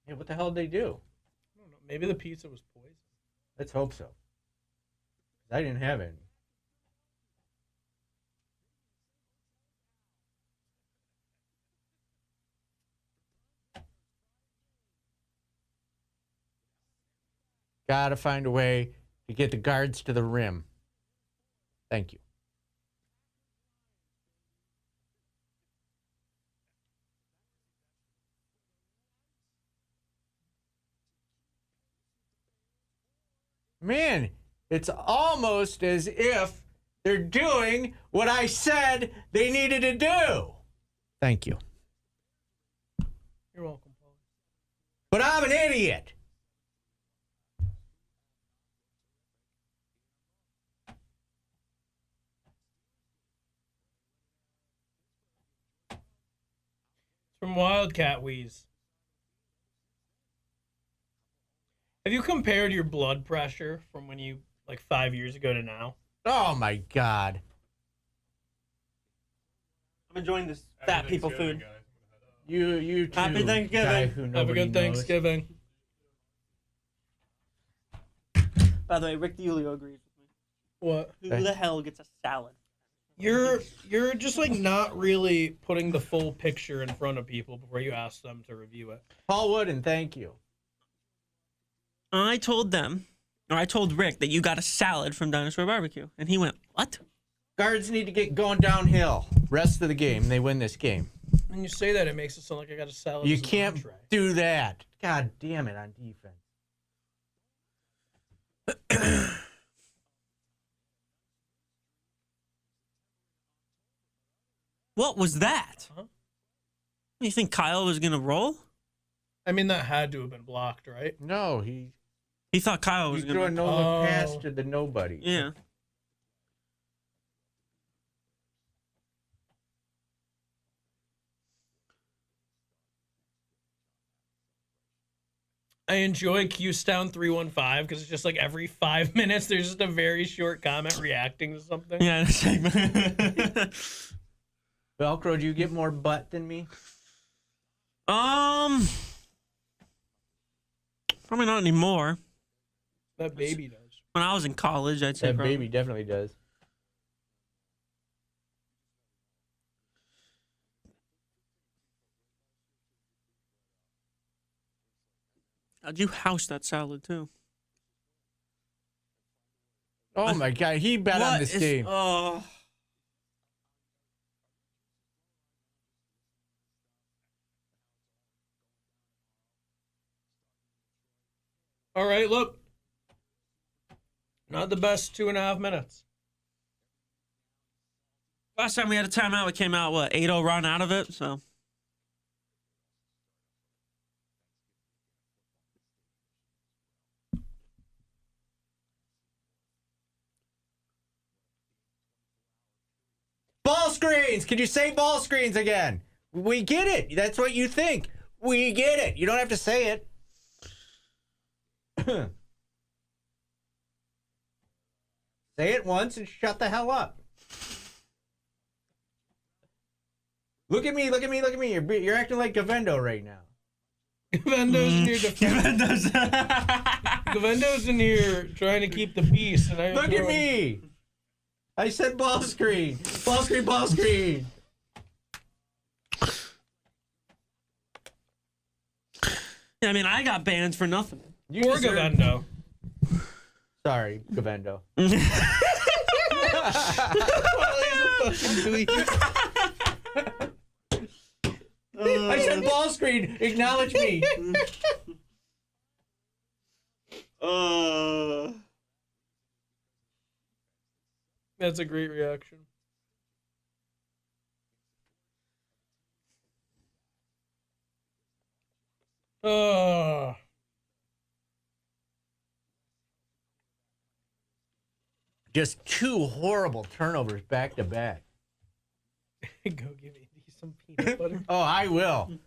Yeah, what the hell did they do? I don't know. Maybe the pizza was poisoned. Let's hope so. I didn't have any. Gotta find a way to get the guards to the rim. Thank you. Man, it's almost as if they're doing what I said they needed to do. Thank you. You're welcome, Paul. But I'm an idiot. From Wildcat Wheeze. Have you compared your blood pressure from when you, like 5 years ago to now? Oh, my God. I'm enjoying this fat people food. You too, Happy Thanksgiving. guy who Have a nobody good knows. Thanksgiving. By the way, Rick DiUlio agrees with me. What? Who the hell gets a salad? You're just like not really putting the full picture in front of people before you ask them to review it. Paul Wooden, thank you. I told them, or I told Rick, that you got a salad from Dinosaur Barbecue. And he went, what? Guards need to get going downhill. Rest of the game, they win this game. When you say that, it makes it sound like I got a salad. You as an can't entree. do that. God damn it on defense. What was that? Huh? You think Kyle was going to roll? I mean, that had to have been blocked, right? No, he thought Kyle was threw a going to. no-look pass to the nobody. Yeah. I enjoy Cuse down 3-1-5 because it's just like every 5 minutes there's just a very short comment reacting to something. Yeah. Velcro, do you get more butt than me? Probably not anymore. That baby does. When I was in college, I'd say That probably. baby definitely does. How'd you house that salad too? Oh my God, he bet on this game. Oh. All right, look. Not the best 2.5 minutes. Last time we had a timeout, we came out, 8-0 run out of it, so. Ball screens! Can you say ball screens again? We get it. That's what you think. We get it. You don't have to say it. Say it once and shut the hell up. Look at me, look at me, look at me. You're acting like Gavendo right now. Gavendo's in here defending. Gavendo's in here trying to keep the peace. And I Look at me. I said ball screen. Ball screen, ball screen. Yeah, I mean, I got bans for nothing. Poor Gavendo. Sorry, Gavendo. I said ball screen. Acknowledge me. That's a great reaction. Just two horrible turnovers back to back. Go give me some peanut butter. Oh, I will.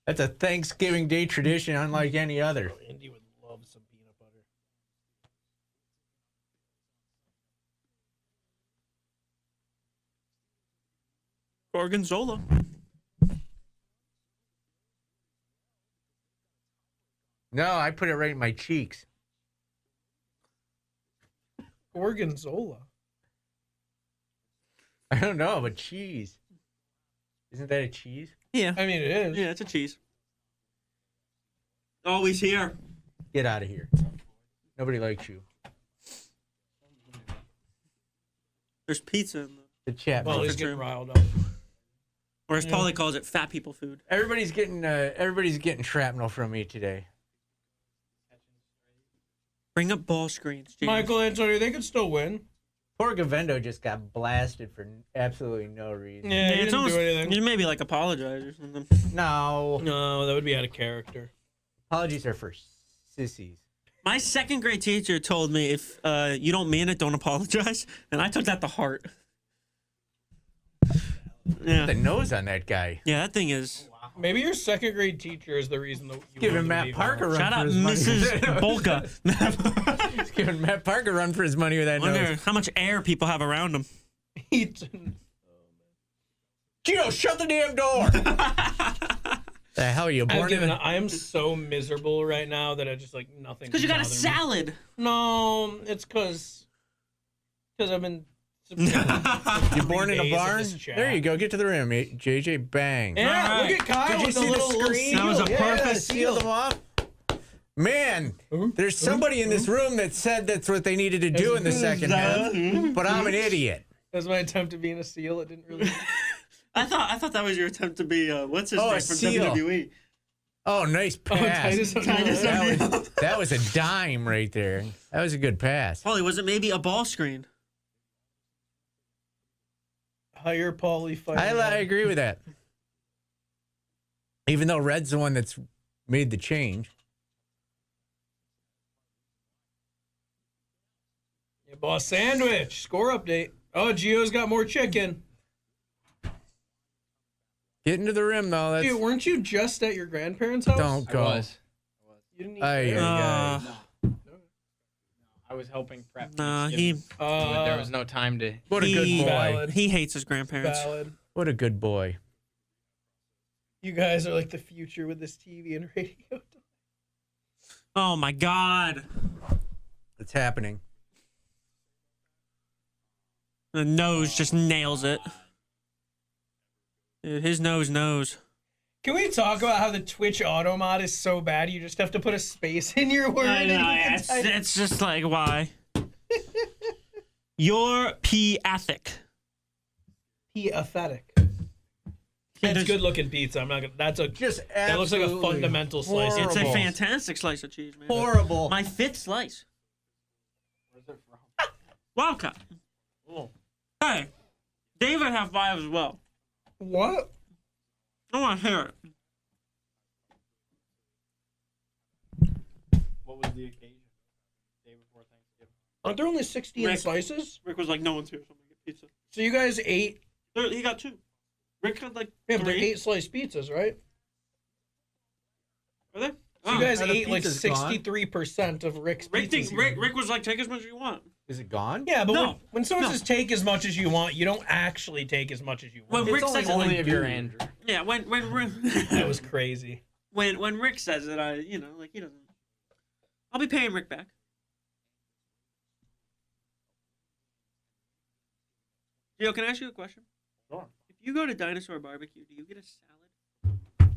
That's a Thanksgiving Day tradition unlike any other. Andy would love some peanut butter. Gorgonzola. No, I put it right in my cheeks. Gorgonzola. I don't know, but cheese. Isn't that a cheese? Yeah. I mean, it is. Yeah, it's a cheese. Always here. Get out of here. Nobody likes you. There's pizza in the chat. Well, he's getting riled up. Or as Paulie calls it, fat people food. Everybody's getting shrapnel from me today. Bring up ball screens, James. Michael Antonio, they could still win. Poor Gavendo just got blasted for absolutely no reason. Yeah, he didn't do anything. You maybe like apologize or something. No. No, that would be out of character. Apologies are for sissies. My second grade teacher told me if you don't mean it, don't apologize. And I took that to heart. Yeah. The nose on that guy. Yeah, that thing is. Maybe your second grade teacher is the reason that you Giving wanted to Matt leave Parker a run Shout for out his money. Mrs. Bolka. He's giving Matt Parker a run for his money with that Wonder nose. how much air people have around him. Gino, shut the damn door. The hell are you born in? I am so miserable right now that I just like nothing. Because you got a can bother salad. me. No, it's because I've been. You're born in a days of barn? this chat. There you go. Get to the rim. JJ, bang. Yeah, look at Kyle Did you with see the little screen? That was a perfect seal them off. Man, there's somebody in this room that said that's what they needed to do in the second half, but I'm an idiot. That was my attempt to being a seal. It didn't really. I thought that was your attempt to be what's his name a from seal. WWE. Oh, nice pass. Titus O'Neil. That was a dime right there. That was a good pass. Paulie, was it maybe a ball screen? Hire Paulie. I agree with that. Even though Red's the one that's made the change. Yeah, boss sandwich. Score update. Oh, Gio's got more chicken. Getting to the rim, though. That's, Dude, weren't you just at your grandparents' house? don't go. I was. You didn't eat Aye, there? aye, aye. I was helping prep. Nah, Thanksgiving. There was no time to. What a good boy. Valid. He hates his grandparents. Valid. What a good boy. You guys are like the future with this TV and radio. Oh my God. It's happening. The nose just nails it. Dude, his nose knows. Can we talk about how the Twitch auto mod is so bad? You just have to put a space in your word. I know, and you can type- it's just like, why? You're P-athic. P-athetic. That's good looking pizza. I'm not gonna. That's a Just that looks like a absolutely fundamental slice. horrible. It's a fantastic slice of cheese, man. Horrible. My 5th slice. Where's it from? Wildcat. Oh. Hey, David have 5 as well. What? I want to hear it. What was the occasion? Day before Thanksgiving. Aren't there only 60 slices? Rick was like, no one's here, so I'm gonna get pizza. So you guys ate? He got 2. Rick had like Yeah, but they're 3. 8 slice pizzas, right? Are they? So you guys Are the ate like pizzas gone? 63% of Rick's Rick, pizzas. Rick was like, take as much as you want. Is it gone? Yeah, but No. when someone No. says take as much as you want, you don't actually take as much as you want. When Rick It's says only it, if you're Andrew. yeah, when That was crazy. when Rick says it, like he doesn't. I'll be paying Rick back. Yo, can I ask you a question? Sure. If you go to Dinosaur Barbecue, do you get a salad?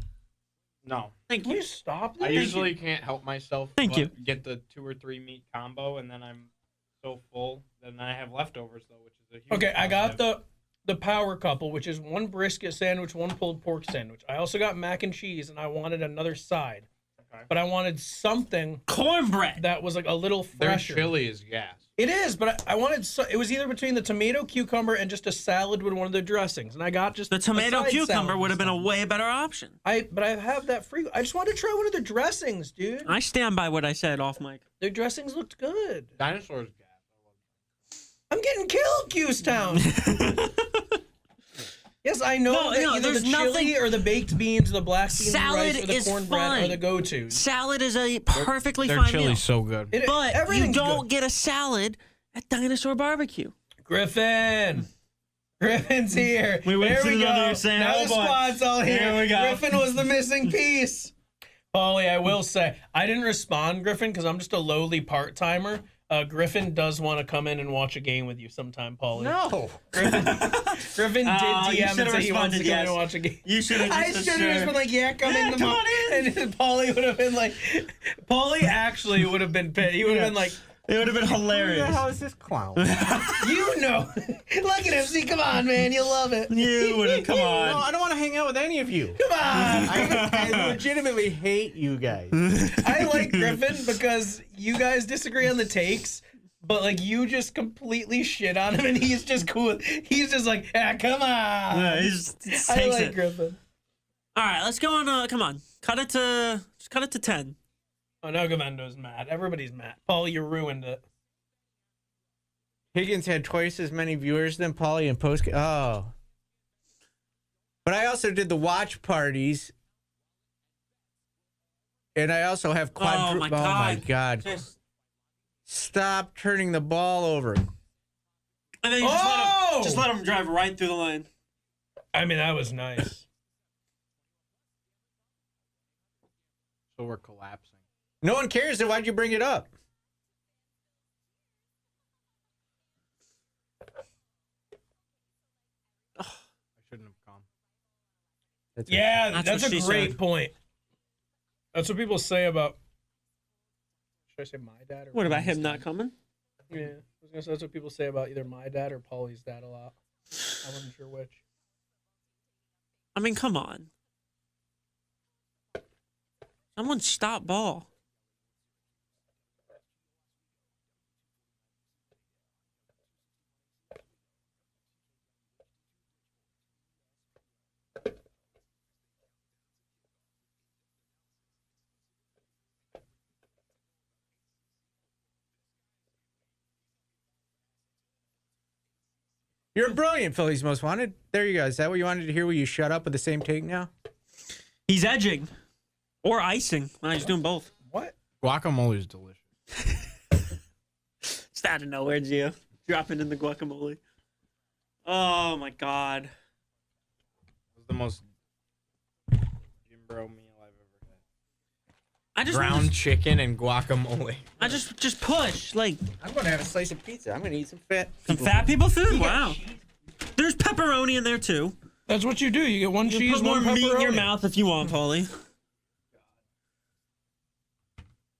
No. Thank Can you. you stop I this? usually can't help myself. Thank but you. Get the 2 or 3 meat combo, and then I'm so full. Then I have leftovers though, which is a huge. Okay, I got positive. the power couple, which is 1 brisket sandwich, 1 pulled pork sandwich. I also got mac and cheese, and I wanted another side. Okay. But I wanted something Cornbread. that was like a little Their fresher. chili is gas. It is, but I wanted. It was either between the tomato, cucumber, and just a salad with one of their dressings, and I got just The tomato a side cucumber salad would have been a instead. way better option. But I have that free. I just wanted to try one of their dressings, dude. I stand by what I said off mic. Their dressings looked good. Dinosaurs gas. I'm getting killed, Cuse Town. Yes, I know No, that no, either there's the chili nothing- or the baked beans, or the black beans and Salad rice, or the is cornbread are fine. the go-tos. Salad is a perfectly Their fine chili's meal. so good. It- But you everything's don't good. get a salad at Dinosaur Barbecue. Griffin's here. We went there to we another go. sandwich. Now the Oh, boy. squad's all here. Here we go. Griffin was the missing piece. Paulie, I will say, I didn't respond, Griffin, because I'm just a lowly part-timer. Griffin does want to come in and watch a game with you sometime, Paulie. No. Griffin did Oh, you DM and should've say he wants to responded come in yes. and watch a game. You should have I just should have just been like, yeah, come in come tomorrow. on in. And then Paulie would have been like, Paulie actually would have been pissed. He would have been like, It would have been Who the hilarious. hell is this clown? you know. Look at him. See, come on, man. You'll love it. You would have come No, on. I don't want to hang out with any of you. Come on. I legitimately hate you guys. I like Griffin because you guys disagree on the takes, but like you just completely shit on him, and he's just cool. He's just like, ah, come on. Yeah, he just I takes like it. Griffin. All right, let's go on. Come on, cut it to 10. Oh, no, Gomendo's mad. Everybody's mad. Paul, you ruined it. Higgins had twice as many viewers than Paulie in post. Oh. But I also did the watch parties. And I also have Oh my God. God. Just, Stop turning the ball over. and then you just let him drive right through the lane. I mean, that was nice. So we're collapsing. No one cares, then why'd you bring it up? I shouldn't have come. Yeah, that's what a she great said. point. That's what people say about. Should I say my dad or What about Paulie's him dad? not coming? Yeah, I was gonna say that's what people say about either my dad or Paulie's dad a lot. I wasn't sure which. I mean, come on. Someone stop ball. You're brilliant, Philly's Most Wanted. There you go. Is that what you wanted to hear? Will you shut up with the same take now? He's edging. Or icing. No, he's doing both. What? Guacamole is delicious. It's out of nowhere, Gio. Dropping in the guacamole. Oh, my God. It was the most Jim Bro meal I've ever had. I just Ground chicken and guacamole. I just push. Like, I'm going to have a slice of pizza. I'm going to eat some fat people food? Wow. There's pepperoni in there, too. That's what you do. You get one You cheese, put one more pepperoni. meat in your mouth if you want, Paulie.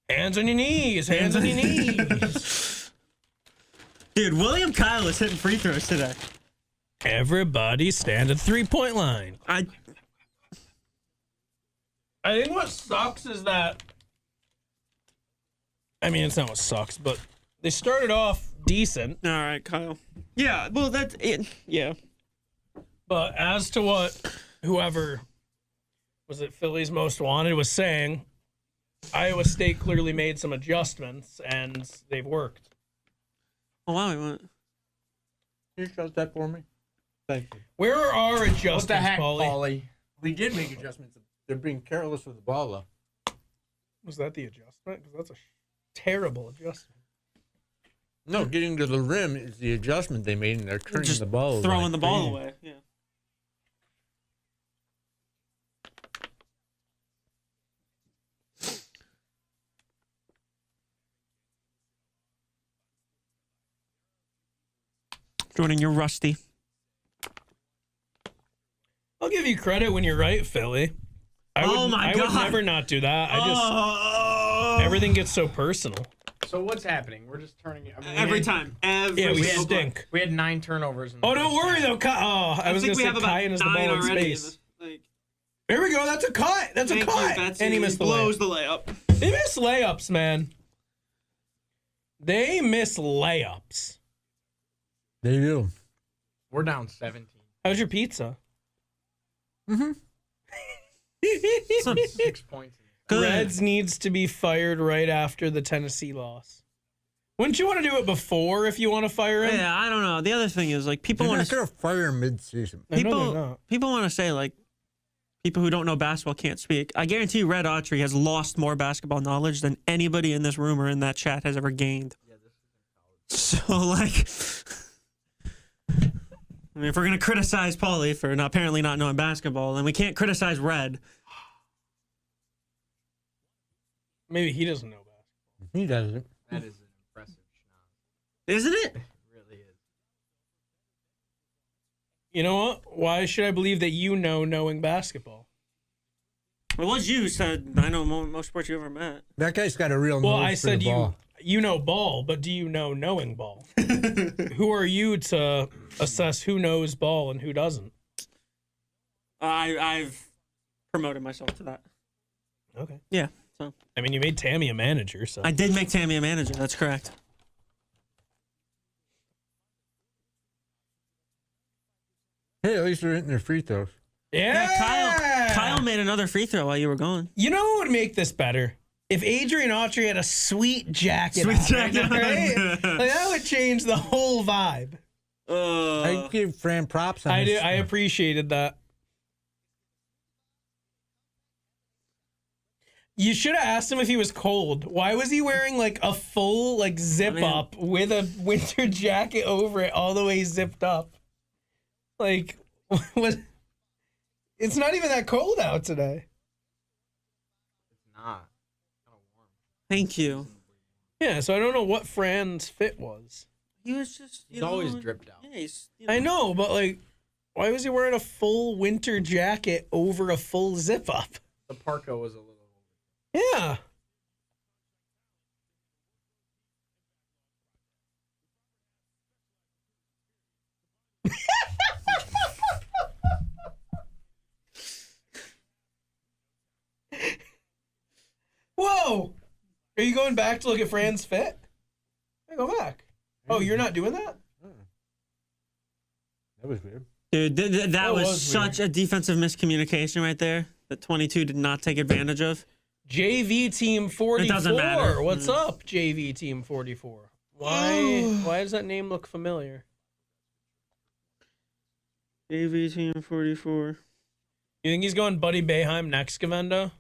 Hands on your knees. Hands on your knees. Dude, William Kyle is hitting free throws today. Everybody stand at 3-point line. I think what sucks is that. I mean, it's not what sucks, but they started off decent. All right, Kyle. Yeah, well, that's it. Yeah. But as to what whoever was it Philly's Most Wanted was saying, Iowa State clearly made some adjustments, and they've worked. Oh, wow, we went. Can you trust that for me? Thank you. Where are our adjustments, What the heck, Paulie? Paulie? We did make adjustments. They're being careless with the ball, though. Was that the adjustment? Because that's a terrible adjustment. No, getting to the rim is the adjustment they made, and they're turning Just the ball. throwing like the ball crazy. away. Yeah. Jordan, you're rusty. I'll give you credit when you're right, Philly. I would never not do that. Everything gets so personal. So what's happening? We're just turning it. I mean, Every time. Yeah, we stink. We had 9 turnovers. In the Oh, don't first worry, half. though. I was going to say Kyan is the ball in space. There we go. That's a cut. That's a cut. And he missed the blows layup. the layup. They miss layups, man. They miss layups. They do. We're down 17. How's your pizza? Mm-hmm. 6 points. Good. Reds needs to be fired right after the Tennessee loss. Wouldn't you want to do it before if you want to fire him? Yeah, I don't know. The other thing is, like, people They're want not going to fire mid-season. People want to say, like, people who don't know basketball can't speak. I guarantee you Red Autry has lost more basketball knowledge than anybody in this room or in that chat has ever gained. So, like, I mean, if we're going to criticize Paulie for apparently not knowing basketball, then we can't criticize Red. Maybe he doesn't know basketball. He doesn't. That is an impressive schnoz. Isn't it? It really is. You know what? Why should I believe that you know knowing basketball? It was you said, I know most sports you ever met. That guy's got a real Well, nose I for said the ball. you know ball, but do you know knowing ball? Who are you to assess who knows ball and who doesn't? I've promoted myself to that. Okay. Yeah. So I mean, you made Tammy a manager, so I did make Tammy a manager. That's correct. Hey, at least they're hitting their free throws. yeah. Kyle made another free throw while you were gone. You know what would make this better? If Adrian Autry had a sweet jacket, Sweet on, jacket right? on. Like, that would change the whole vibe. I give Fran props on I this. did. I appreciated that. You should have asked him if he was cold. Why was he wearing like a full like zip up with a winter jacket over it, all the way zipped up? Like, what? It's not even that cold out today. It's not. Kind of warm. Thank you. Yeah, so I don't know what Fran's fit was. He was just. He's always dripped out. Yeah, he's, I know, but like, why was he wearing a full winter jacket over a full zip up? The parka was a little. Yeah. Whoa! Are you going back to look at Fran's fit? Hey, go back. Oh, you're not doing that? That was weird. Dude, that was such a defensive miscommunication right there that 22 did not take advantage of. JV Team 44. It doesn't matter. What's up, JV Team 44? Why does that name look familiar? AV team 44. You think he's going Buddy Boeheim next, Gavendo?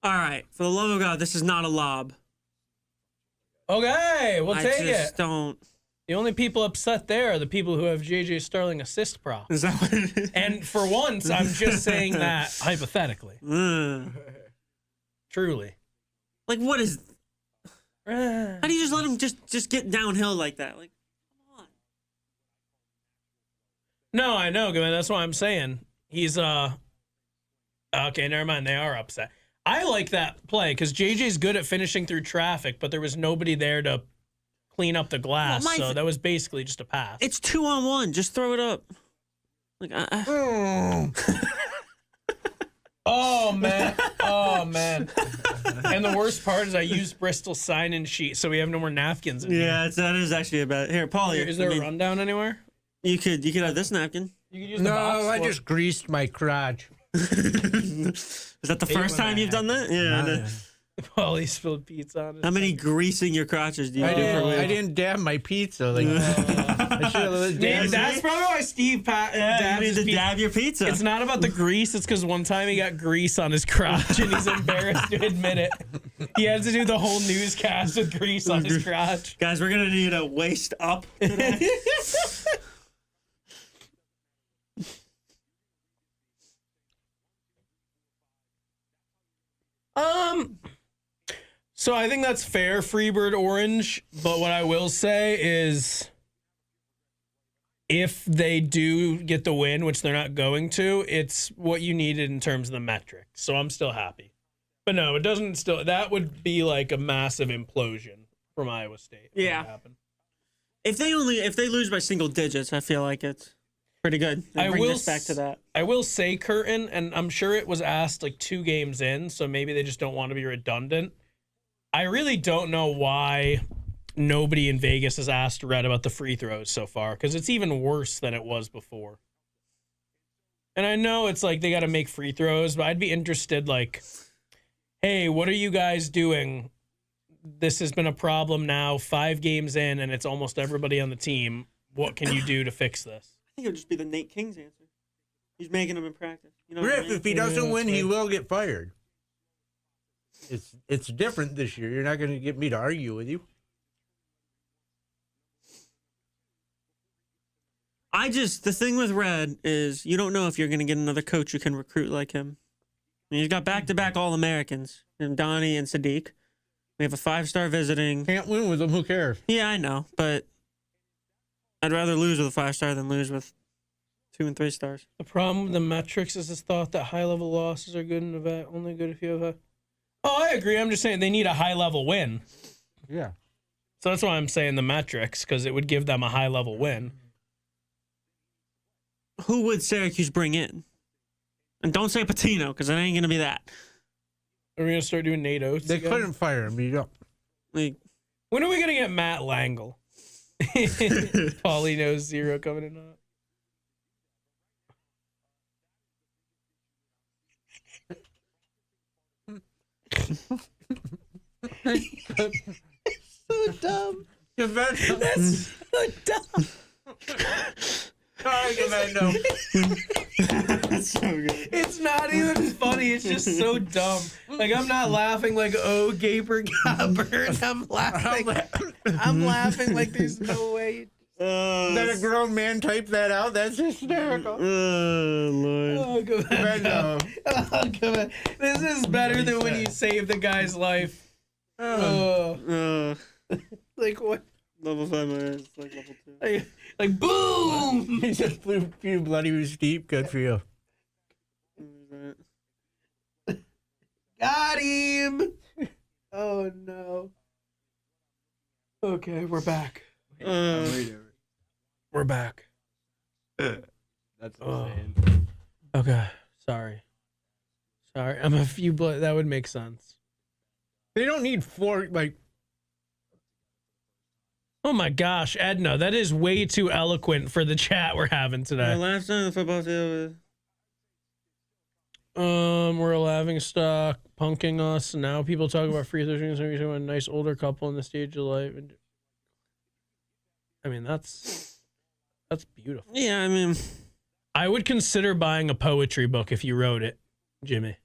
All right, for the love of God, this is not a lob. Okay, we'll take it. Don't. The only people upset there are the people who have JJ Starling assist prop. Is that what it is? And for once, I'm just saying that hypothetically. Truly. Like, what is... How do you just let him just get downhill like that? Like, come on. No, I know, man. That's what I'm saying. He's okay. Never mind. They are upset. I like that play because JJ's good at finishing through traffic, but there was nobody there to clean up the glass, so that was basically just a pass. It's 2-on-1. Just throw it up. Like, Oh man. Oh man. And the worst part is I used Bristol's sign-in sheet, so we have no more napkins in here. Yeah, that is actually a bad. Here, Paulie. Is there a rundown anywhere? You could have this napkin. You could use the box. I just greased my crotch. Is that the first time you've done that? Yeah. Paulie spilled pizza on it. How many greasing your crotches do you do per week? I didn't dab my pizza. Like, I should have dabbed That's probably why Steve dabs you need his to dab your pizza. It's not about the grease. It's because one time he got grease on his crotch and he's embarrassed to admit it. He had to do the whole newscast with grease on his crotch. Guys, we're going to need a waist up today. So I think that's fair, Freebird Orange. But what I will say is, if they do get the win, which they're not going to, it's what you needed in terms of the metrics. So I'm still happy. But no, it doesn't still. That would be like a massive implosion from Iowa State. Yeah. If they lose by single digits, I feel like it's pretty good. They bring this back to that. I will say, Curtin, and I'm sure it was asked like 2 games in, so maybe they just don't want to be redundant. I really don't know why nobody in Vegas has asked Red about the free throws so far, because it's even worse than it was before. And I know it's like they got to make free throws, but I'd be interested, like, hey, what are you guys doing? This has been a problem now 5 games in, and it's almost everybody on the team. What can you do to fix this? I think it would just be the Nate King's answer. He's making them in practice. You know Griff, what I mean? if he doesn't win, he will get fired. It's different this year. You're not going to get me to argue with you. The thing with Red is you don't know if you're going to get another coach who can recruit like him. I mean, he's got back-to-back All-Americans, and Donnie and Sadiq. We have a 5-star visiting. Can't win with them. Who cares? Yeah, I know, but I'd rather lose with a 5-star than lose with 2 and 3 stars. The problem with the metrics is this thought that high-level losses are good in Nevada, only good if you have a... Oh, I agree. I'm just saying they need a high-level win. Yeah. So that's why I'm saying the metrics, because it would give them a high-level win. Who would Syracuse bring in? And don't say Patino, because it ain't going to be that. Are we going to start doing Nate Oates They again? couldn't fire him. You don't. Like, when are we going to get Matt Langle? Paulie knows 0 coming in hot. So dumb. That's so dumb. Sorry, Gavendo. That's so good. It's not even funny. It's just so dumb. Like, I'm not laughing like, oh, Gaper got burned. I'm laughing like there's no way. That a grown man typed that out? That's hysterical. Lord. Oh, Gavendo. Oh, Gavendo. This is better than when you save the guy's life. Like what? Level 5 my ass. Like level 2. Like boom! He just flew a few bloody was deep. Good for you. Got him! Oh no. Okay, we're back. We're back. That's insane. Okay, sorry. I'm a few that would make sense. They don't need 4, like... Oh my gosh, Edna, that is way too eloquent for the chat we're having today. Last time the football field was... We're a laughing stock, punking us. Now people talk about free throw shooting. So a nice older couple in the stage of life. I mean, that's beautiful. Yeah, I mean, I would consider buying a poetry book if you wrote it, Jimmy.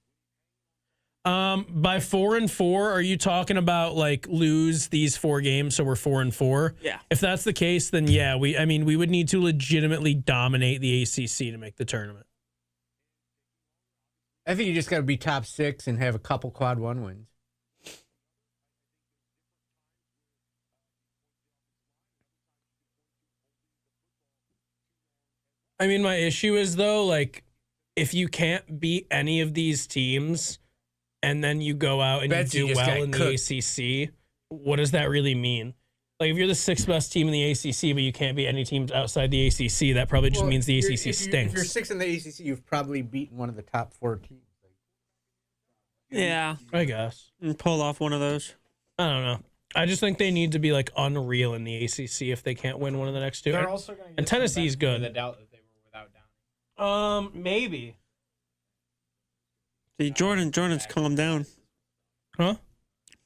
By 4-4, are you talking about like lose these 4 games so we're 4-4? Yeah. If that's the case, then yeah, we would need to legitimately dominate the ACC to make the tournament. I think you just got to be top 6 and have a couple quad 1 wins. I mean, my issue is though, like, if you can't beat any of these teams and then you go out and Betsy you do just well got in cooked. the ACC, what does that really mean? Like, if you're the 6th best team in the ACC, but you can't beat any teams outside the ACC, that probably just means the ACC stinks. If you're 6th in the ACC, you've probably beaten one of the top 4 teams. yeah. I guess. And pull off one of those. I don't know. I just think they need to be, like, unreal in the ACC if they can't win one of the next 2. They're also going to and Tennessee's the good. doubt that they were without Downey. Maybe. See, Jordan's calmed down. Huh?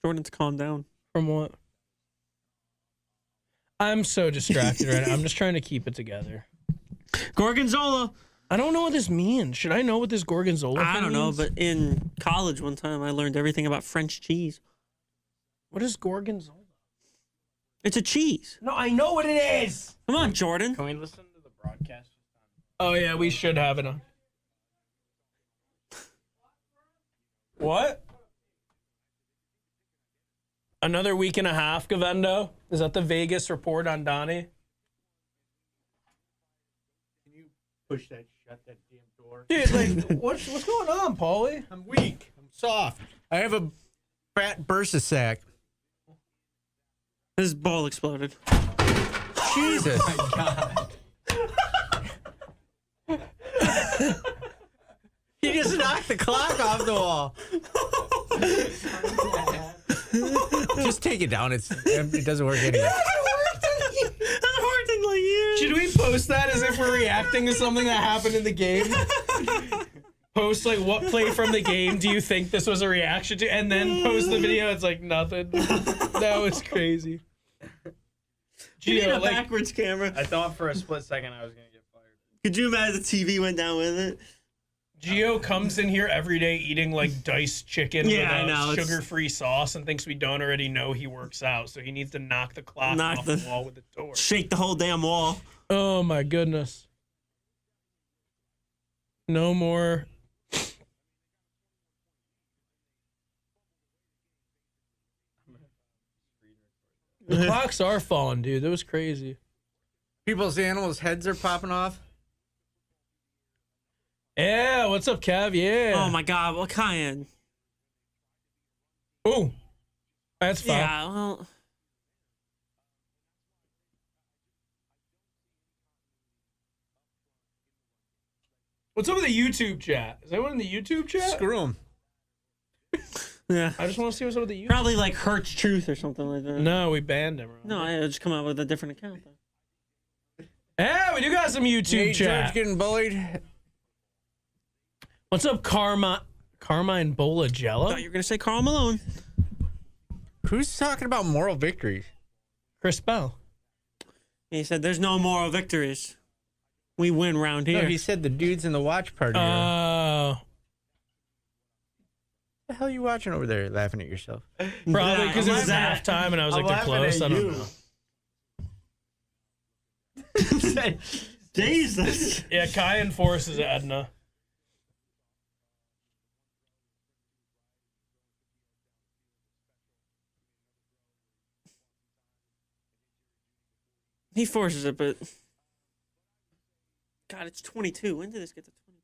Jordan's calmed down. From what? I'm so distracted right now. I'm just trying to keep it together. Gorgonzola. I don't know what this means. Should I know what this Gorgonzola I thing don't know, means? but in college one time I learned everything about French cheese. What is Gorgonzola? It's a cheese. No, I know what it is. Come on, Jordan. Can we listen to the broadcast? Oh, yeah, we should have it on. What? Another week and a half, Govendo? Is that the Vegas report on Donnie? Can you push that, shut that damn door? Dude, like, what's going on, Paulie? I'm weak. I'm soft. I have a fat bursa sack. His ball exploded. Jesus. Oh my God. He just knocked the clock off the wall. Just take it down. It doesn't work anyway. Should we post that as if we're reacting to something that happened in the game? Post, like, what play from the game do you think this was a reaction to? And then post the video. It's like nothing. That was crazy. You need Gio, a like, backwards camera. I thought for a split second I was going to get fired. Could you imagine the TV went down with it? Gio comes in here every day eating like diced chicken Yeah, I know, with it's- sugar-free sauce and thinks we don't already know he works out. So he needs to knock the clock Knock off the- the wall with the door. Shake the whole damn wall. Oh, my goodness. No more. The clocks are falling, dude. That was crazy. People's animals' heads are popping off. Yeah, what's up, Kev? Yeah. Oh my God, what kind? Oh, that's fine. Yeah, well, What's up with the YouTube chat? Is anyone in the YouTube chat? Screw them. yeah. I just want to see what's up with the YouTube. Probably like Hurts Truth or something like that. No, we banned him. No, I just come out with a different account. Though. Yeah, we do got some YouTube Nate chat. George getting bullied. What's up, Carmine I Bolagella? thought you were gonna say Karl Malone. Who's talking about moral victories? Chris Bell. He said, "There's no moral victories. We win round here." No, he said the dudes in the watch party. Oh, What the hell are you watching over there laughing at yourself? probably because it was Zach. halftime and I was like, they're laughing close. at I don't you. know. Jesus. Yeah, Kai enforces Edna. He forces it, but God, it's 22. When did this get to 22?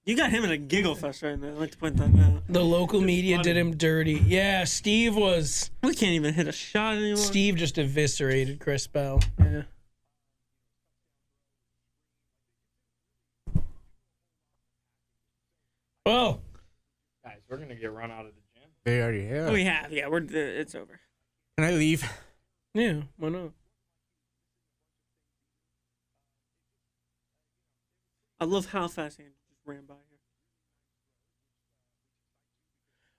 You got him in a giggle fest right now. I'd like to point that out. The local media did him dirty. Yeah, Steve was. We can't even hit a shot anymore. Steve just eviscerated Chris Bell. Yeah. Well, Guys, we're going to get run out of the gym. They already have. We have, yeah. It's over. Can I leave? yeah, why not? love how fast Andrew just ran by here.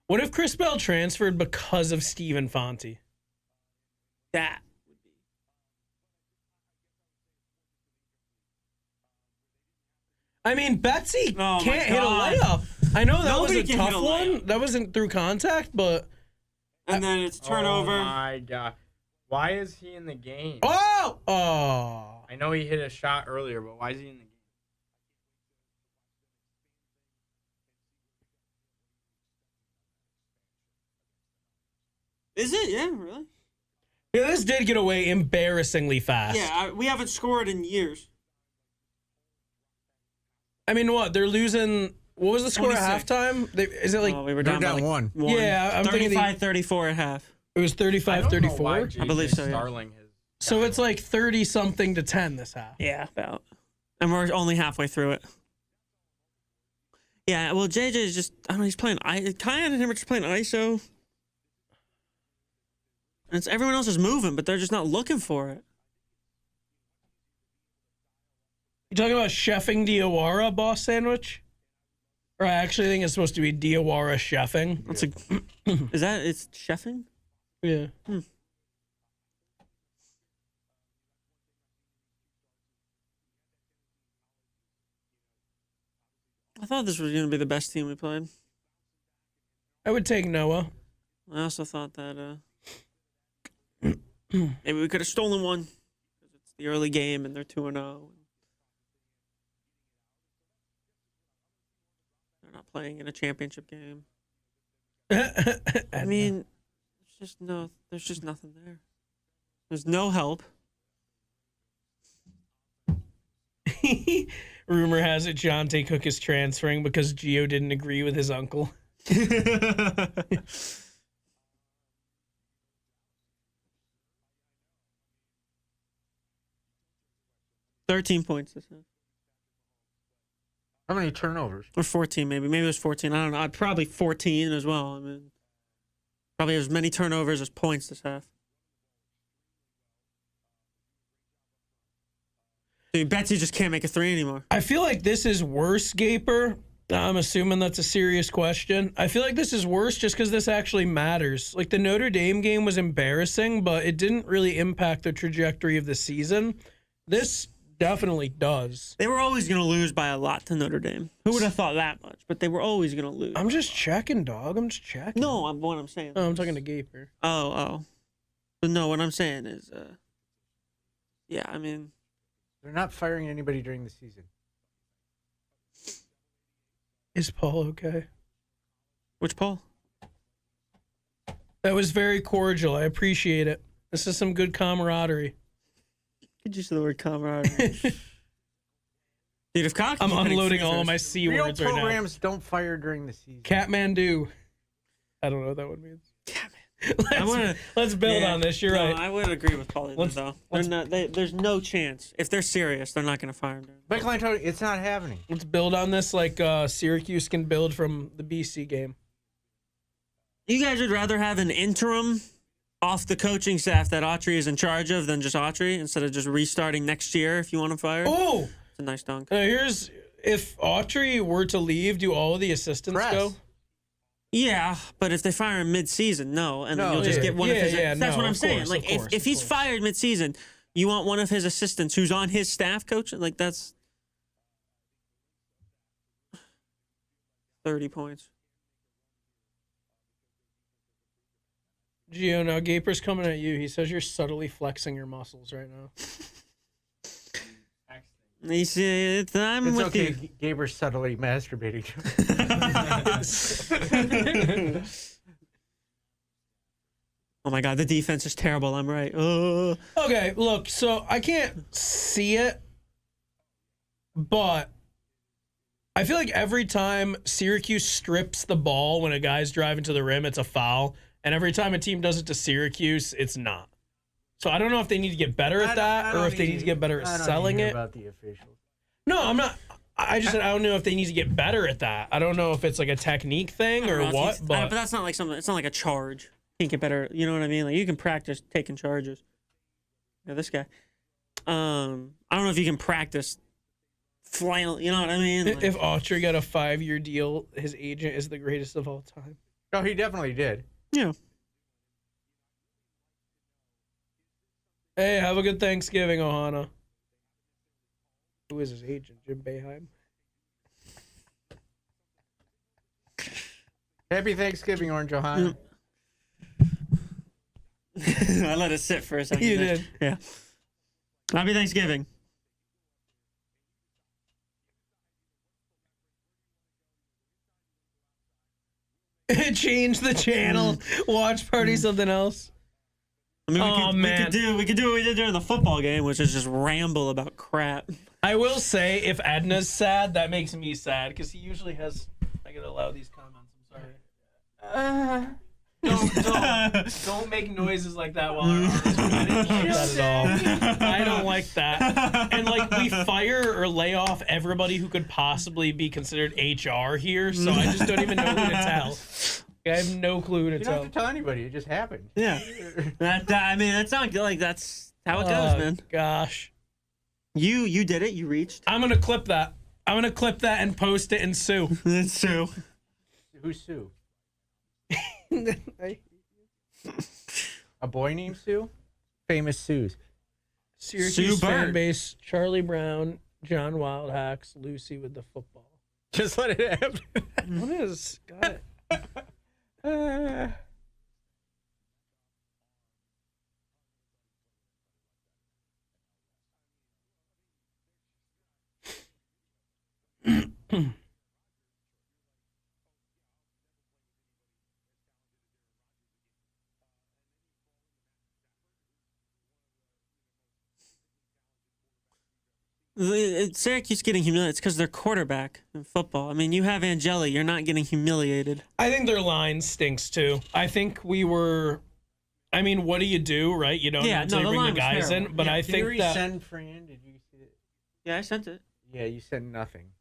What if Chris Bell transferred because of Stephen Fonte? That would be. I mean, Betsy Oh, can't my hit a God. layup. I know that Nobody was a can hit tough a layup. one. That wasn't through contact, but And then it's turnover. Oh my god. Why is he in the game? oh. I know he hit a shot earlier, but why is he in the game? Is it? Yeah, really? Yeah, this did get away embarrassingly fast. Yeah, we haven't scored in years. I mean, what? They're losing. What was the score 26. at halftime? Is it like. We were down, by like one. Yeah, I'm thinking 35-34 at half. It was 35-34. I believe so, yeah. Starling has So it's like 30-something to 10 this half. Yeah, about. And we're only halfway through it. Yeah, well, JJ is just, I don't know, he's playing, Kyan and him are just playing ISO. And it's, everyone else is moving, but they're just not looking for it. You talking about chefing Diawara, boss sandwich? Or I actually think it's supposed to be Diawara chefing. That's a, is that, it's chefing? Yeah. I thought this was going to be the best team we played. I would take Noah. I also thought that maybe we could have stolen one. Because it's the early game and they're 2-0. They're not playing in a championship game. I mean, there's just nothing there. There's no help. Rumor has it Jonte Cook is transferring because Gio didn't agree with his uncle. 13 points this half. How many turnovers? Or 14, maybe. Maybe it was 14. I don't know. Probably 14 as well. I mean, probably as many turnovers as points this half. Dude, Betsy just can't make a three anymore. I feel like this is worse, Gaper. I'm assuming that's a serious question. I feel like this is worse just because this actually matters. Like, the Notre Dame game was embarrassing, but it didn't really impact the trajectory of the season. This definitely does. They were always going to lose by a lot to Notre Dame. Who would have thought that much? But they were always going to lose. I'm just checking, dog. I'm just checking. No, what I'm saying. Oh, I'm talking to Gaper. Oh. But no, what I'm saying is, yeah, I mean. They're not firing anybody during the season. Is Paul okay? Which Paul? That was very cordial. I appreciate it. This is some good camaraderie. Good use of the word camaraderie. Dude, if Cox I'm unloading all of my C Real words right now. programs don't fire during the season. Catmandu. I don't know what that one means. Let's build on this. You're right. I would agree with Paulie though. There's no chance. If they're serious, they're not going to fire him. Michael, it's not happening. Let's build on this like Syracuse can build from the BC game. You guys would rather have an interim off the coaching staff that Autry is in charge of than just Autry instead of just restarting next year if you want to fire? Oh! It's a nice dunk. Here's, if Autry were to leave, do all of the assistants go? Yeah, but if they fire him mid-season, no. And then you'll just get one of his... That's what I'm saying. Course, like, if he's fired mid-season, you want one of his assistants who's on his staff coaching? Like, that's... 30 points. Gio, now Gaper's coming at you. He says you're subtly flexing your muscles right now. He said, I'm with okay. you. Gaber's subtly masturbating. Oh my God, the defense is terrible. I'm right. Okay, look, so I can't see it, but I feel like every time Syracuse strips the ball when a guy's driving to the rim, it's a foul. And every time a team does it to Syracuse, it's not. So I don't know if they need to get better at that or if they need to get better at selling it. About the officials. No, I'm not. I don't know if they need to get better at that. I don't know if it's like a technique thing or what. But that's not like something. It's not like a charge. Can't get better. You know what I mean? Like you can practice taking charges. Yeah, this guy. I don't know if you can practice flannel. You know what I mean? Like, If Autry got a 5-year deal, his agent is the greatest of all time. No, he definitely did. yeah. Hey, have a good Thanksgiving, Ohana. Who is his agent? Jim Boeheim? Happy Thanksgiving, Orange Ohana. I let it sit for a second. You there. did. Yeah. Happy Thanksgiving. Change the channel. Watch party something else. I mean, man. we could do what we did during the football game, which is just ramble about crap. I will say, if Edna's sad, that makes me sad because he usually has. I gotta allow these comments. I'm sorry. Don't make noises like that while I'm on this one. I didn't like that at all. I don't like that. And like we fire or lay off everybody who could possibly be considered HR here, so I just don't even know who to tell. I have no clue who to You tell. don't have to tell anybody. It just happened. Yeah. I mean, that's not like that's how it goes, man. Gosh. You did it. You reached. I'm gonna clip that. I'm gonna clip that and post it and sue. It's Sue. Who's Sue? A boy named Sue? Famous Sues. Syracuse Sue fan Bird. base: Charlie Brown, John Wildhacks, Lucy with the football. Just let it happen. What is? Got it. Syracuse getting humiliated. It's because they're quarterback in football. I mean, you have Angeli. You're not getting humiliated. I think their line stinks too. I think we were. I mean, what do you do, right? You don't Yeah, know until no, you the bring line the was guys terrible. in. But Yeah, I Did think you that send Fran? Did you see it? Yeah, I sent it. Yeah, you sent nothing.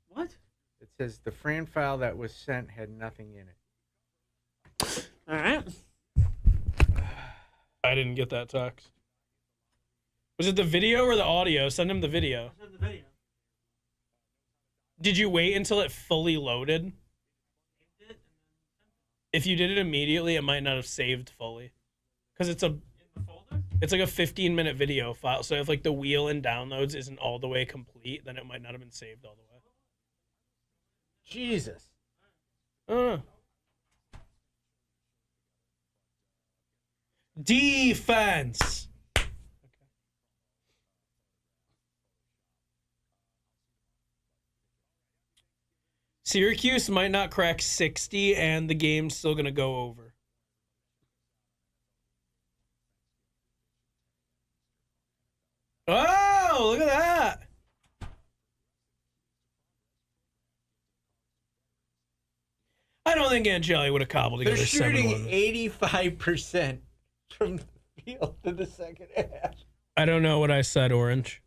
What? It says the Fran file that was sent had nothing in it. All right. I didn't get that text. Was it the video or the audio? Send him the video. Send the video. Did you wait until it fully loaded? If you did it immediately, it might not have saved fully. Because it's like a 15-minute video file. So if like the wheel and downloads isn't all the way complete, then it might not have been saved all the way. Jesus. Defense. Syracuse might not crack 60, and the game's still going to go over. Oh, look at that. I don't think Angeli would have cobbled They're together shooting 7-1. 85% from the field in the second half. I don't know what I said, Orange,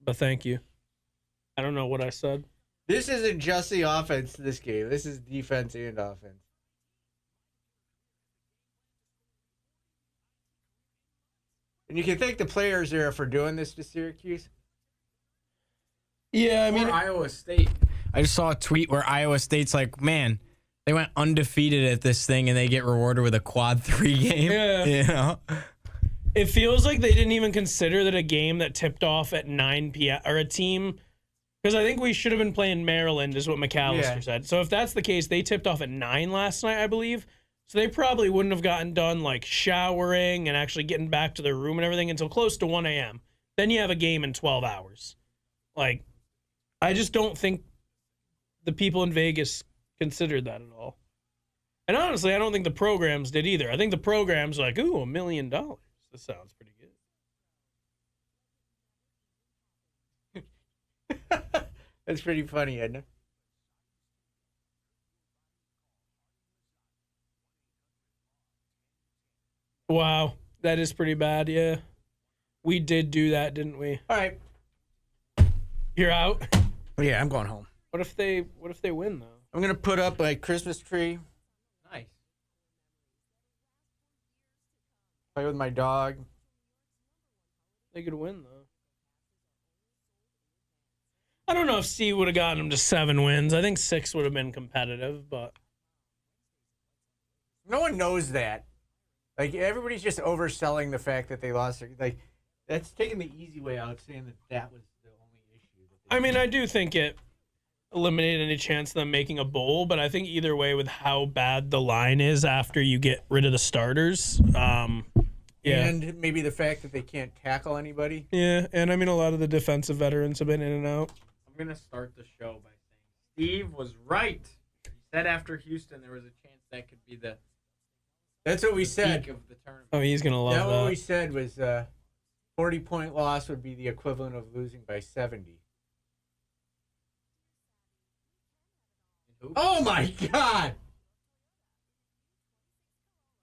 but thank you. I don't know what I said. This isn't just the offense this game. This is defense and offense. And you can thank the players there for doing this to Syracuse. Yeah, I mean, Or Iowa State. I just saw a tweet where Iowa State's like, man, they went undefeated at this thing and they get rewarded with a quad 3 game. Yeah. You know? it feels like they didn't even consider that a game that tipped off at 9 p.m. or a team, because I think we should have been playing Maryland, is what McAllister said. So if that's the case, they tipped off at 9 last night, I believe. So they probably wouldn't have gotten done like showering and actually getting back to their room and everything until close to 1 a.m. Then you have a game in 12 hours. Like, I just don't think the people in Vegas considered that at all. And honestly, I don't think the programs did either. I think the programs like, ooh, $1 million. That sounds pretty good. That's pretty funny, Edna. Wow, that is pretty bad, yeah. We did do that, didn't we? All right. You're out? Yeah, I'm going home. What if they win, though? I'm going to put up a Christmas tree. Nice. Play with my dog. They could win, though. I don't know if Steve would have gotten him to 7 wins. I think 6 would have been competitive, but No one knows that. Like, everybody's just overselling the fact that they lost. Like, that's taking the easy way out, saying that was the only issue. I mean, I do think it eliminated any chance of them making a bowl, but I think either way, with how bad the line is after you get rid of the starters, yeah. And maybe the fact that they can't tackle anybody. Yeah, and I mean, a lot of the defensive veterans have been in and out. I'm going to start the show by saying Steve was right. He said after Houston there was a chance that could be the That's what we said. peak of the tournament. Oh, he's going to love that. What we said was 40-point loss would be the equivalent of losing by 70. Oh, my God.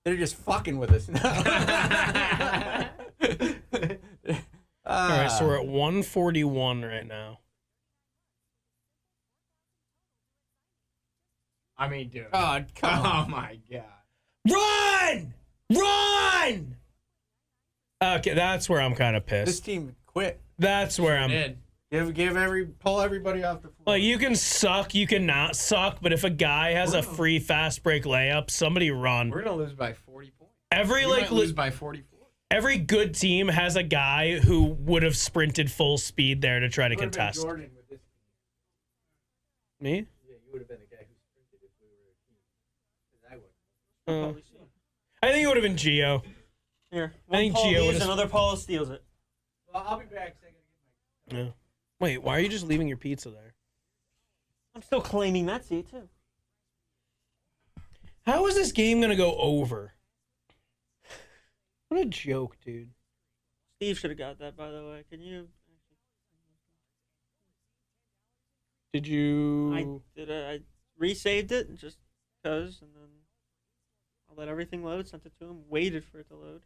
They're just fucking with us now. All right, so we're at 141 right now. I mean, dude. God, come on. Oh, my God. Run! Run! Okay, that's where I'm kind of pissed. This team quit. That's where I'm. Pull everybody off the floor. Like, you can suck, you can not suck, but if a guy has a free fast break layup, somebody run. We're going to lose by 40 points. Every We like might lose by 44. every good team has a guy who would have sprinted full speed there to try to contest. Jordan with this team. Me? Yeah, you would have been the guy who sprinted if we were a team. 'Cause I would. I think it would have been Gio. Here, I think Paul Gio leaves, would have. another Paul steals it. Well, I'll be back. Yeah. Wait, why are you just leaving your pizza there? I'm still claiming that seat too. How is this game gonna go over? What a joke, dude. Steve should have got that, by the way. Can you? Did you? I resaved it just because, and then I let everything load, sent it to him, waited for it to load.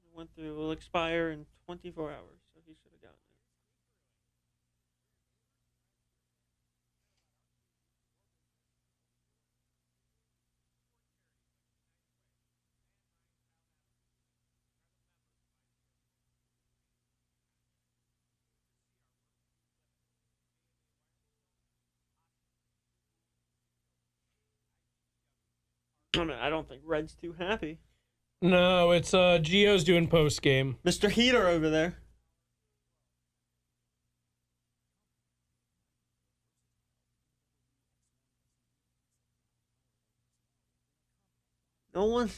It went through. Will expire in 24 hours, so he should have gotten it. I don't think Red's too happy. No, it's Gio's doing post game. Mr. Heater over there. No one.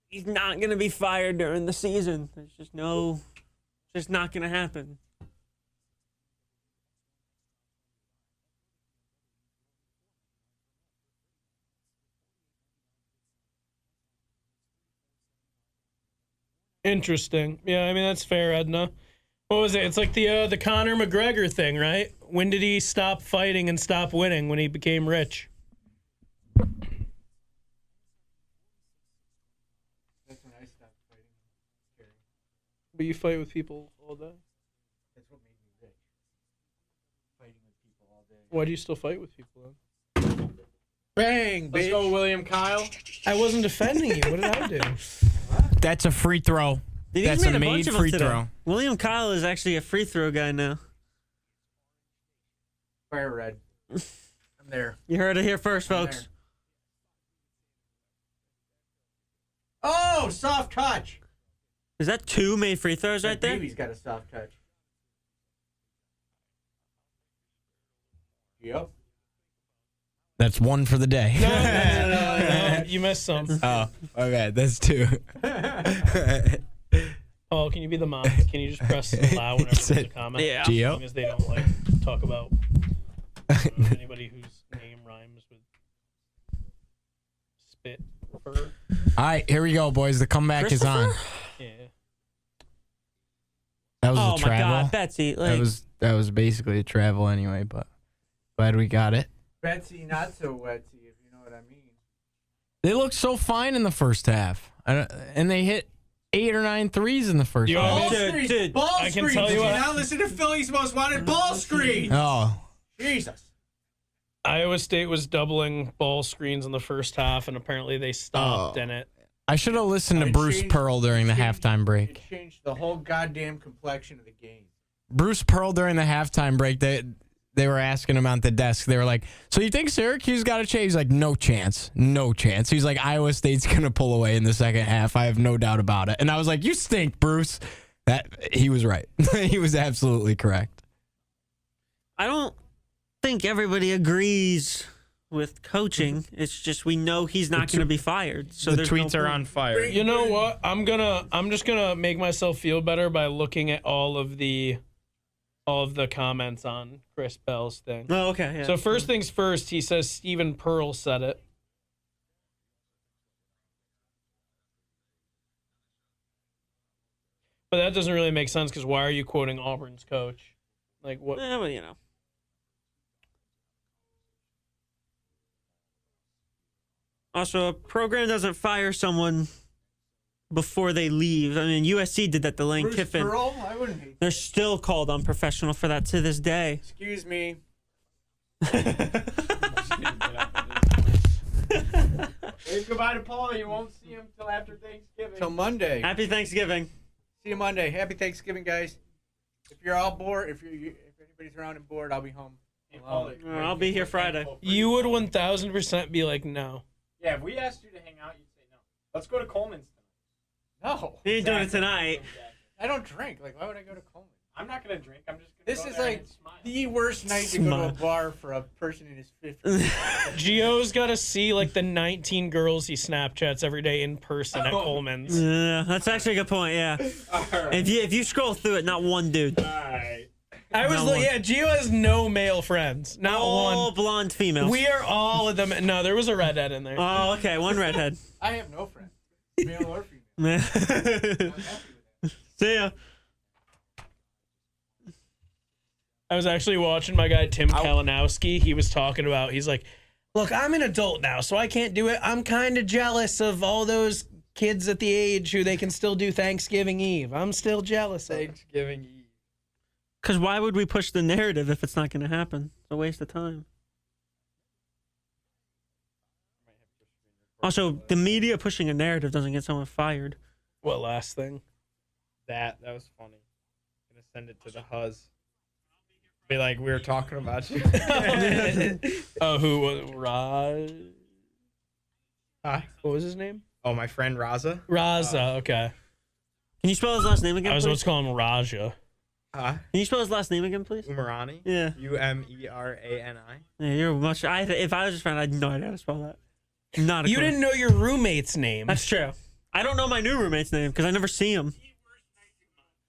He's not going to be fired during the season. There's just no. Just not going to happen. Interesting. Yeah, I mean that's fair, Edna. What was it? It's like the Conor McGregor thing, right? When did he stop fighting and stop winning? When he became rich. That's when I stopped fighting. But you fight with people all day. That's what made me rich. Fighting with people all day. Why do you still fight with people then? Bang, Let's bitch. go, William Kyle. I wasn't defending you. What did I do? That's a free throw. Dude, he's That's made a bunch made of them free today. throw. William Kyle is actually a free throw guy now. Fire red. I'm there. You heard it here first, I'm folks. there. Oh, soft touch. Is that 2 made free throws right there? Baby's got a soft touch. Yep. That's one for the day. No, you missed some. Oh, okay. That's 2. Oh, can you be the mom? Can you just press allow whenever there's a comment? Yeah. As long as they don't like talk about anybody whose name rhymes with spit. Fur. All right, here we go, boys. The comeback is on. Yeah. That was Oh a my travel. God, Betsy! Like, That was basically a travel anyway, but glad we got it. Betsy, not so wetsy, if you know what I mean. They looked so fine in the first half, and they hit 8 or 9 threes in the first You half. want me Ball to- screen. Ball I can screen. tell you Did you what- not listen to Philly's Most Wanted ball screen? Oh, Jesus. Iowa State was doubling ball screens in the first half, and apparently they stopped, and it I should have listened to It Bruce changed- Pearl during the halftime break. It changed the whole goddamn complexion of the game. Bruce Pearl during the halftime break, they were asking him on the desk. They were like, "So you think Syracuse got a chance?" He's like, "No chance, no chance." He's like, "Iowa State's gonna pull away in the second half. I have no doubt about it." And I was like, "You stink, Bruce." He was right. He was absolutely correct. I don't think everybody agrees with coaching. It's just we know he's not going to be fired. So the there's tweets no are point. on fire. You know what? I'm just gonna make myself feel better by looking at all of the comments on Chris Bell's thing. Oh, okay. Yeah. So first things first, he says Stephen Pearl said it. But that doesn't really make sense because why are you quoting Auburn's coach? Like what? Well, you know. Also, a program doesn't fire someone before they leave. I mean, USC did that to Lane Bruce Kiffin. Pearl? I wouldn't hate They're still called unprofessional for that to this day. Excuse me. Wave goodbye to Paulie. You won't see him till after Thanksgiving. Till Monday. Happy Thanksgiving. See you Monday. Happy Thanksgiving, guys. If you're all bored, if anybody's around and bored, I'll be home. I'll be here Friday. You would 1000% be like, no. Yeah, if we asked you to hang out, you'd say no. Let's go to Coleman's tonight. No. You ain't doing it tonight. I don't drink. Like, why would I go to Coleman? I'm not gonna drink. I'm just gonna. This go is there like and smile. the worst night to go to a bar for a person in his 50s. Gio's got to see like the 19 girls he Snapchats every day in person at Coleman's. Yeah, that's actually a good point. Yeah. If you scroll through it, not one dude. I was Not like, one. yeah, Gio has no male friends. Not All one. blonde females. We are all of them. No, there was a redhead in there. Oh, okay. One redhead. I have no friends, male or female. See ya. I was actually watching my guy Tim Kalinowski. He was talking about, he's like, look, I'm an adult now, so I can't do it. I'm kind of jealous of all those kids at the age who they can still do Thanksgiving Eve. I'm still jealous of it. Thanksgiving Eve. Because why would we push the narrative if it's not going to happen? It's a waste of time. Also, the media pushing a narrative doesn't get someone fired. What last thing? That was funny. Gonna send it to the Huzz. Be like, we were talking about you. Oh, who was Raj? Huh? What was his name? Oh, my friend Raza. Raza, okay. Can you spell his last name again, I was about please? to call him Raja. Can you spell his last name again, please? Umarani. Yeah. Umerani. Yeah, you're much. If I was his friend, I'd know how to spell that. Not a You clue. didn't know your roommate's name. That's true. I don't know my new roommate's name because I never see him.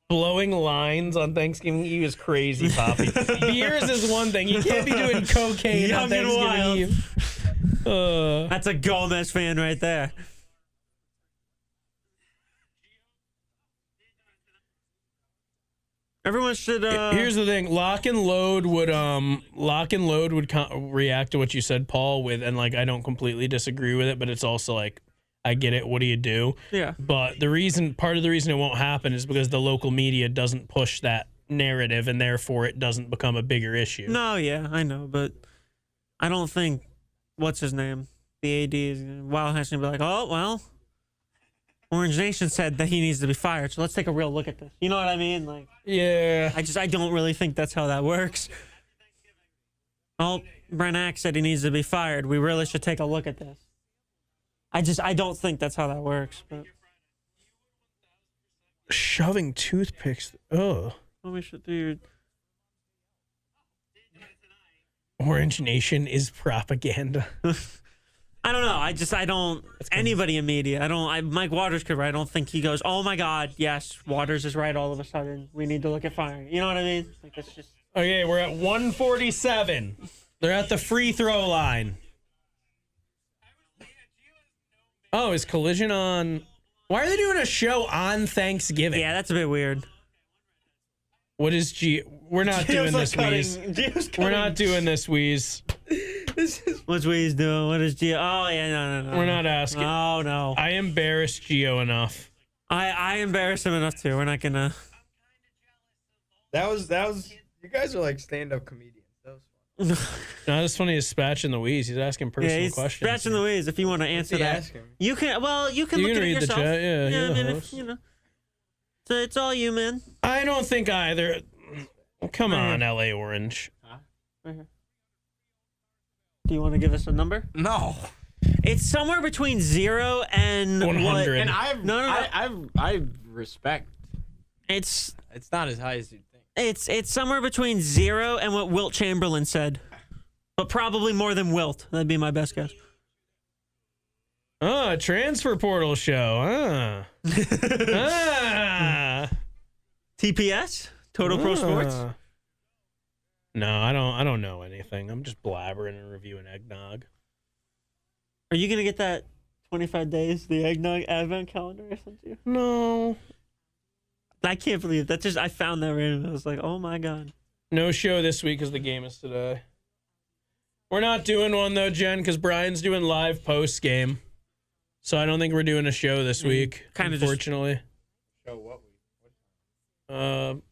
Blowing lines on Thanksgiving Eve is crazy, Poppy. Beers is one thing. You can't be doing cocaine on Young and wild. Thanksgiving Eve. That's a Gomez fan right there. Everyone should. Here's the thing: lock and load would react to what you said, Paul. With and like I don't completely disagree with it, but it's also like I get it. What do you do? Yeah. But part of the reason it won't happen is because the local media doesn't push that narrative, and therefore it doesn't become a bigger issue. No, yeah, I know, but I don't think what's his name, the AD is Wild has to be like, oh well, Orange Nation said that he needs to be fired, so let's take a real look at this. You know what I mean? Like, yeah, I don't really think that's how that works. Oh, Brenak said he needs to be fired. We really should take a look at this. I don't think that's how that works. But shoving toothpicks. Oh, well, we should do. Orange Nation is propaganda. I don't know. I don't. Anybody in media. Mike Waters could write. I don't think he goes, oh my God, yes, Waters is right all of a sudden. We need to look at firing. You know what I mean? Like, that's just. Okay, we're at 147. They're at the free throw line. Oh, is Collision on? Why are they doing a show on Thanksgiving? Yeah, that's a bit weird. What is G? We're not doing this, Weeze. We're not doing this, Weeze. What's Weeze doing? What is Gio? Oh, yeah, no. We're not asking. Oh, no. I embarrassed Gio enough. I embarrassed him enough, too. We're not going to. That was. You guys are like stand-up comedians. That was Not as funny as Spatch and Louise. He's asking personal he's questions. Spatch and Louise, if you want to answer he that. asking? You can, well, you can You look can at it read the yourself. chat, yeah, you're I the mean, host. if, So it's all you, man. I don't think either. Come on, LA Orange. Right here. Do you want to give us a number? No. It's somewhere between 0 and 100. And I respect. It's not as high as you'd think. it's somewhere between 0 and what Wilt Chamberlain said, but probably more than Wilt. That'd be my best guess. Oh, transfer portal show. TPS, Total Pro Sports. No, I don't know anything. I'm just blabbering and reviewing eggnog. Are you gonna get that 25 days the eggnog advent calendar I sent you? No. I can't believe that. I found that random. I was like, oh my god. No show this week because the game is today. We're not doing one though, Jen, because Brian's doing live post game. So I don't think we're doing a show this week. Unfortunately. Show what week?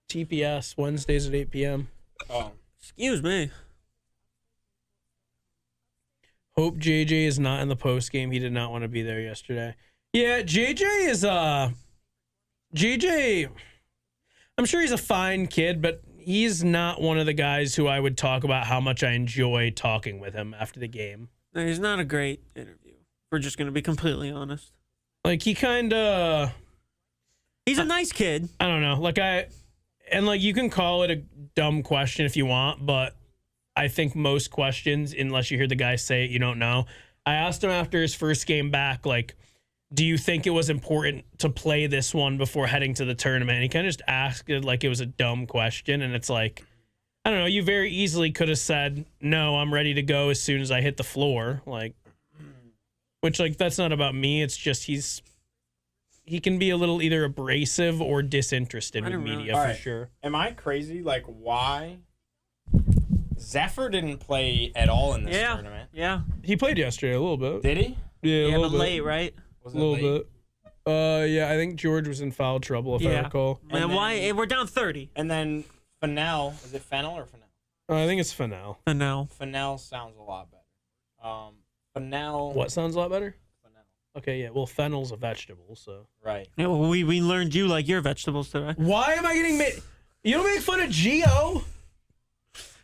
TPS Wednesdays at 8 p.m. Oh, excuse me. Hope JJ is not in the post game. He did not want to be there yesterday. Yeah, JJ is JJ. I'm sure he's a fine kid, but he's not one of the guys who I would talk about how much I enjoy talking with him after the game. No, he's not a great interview. We're just gonna be completely honest. Like he kind of. He's a nice kid. I don't know. You can call it a dumb question if you want, but I think most questions, unless you hear the guy say it, you don't know. I asked him after his first game back, do you think it was important to play this one before heading to the tournament? And he kind of just asked it like it was a dumb question. And it's like, I don't know, you very easily could have said, no, I'm ready to go as soon as I hit the floor. Which that's not about me. It's just he can be a little either abrasive or disinterested with media for sure. Am I crazy? Why? Zephyr didn't play at all in this tournament. Yeah. He played yesterday a little bit. Did he? Yeah, a little bit. Late, right? Was a little bit. Yeah, I think George was in foul trouble, if I recall. And why? We're down 30. And then Fennell. Is it Fennel or Fennell? I think it's Fennell. Fennell sounds a lot better. Fennell. What sounds a lot better? Fennell. Okay, yeah. Well, fennel's a vegetable, so. Right. Yeah, well, we learned you like your vegetables today. Why am I getting made? You don't make fun of Gio.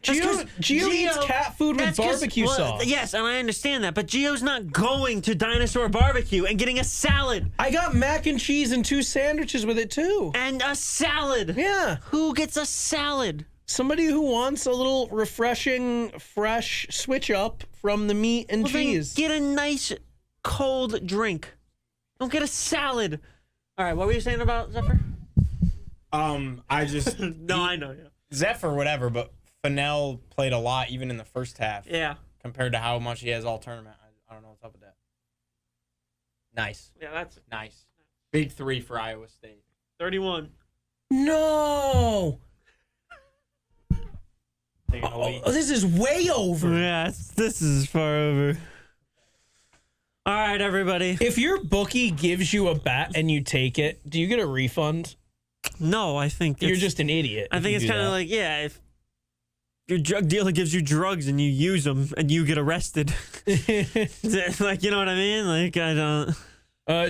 Gio eats cat food with barbecue sauce. Yes, and I understand that, but Gio's not going to Dinosaur Barbecue and getting a salad. I got mac and cheese and 2 sandwiches with it, too. And a salad. Yeah. Who gets a salad? Somebody who wants a little refreshing, fresh switch up from the meat and cheese. Then get a nice cold drink. Don't get a salad. All right, what were you saying about Zephyr? I just no, I know. Yeah. Zephyr, whatever, but Fennell played a lot even in the first half. Yeah. Compared to how much he has all tournament. I don't know what's up with that. Nice. Yeah, that's nice. Big 3 for Iowa State. 31. No. Oh, this is way over. Yeah, this is far over. All right, everybody. If your bookie gives you a bet and you take it, do you get a refund? No, I think you're just an idiot. I think it's kind of like, if your drug dealer gives you drugs and you use them and you get arrested. Like, you know what I mean? Like, I don't.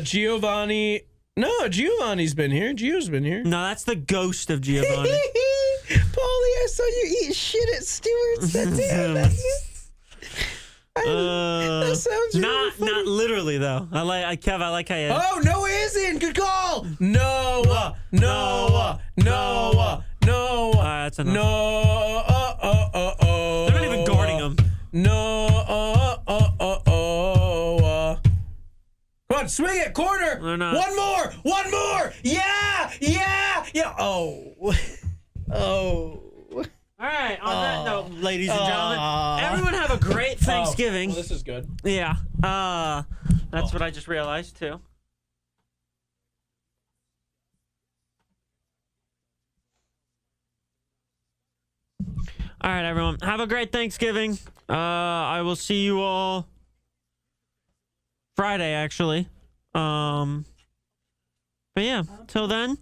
Giovanni. No, Giovanni's been here. Gio's been here. No, that's the ghost of Giovanni. Paulie, I saw you eat shit at Stewart's that day. That sounds really funny. Not literally though. I like how you. Oh, Noah is in. Good call. Noah. All right, that's enough. They're not even guarding him. Come on, swing it, corner. One more. Yeah. Oh. All right, on that note, ladies and gentlemen, everyone have a great Thanksgiving. Well, this is good. Yeah. That's what I just realized, too. All right, everyone. Have a great Thanksgiving. I will see you all Friday, actually. But yeah, till then,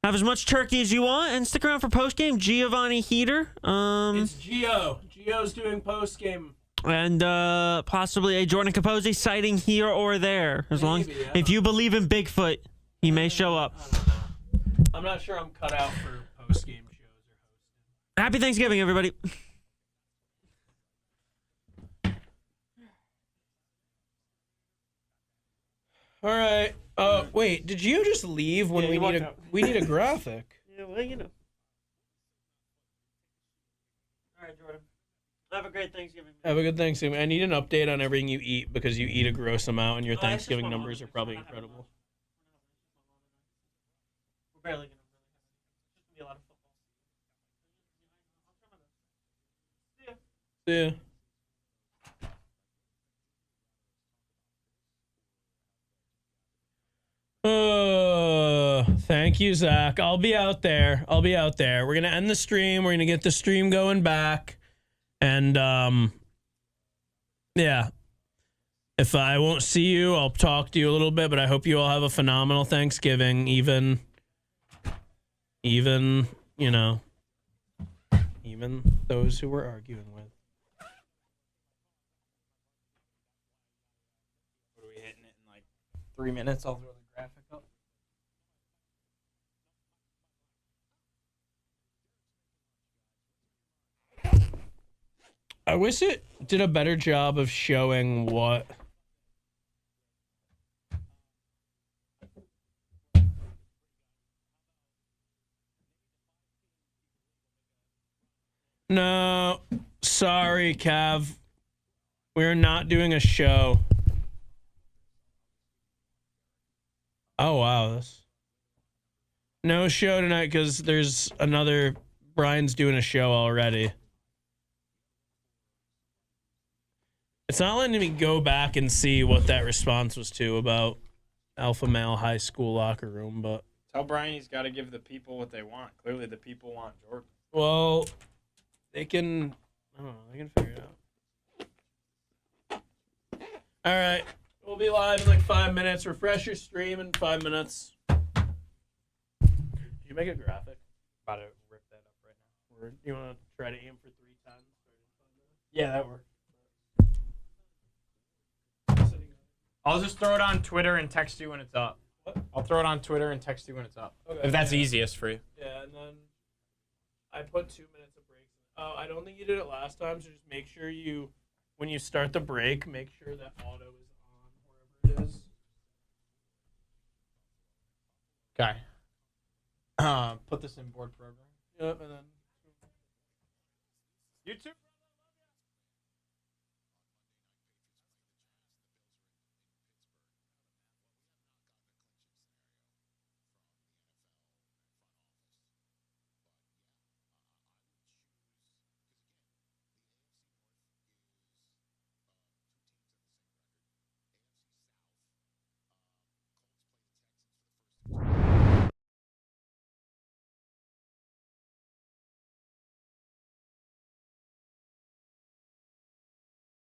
Have as much turkey as you want, and stick around for postgame. Giovanni Heater. It's Gio. Gio's doing post game. And possibly a Jordan Capozzi sighting here or there. As long as if you believe in Bigfoot, he may show up. I'm not sure I'm cut out for post game shows. Happy Thanksgiving, everybody. All right. Wait, did you just leave when we need a graphic? Yeah, well, you know. All right, Jordan. Have a great Thanksgiving. Have a good Thanksgiving. I need an update on everything you eat because you eat a gross amount and your Thanksgiving numbers are probably incredible. We're barely going to be a lot of football. Yeah. Thank you, Zach. I'll be out there. We're going to end the stream. We're going to get the stream going back. And, yeah. If I won't see you, I'll talk to you a little bit, but I hope you all have a phenomenal Thanksgiving, even, you know, even those who we're arguing with. What are we hitting it in like 3 minutes? I'll throw the graphic up. I wish it did a better job of showing what. No, sorry, Cav. We're not doing a show. Oh, wow. No show tonight because there's another. Brian's doing a show already. It's not letting me go back and see what that response was to about alpha male high school locker room, but. Tell Brian he's got to give the people what they want. Clearly, the people want Jordan. Well, they can. I don't know. They can figure it out. All right. We'll be live in like 5 minutes. Refresh your stream in 5 minutes. Did you make a graphic? About to rip that up right now. Or you want to try to aim for 3 times? Yeah, that works. I'll just throw it on Twitter and text you when it's up. What? I'll throw it on Twitter and text you when it's up. Okay. If that's easiest for you. Yeah, and then I put 2 minutes of breaks. Oh, I don't think you did it last time, so just make sure you, when you start the break, make sure that auto is on wherever it is. Okay. Put this in board program. Yep, and then. YouTube.